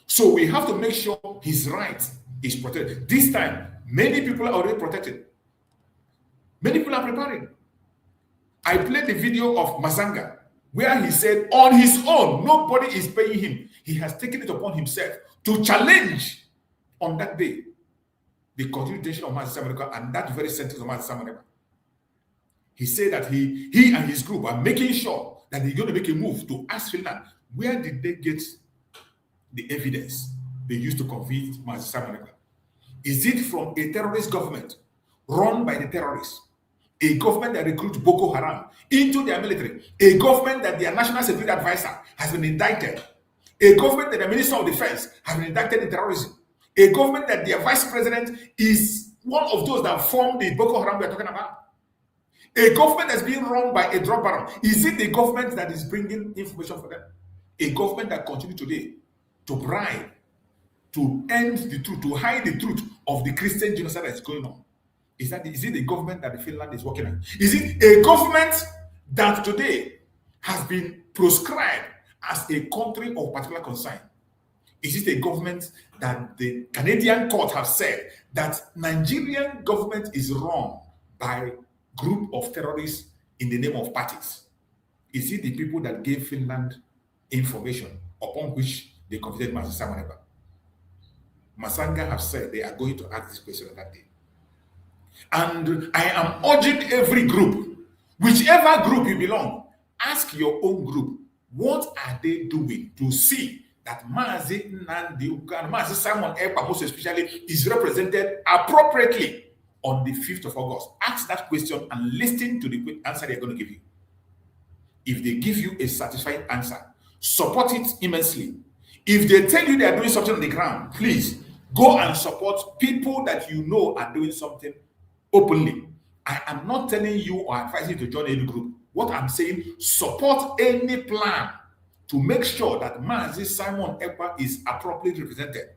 So we have to make sure his right is protected. This time, many people are already protected. Many people are preparing. I played the video of Mazanga, where he said, on his own, nobody is paying him. He has taken it upon himself to challenge on that day the continued detention of Mazi Simon Ekpa and that very sentence of Mazi Simon Ekpa. He said that he and his group are making sure that they're going to make a move to ask Finland, where did they get the evidence they used to convict Mazi Simon Ekpa? Is it from a terrorist government run by the terrorists? A government that recruits Boko Haram into their military? A government that their national security advisor has been indicted? A government that the Minister of Defense has been indicted in terrorism? A government that their vice president is one of those that formed the Boko Haram we're talking about? A government that's being run by a drug baron? Is it the government that is bringing information for them? A government that continues today to bribe, to end the truth, to hide the truth of the Christian genocide that's going on? Is it the government that Finland is working on? Is it a government that today has been proscribed as a country of particular concern? Is it a government that the Canadian court have said that Nigerian government is run by group of terrorists in the name of parties? Is it the people that gave Finland information upon which they convicted Mazi Simon Ekpa? Masanga have said they are going to ask this question on that day. And I am urging every group, whichever group you belong, ask your own group, what are they doing to see that Mazi Nnamdi Kanu, Mazi Simon Ekpa most especially, is represented appropriately on the 5th of August? Ask that question and listen to the answer they're going to give you. If they give you a satisfying answer, support it immensely. If they tell you they are doing something on the ground, please go and support people that you know are doing something openly. I am not telling you or advising you to join any group. What I'm saying, support any plan to make sure that Mazi Simon Ekpa is appropriately represented.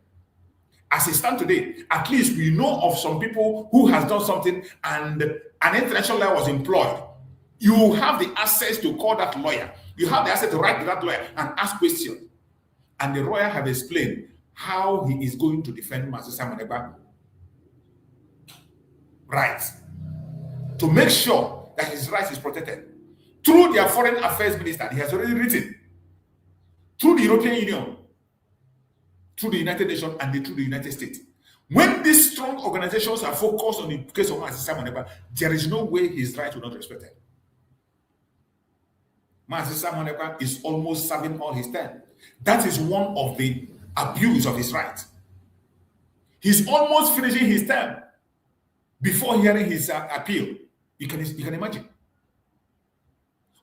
As it stands today, at least we know of some people who has done something and an international lawyer was employed. You have the access to call that lawyer. You have the access to write to that lawyer and ask questions. And the lawyer have explained how he is going to defend Mazi Simon Ekpa rights, to make sure that his rights is protected. Through their foreign affairs minister, he has already written, through the European Union, through the United Nations, and through the United States. When these strong organizations are focused on the case of Mazi Simon Ekpa, there is no way his rights will not be respected. Mazi Simon Ekpa is almost serving all his term. That is one of the abuse of his rights. He's almost finishing his term before hearing his appeal. You can imagine.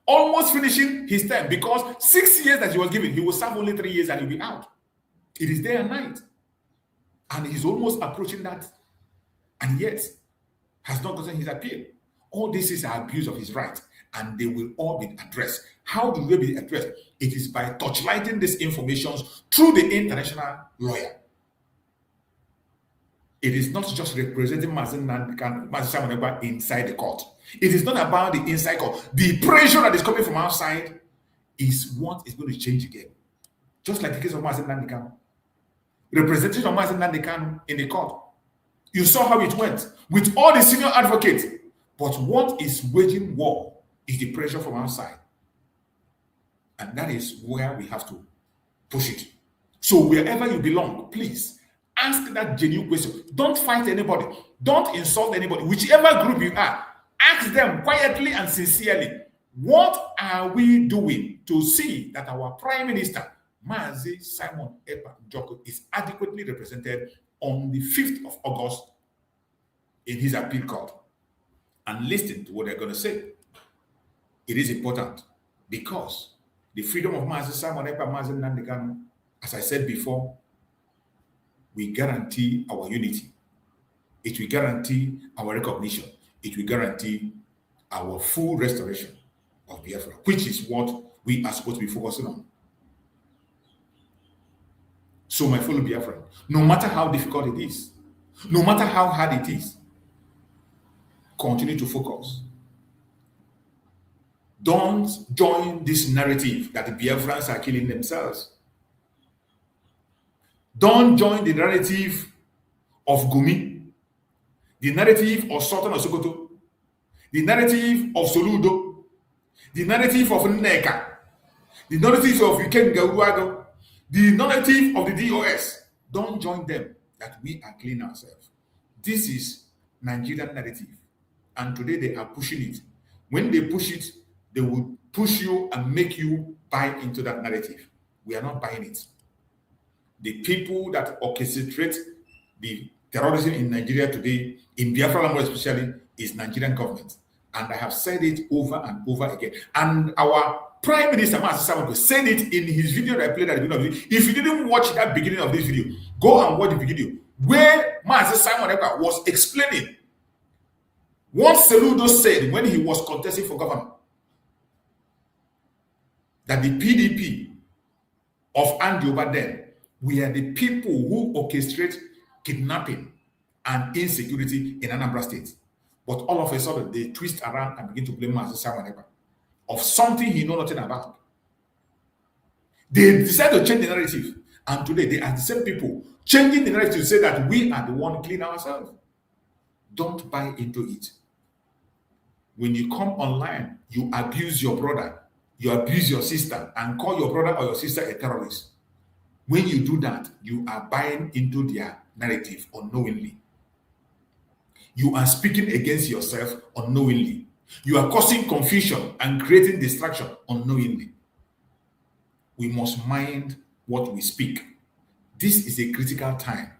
Almost finishing his term, because 6 years that he was given, he will serve only 3 years and he'll be out. It is day and night. And he's almost approaching that, and yet has not gotten his appeal. All this is an abuse of his rights, and they will all be addressed. How do they be addressed? It is by torchlighting these information through the international lawyer. It is not just representing Mazi Simon Ekpa inside the court. It is not about the inside court. The pressure that is coming from outside is what is going to change again. Just like the case of Mazi Nnamdi Kanu. Representation of Mazi Nnamdi Kanu in the court. You saw how it went with all the senior advocates. But what is waging war is the pressure from outside. And that is where we have to push it. So wherever you belong, please ask that genuine question. Don't fight anybody. Don't insult anybody. Whichever group you are, ask them quietly and sincerely, what are we doing to see that our Prime Minister, Mazi Simon Ekpa, is adequately represented on the 5th of August in his appeal court? And listen to what they're going to say. It is important because the freedom of Mazi Simon Ekpa, Mazi Nnamdi Kanu, as I said before, we guarantee our unity. It will guarantee our recognition. It will guarantee our full restoration of Biafra, which is what we are supposed to be focusing on. So, my fellow Biafra, no matter how difficult it is, no matter how hard it is, continue to focus. Don't join this narrative that the Biafrans are killing themselves. Don't join the narrative of Gumi, the narrative of Sultan of Sokoto, the narrative of Soludo, the narrative of Nneka, the narrative of Iken Gauruado, the narrative of the DOS. Don't join them that we are cleaning ourselves. This is Nigerian narrative. And today they are pushing it. When they push it, they will push you and make you buy into that narrative. We are not buying it. The people that orchestrate the terrorism in Nigeria today, in Biafra land especially, is Nigerian government. And I have said it over and over again. And our Prime Minister, Mazi Nnamdi, said it in his video that I played at the beginning of the video. If you didn't watch that beginning of this video, go and watch the video where Mazi Nnamdi was explaining what Soludo said when he was contesting for governor. That the PDP of Andy Obaden, we are the people who orchestrate kidnapping and insecurity in Anambra State. But all of a sudden, they twist around and begin to blame Mazi Nnamdi of something he knows nothing about. They decide to change the narrative. And today, they are the same people changing the narrative to say that we are the one cleaning ourselves. Don't buy into it. When you come online, you abuse your brother, you abuse your sister, and call your brother or your sister a terrorist. When you do that, you are buying into their narrative unknowingly. You are speaking against yourself unknowingly. You are causing confusion and creating distraction unknowingly. We must mind what we speak. This is a critical time.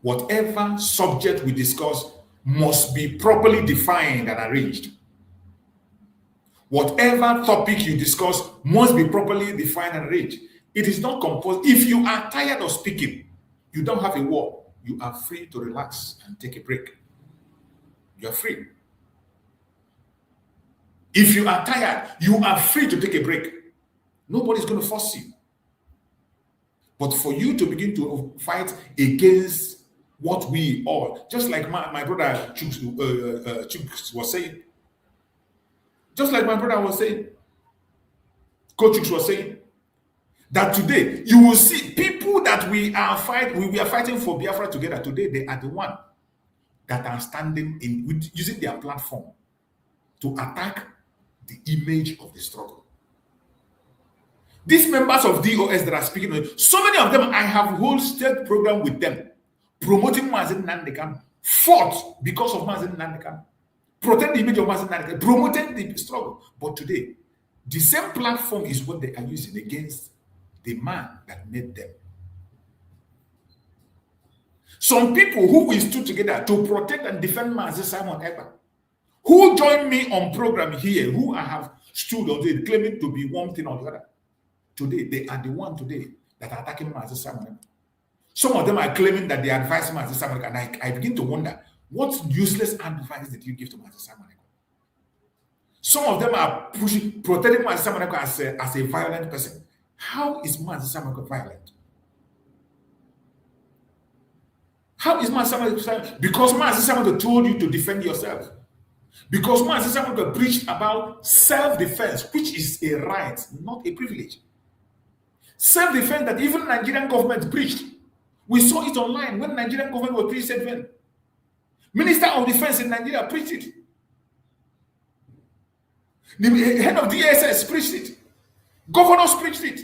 Whatever subject we discuss must be properly defined and arranged. Whatever topic you discuss must be properly defined and arranged. It is not composed. If you are tired of speaking, you don't have a word, you are free to relax and take a break. You are free. If you are tired, you are free to take a break. Nobody's going to force you. But for you to begin to fight against what we all, just like my brother Chuks was saying, just like my brother was saying, Coach Chuks was saying, that today you will see people that we are fighting for Biafra together today. They are the one that are standing in with using their platform to attack the image of the struggle. These members of DOS that are speaking, so many of them, I have a whole state program with them, promoting Mazi Nnamdi Kanu, fought because of Mazi Nnamdi Kanu, protect the image of Mazi Nnamdi Kanu, promoted the struggle. But today, the same platform is what they are using against the man that made them. Some people who we stood together to protect and defend Mazi Simon Ekpa, who joined me on program here, who I have stood on it, claiming to be one thing or the other. Today, they are the one today that are attacking Mazi Simon Ekpa. Some of them are claiming that they advise Mazi Simon Ekpa, and I begin to wonder, what useless advice did you give to Mazi Simon Ekpa? Some of them are protecting Mazi Simon Ekpa as a violent person. How is Mazi Simon Ekpa violent? How is Mazi Simon Ekpa violent? Because Mazi Simon Ekpa told you to defend yourself. Because Mazi Simon Ekpa preached about self-defense, which is a right, not a privilege. Self-defense that even Nigerian government preached. We saw it online when Nigerian government was preached self-defense. Minister of Defense in Nigeria preached it. The head of DSS preached it. Governors preached it.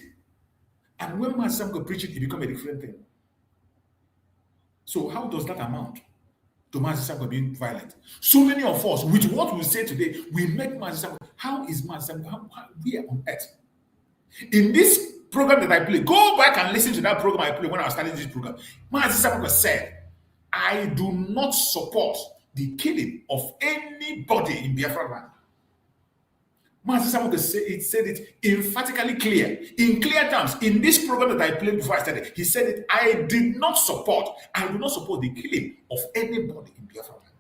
And when Mazi Samko preached it, it became a different thing. So how does that amount to Mazi Samko being violent? So many of us, with what we say today, we make Mazi Samko. How is Mazi Samko? Where on earth? In this program that I play, go back and listen to that program I played when I was starting this program. Mazi Samko said, I do not support the killing of anybody in Biafra land. Mazi Samko said it emphatically clear, in clear terms. In this program that I played before I started, he said it, I do not support the killing of anybody in Biafra land.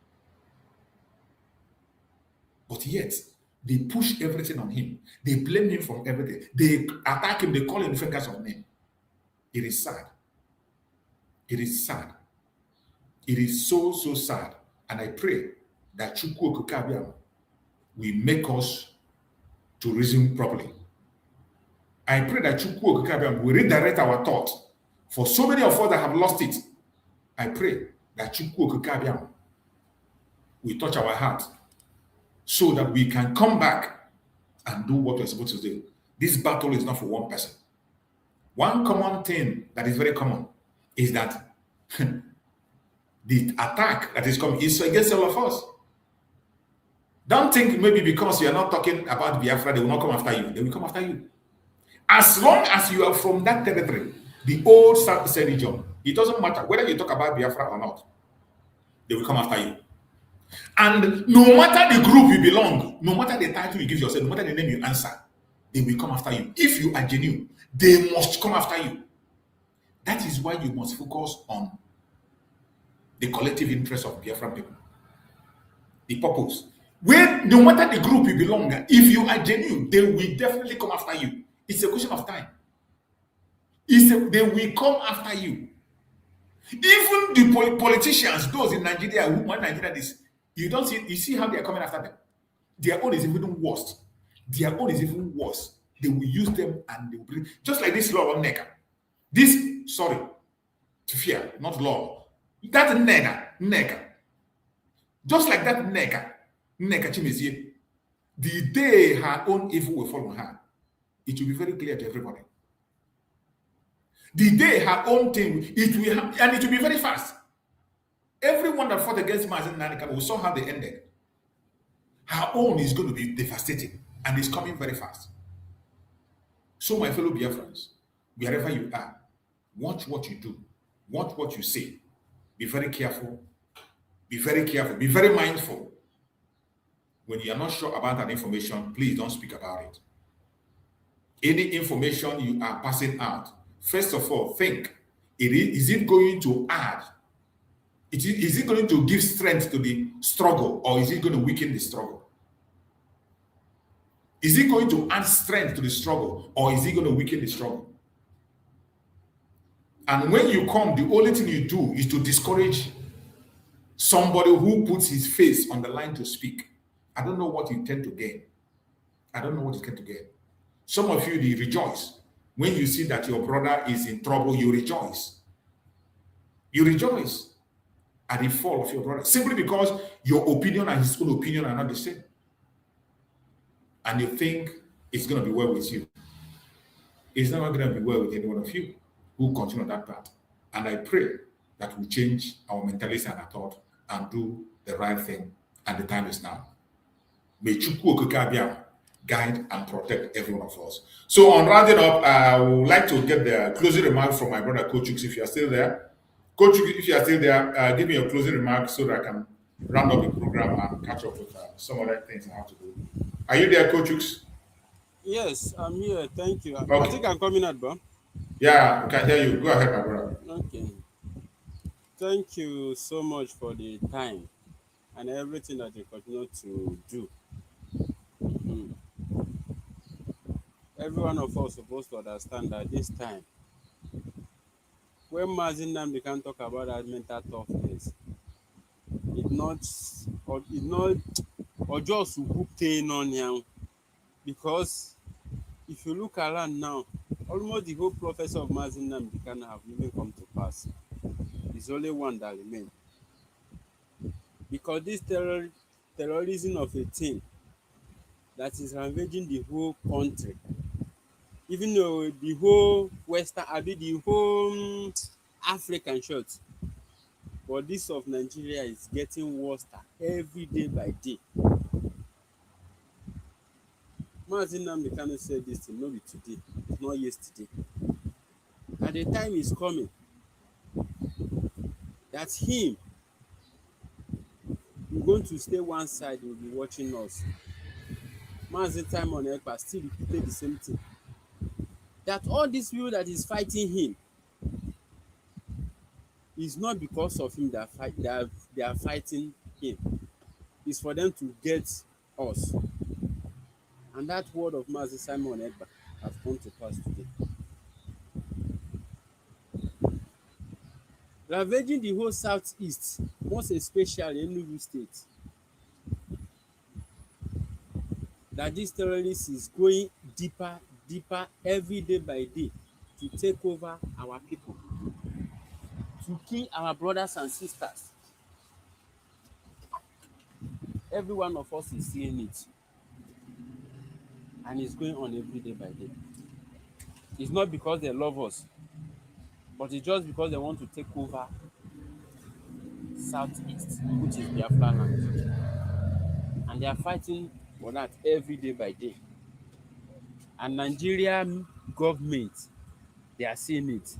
But yet, they push everything on him. They blame him for everything. They attack him. They call him different kinds of names. It is sad. It is sad. It is so, so sad. And I pray that Chukwu Okukabiam will make us to reason properly. I pray that Chukwu Okukabiam will redirect our thought. For so many of us that have lost it, I pray that Chukwu Okukabiam will touch our heart so that we can come back and do what we're supposed to do. This battle is not for one person. One common thing that is very common is that the attack that is coming is against all of us. Don't think maybe because you are not talking about Biafra, they will not come after you. They will come after you. As long as you are from that territory, the old South region, it doesn't matter whether you talk about Biafra or not, they will come after you. And no matter the group you belong, no matter the title you give yourself, no matter the name you answer, they will come after you. If you are genuine, they must come after you. That is why you must focus on the collective interest of Biafran people. The purpose. When, no matter the group you belong, if you are genuine, they will definitely come after you. It's a question of time. They will come after you. Even the politicians, those in Nigeria who want Nigeria this, you see how they are coming after them. Their own is even worse. Their own is even worse. They will use them and they will bring, just like this law on NECA. To fear, not law. That NECA. Just like that NECA Chimezie, the day her own evil will fall on her, it will be very clear to everybody. The day her own thing, it will happen, and it will be very fast. Everyone that fought against Mazi Nnamdi Kanu, we saw how they ended. Her own is going to be devastating, and it's coming very fast. So, my fellow Biafrans, wherever you are, watch what you do, watch what you say. Be very careful. Be very careful. Be very mindful. When you are not sure about an information, please don't speak about it. Any information you are passing out, first of all, think, is it going to add? Is it going to give strength to the struggle, or is it going to weaken the struggle? Is it going to add strength to the struggle, or is it going to weaken the struggle? And when you come, the only thing you do is to discourage somebody who puts his face on the line to speak. I don't know what you tend to gain. I don't know what you tend to gain. Some of you, they rejoice. When you see that your brother is in trouble, you rejoice. You rejoice at the fall of your brother, simply because your opinion and his own opinion are not the same. And you think it's going to be well with you. It's not going to be well with any one of you who continue on that path. And I pray that we change our mentality and our thought and do the right thing. And the time is now. May Chukwu Okukabia guide and protect every one of us. So on rounding up, I would like to get the closing remarks from my brother Coach Chooks, if you are still there. Coach Chooks, if you are still there, give me your closing remarks so that I can round up the program and catch up with some other things I have to do. Are you there, Coach Chooks? Yes, I'm here. Thank you. Okay. I think I'm coming out, bro. Yeah, I can hear you. Go ahead, my brother. Okay. Thank you so much for the time and everything that you continue to do. Every one of us is supposed to understand that this time, when Mazi Nnamdi Kanu talk about that mental toughness, it's not or just hooked on him, because if you look around now, almost the whole prophecy of Mazi Nnamdi Kanu have even come to pass. There's only one that remains, because this terrorism of a thing that is ravaging the whole country, Even though the whole Western, I mean the whole African short, but this of Nigeria is getting worse every day by day. Mazi Nnamdi Kanu said this thing, no be today, not yesterday. And the time is coming that him is going to stay one side, will be watching us. Mazi Simon Ekpa still repeated the same thing. That all these people that is fighting him is not because of him that fight, they are fighting him. It's for them to get us. And that word of Mazi Simon Ekpa has come to pass today. Ravaging the whole southeast, most especially Enugu State, that this terrorist is going deeper, deeper every day by day to take over our people, to kill our brothers and sisters. Every one of us is seeing it, and it's going on every day by day. It's not because they love us, but it's just because they want to take over southeast, which is Biafra land, and they are fighting for that every day by day. And Nigerian government, they are seeing it.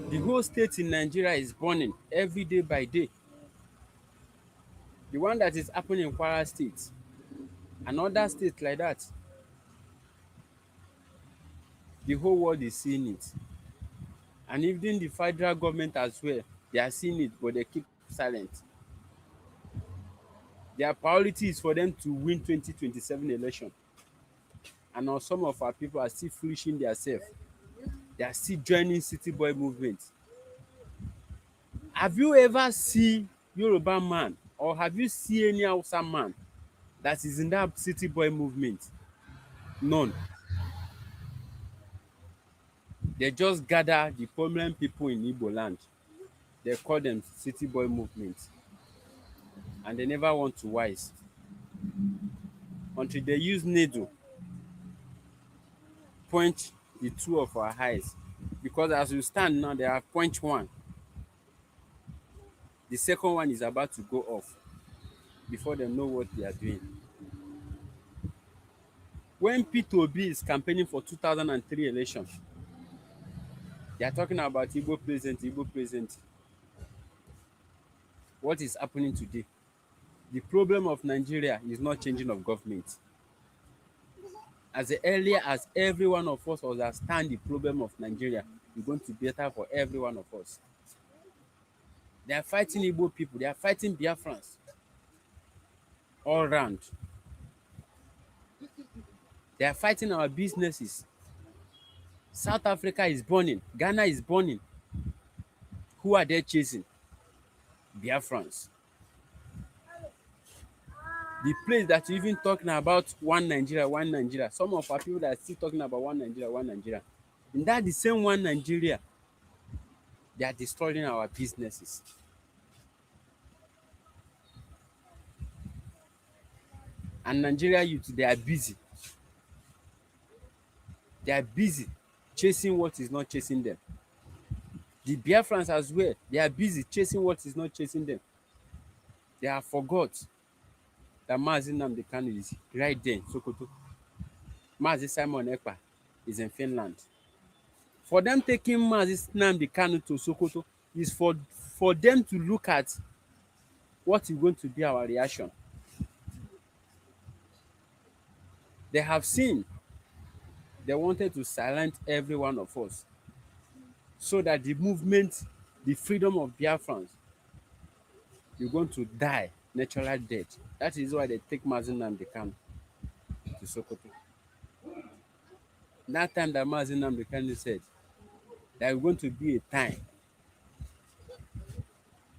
The whole state in Nigeria is burning every day by day. The one that is happening in Kwara State, and other states like that, the whole world is seeing it. And even the federal government as well, they are seeing it, but they keep silent. Their priority is for them to win 2027 election. And now some of our people are still foolishing themselves. They are still joining City Boy movement. Have you ever seen Yoruba man, or have you seen any Hausa man that is in that City Boy movement? None. They just gather the prominent people in Igbo land. They call them City Boy movement. And they never want to wise. Until they use needle, point the two of our eyes. Because as we stand now, they have point one. The second one is about to go off before they know what they are doing. When Peter Obi is campaigning for 2003 election, they are talking about Igbo president, Igbo president. What is happening today? The problem of Nigeria is not changing of government. As earlier as every one of us understand the problem of Nigeria, it's going to be better for every one of us. They are fighting Igbo people, they are fighting Biafrans all around. They are fighting our businesses. South Africa is burning, Ghana is burning. Who are they chasing? Biafrans. The place that you're even talking about one Nigeria, some of our people that are still talking about one Nigeria. In that the same one Nigeria, they are destroying our businesses. And Nigeria youth, they are busy. They are busy chasing what is not chasing them. The Biafrans as well, they are busy chasing what is not chasing them. They have forgot that Mazi Nnamdi Kanu is right there in Sokoto. Mazi Simon Ekpa is in Finland. For them taking Mazi Nnamdi Kanu to Sokoto is for them to look at what is going to be our reaction. They have seen they wanted to silence every one of us so that the movement, the freedom of Biafrans, you're going to die natural death. That is why they take Mazi Nnamdi Kanu to Sokoto. That time that Mazi Nnamdi Kanu said there is going to be a time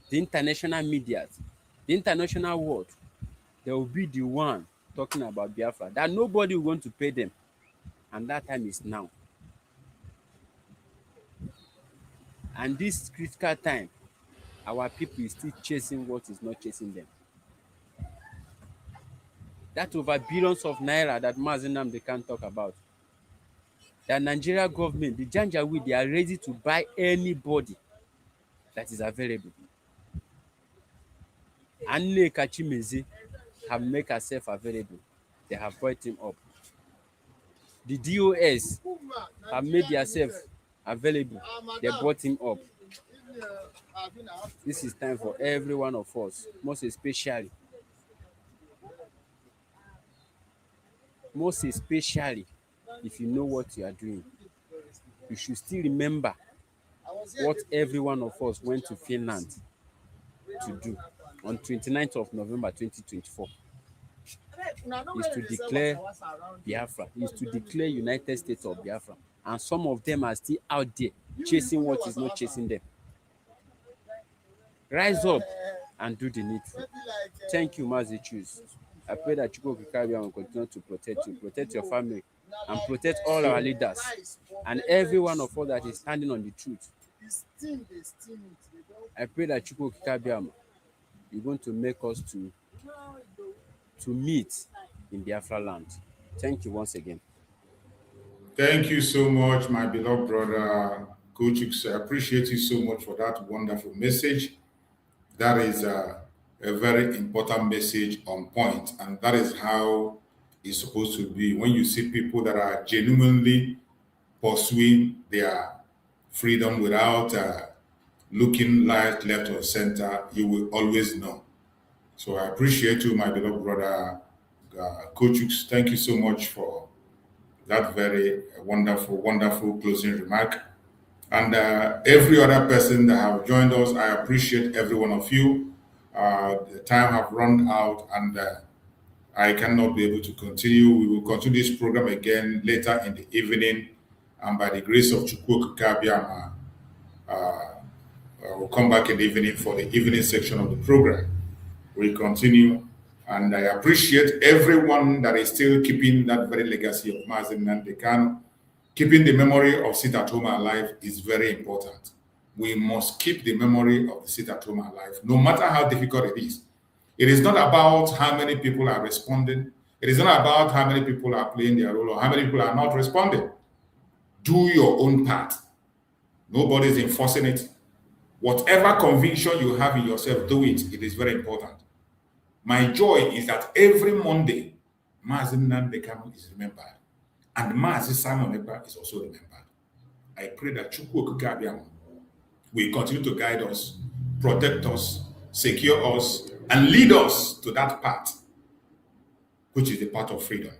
the international media, the international world, they will be the one talking about Biafra, that nobody will want to pay them. And that time is now. And this critical time, our people is still chasing what is not chasing them. that over billions of naira that Mazi Nnamdi Kanu talk about. The Nigeria government, the Janjaweed, they are ready to buy anybody that is available. Anne Kachimezi have made herself available. They have brought him up. The DOS have made themselves available. They brought him up. This is time for every one of us, most especially if you know what you are doing, you should still remember what every one of us went to Finland to do on 29th of November 2024. Is to declare Biafra, is to declare United States of Biafra. And some of them are still out there chasing what is not chasing them. Rise up and do the needful. Thank you, Mazi Choose. I pray that you will continue to protect your family, and protect all our leaders and every one of us that is standing on the truth. I pray that you're going to make us to meet in Biafra land. Thank you once again. Thank you so much, my beloved brother, Coach. I appreciate you so much for that wonderful message. That is a very important message on point, and that is how it's supposed to be. When you see people that are genuinely pursuing their freedom without looking left or center, you will always know. So I appreciate you, my beloved brother, Coach. Thank you so much for that very wonderful closing remark. And every other person that have joined us, I appreciate every one of you. The time have run out, and I cannot be able to continue. We will continue this program again later in the evening, and by the grace of Chukwu Kabiama, we'll come back in the evening for the evening section of the program. We continue, and I appreciate everyone that is still keeping that very legacy of Mazi Nnamdi Kanu. Keeping the memory of Sit at Home alive is very important. We must keep the memory of the Sit at Home alive, no matter how difficult it is. It is not about how many people are responding. It is not about how many people are playing their role or how many people are not responding. Do your own part. Nobody is enforcing it. Whatever conviction you have in yourself, do it. It is very important. My joy is that every Monday, Mazi Nnamdi Kanu is remembered. And Mazi Simon Ekpa is also remembered. I pray that Chukwu Kabiam will continue to guide us, protect us, secure us, and lead us to that path, which is the path of freedom.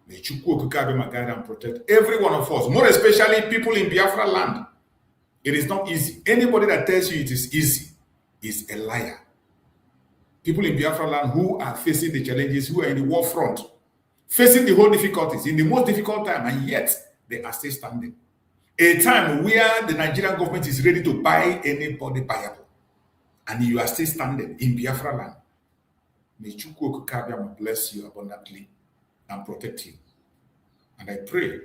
May Chukwu Kabiam guide and protect every one of us, more especially people in Biafra land. It is not easy. Anybody that tells you it is easy is a liar. People in Biafra land who are facing the challenges, who are in the war front, facing the whole difficulties in the most difficult time, and yet they are still standing. A time where the Nigerian government is ready to buy anybody buyable, and you are still standing in Biafra land. May Chukwu Kabiam bless you abundantly and protect you. And I pray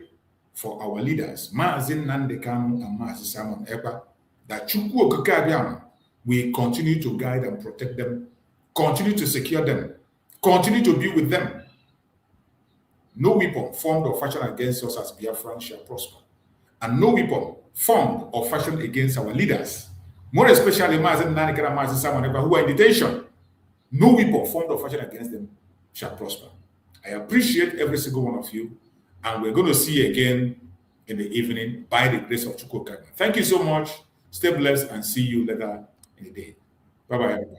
for our leaders, Mazi Nnamdi Kanu and Mazi Simon Ekpa, that Chukwu Kabiam will continue to guide and protect them, continue to secure them, continue to be with them. No weapon formed or fashioned against us as Biafran shall prosper. And no weapon formed or fashioned against our leaders, more especially Mazi Nnamdi Kanu and Mazi Simon Ekpa, who are in detention, no weapon formed or fashioned against them shall prosper. I appreciate every single one of you, and we're going to see you again in the evening by the grace of Chukwu Kabiam. Thank you so much. Stay blessed, and see you later in the day. Bye-bye, everybody.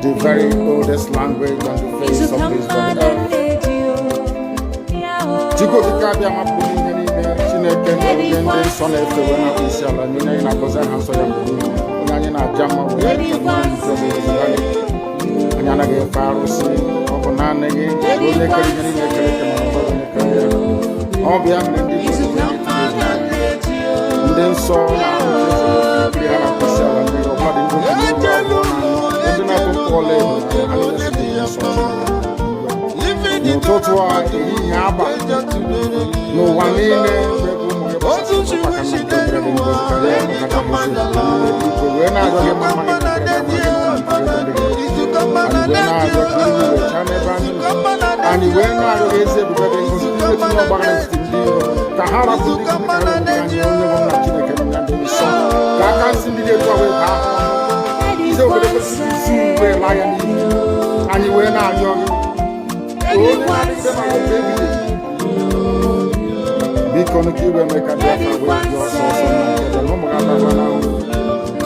The very oldest language on the face of this very earth. Chukwu Kabiam apụghị ihe niile Chineke na-enye ndị nsọ na-efe na isi ala niile anyị na-agọzi aha nsọ ya mgbe niile. Onye anyị na-aja mma wee anyị anaghị efe arụsị, ọ bụ naanị gị onye kere ihe niile ekere eke ma ọ bụ onye kere ya. Ọ bịa mere ndị then saw no one in and when I is it because Kahara and you were not young. Because you will make a difference with your source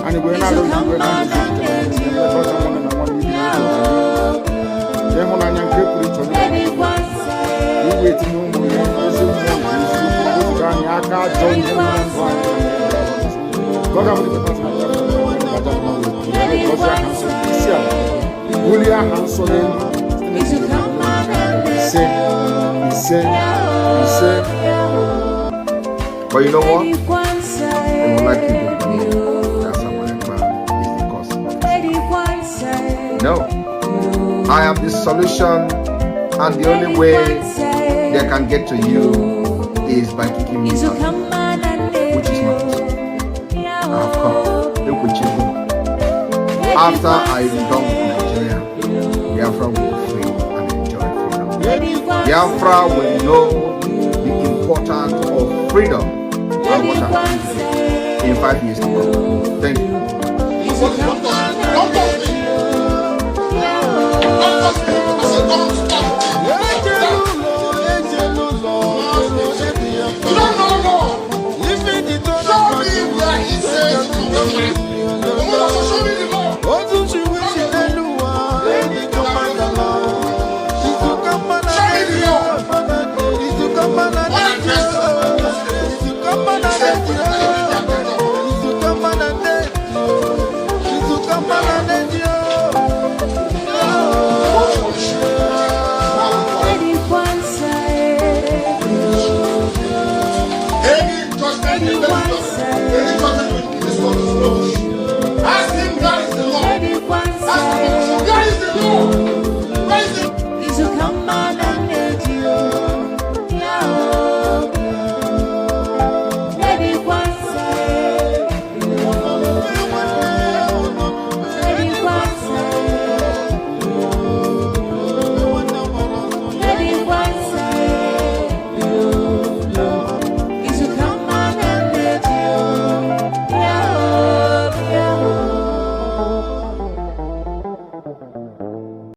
and we're not going but you know what? They would like you to believe that Simon Ekpa is the cause of this. No. I am the solution, and the only way they can get to you is by kicking me out, which is not possible. I have come. Look with you. After I am done with Nigeria, Biafra will be free and enjoy freedom. Biafra will know the importance of freedom and what I'm going to do in 5 years to come. Thank you.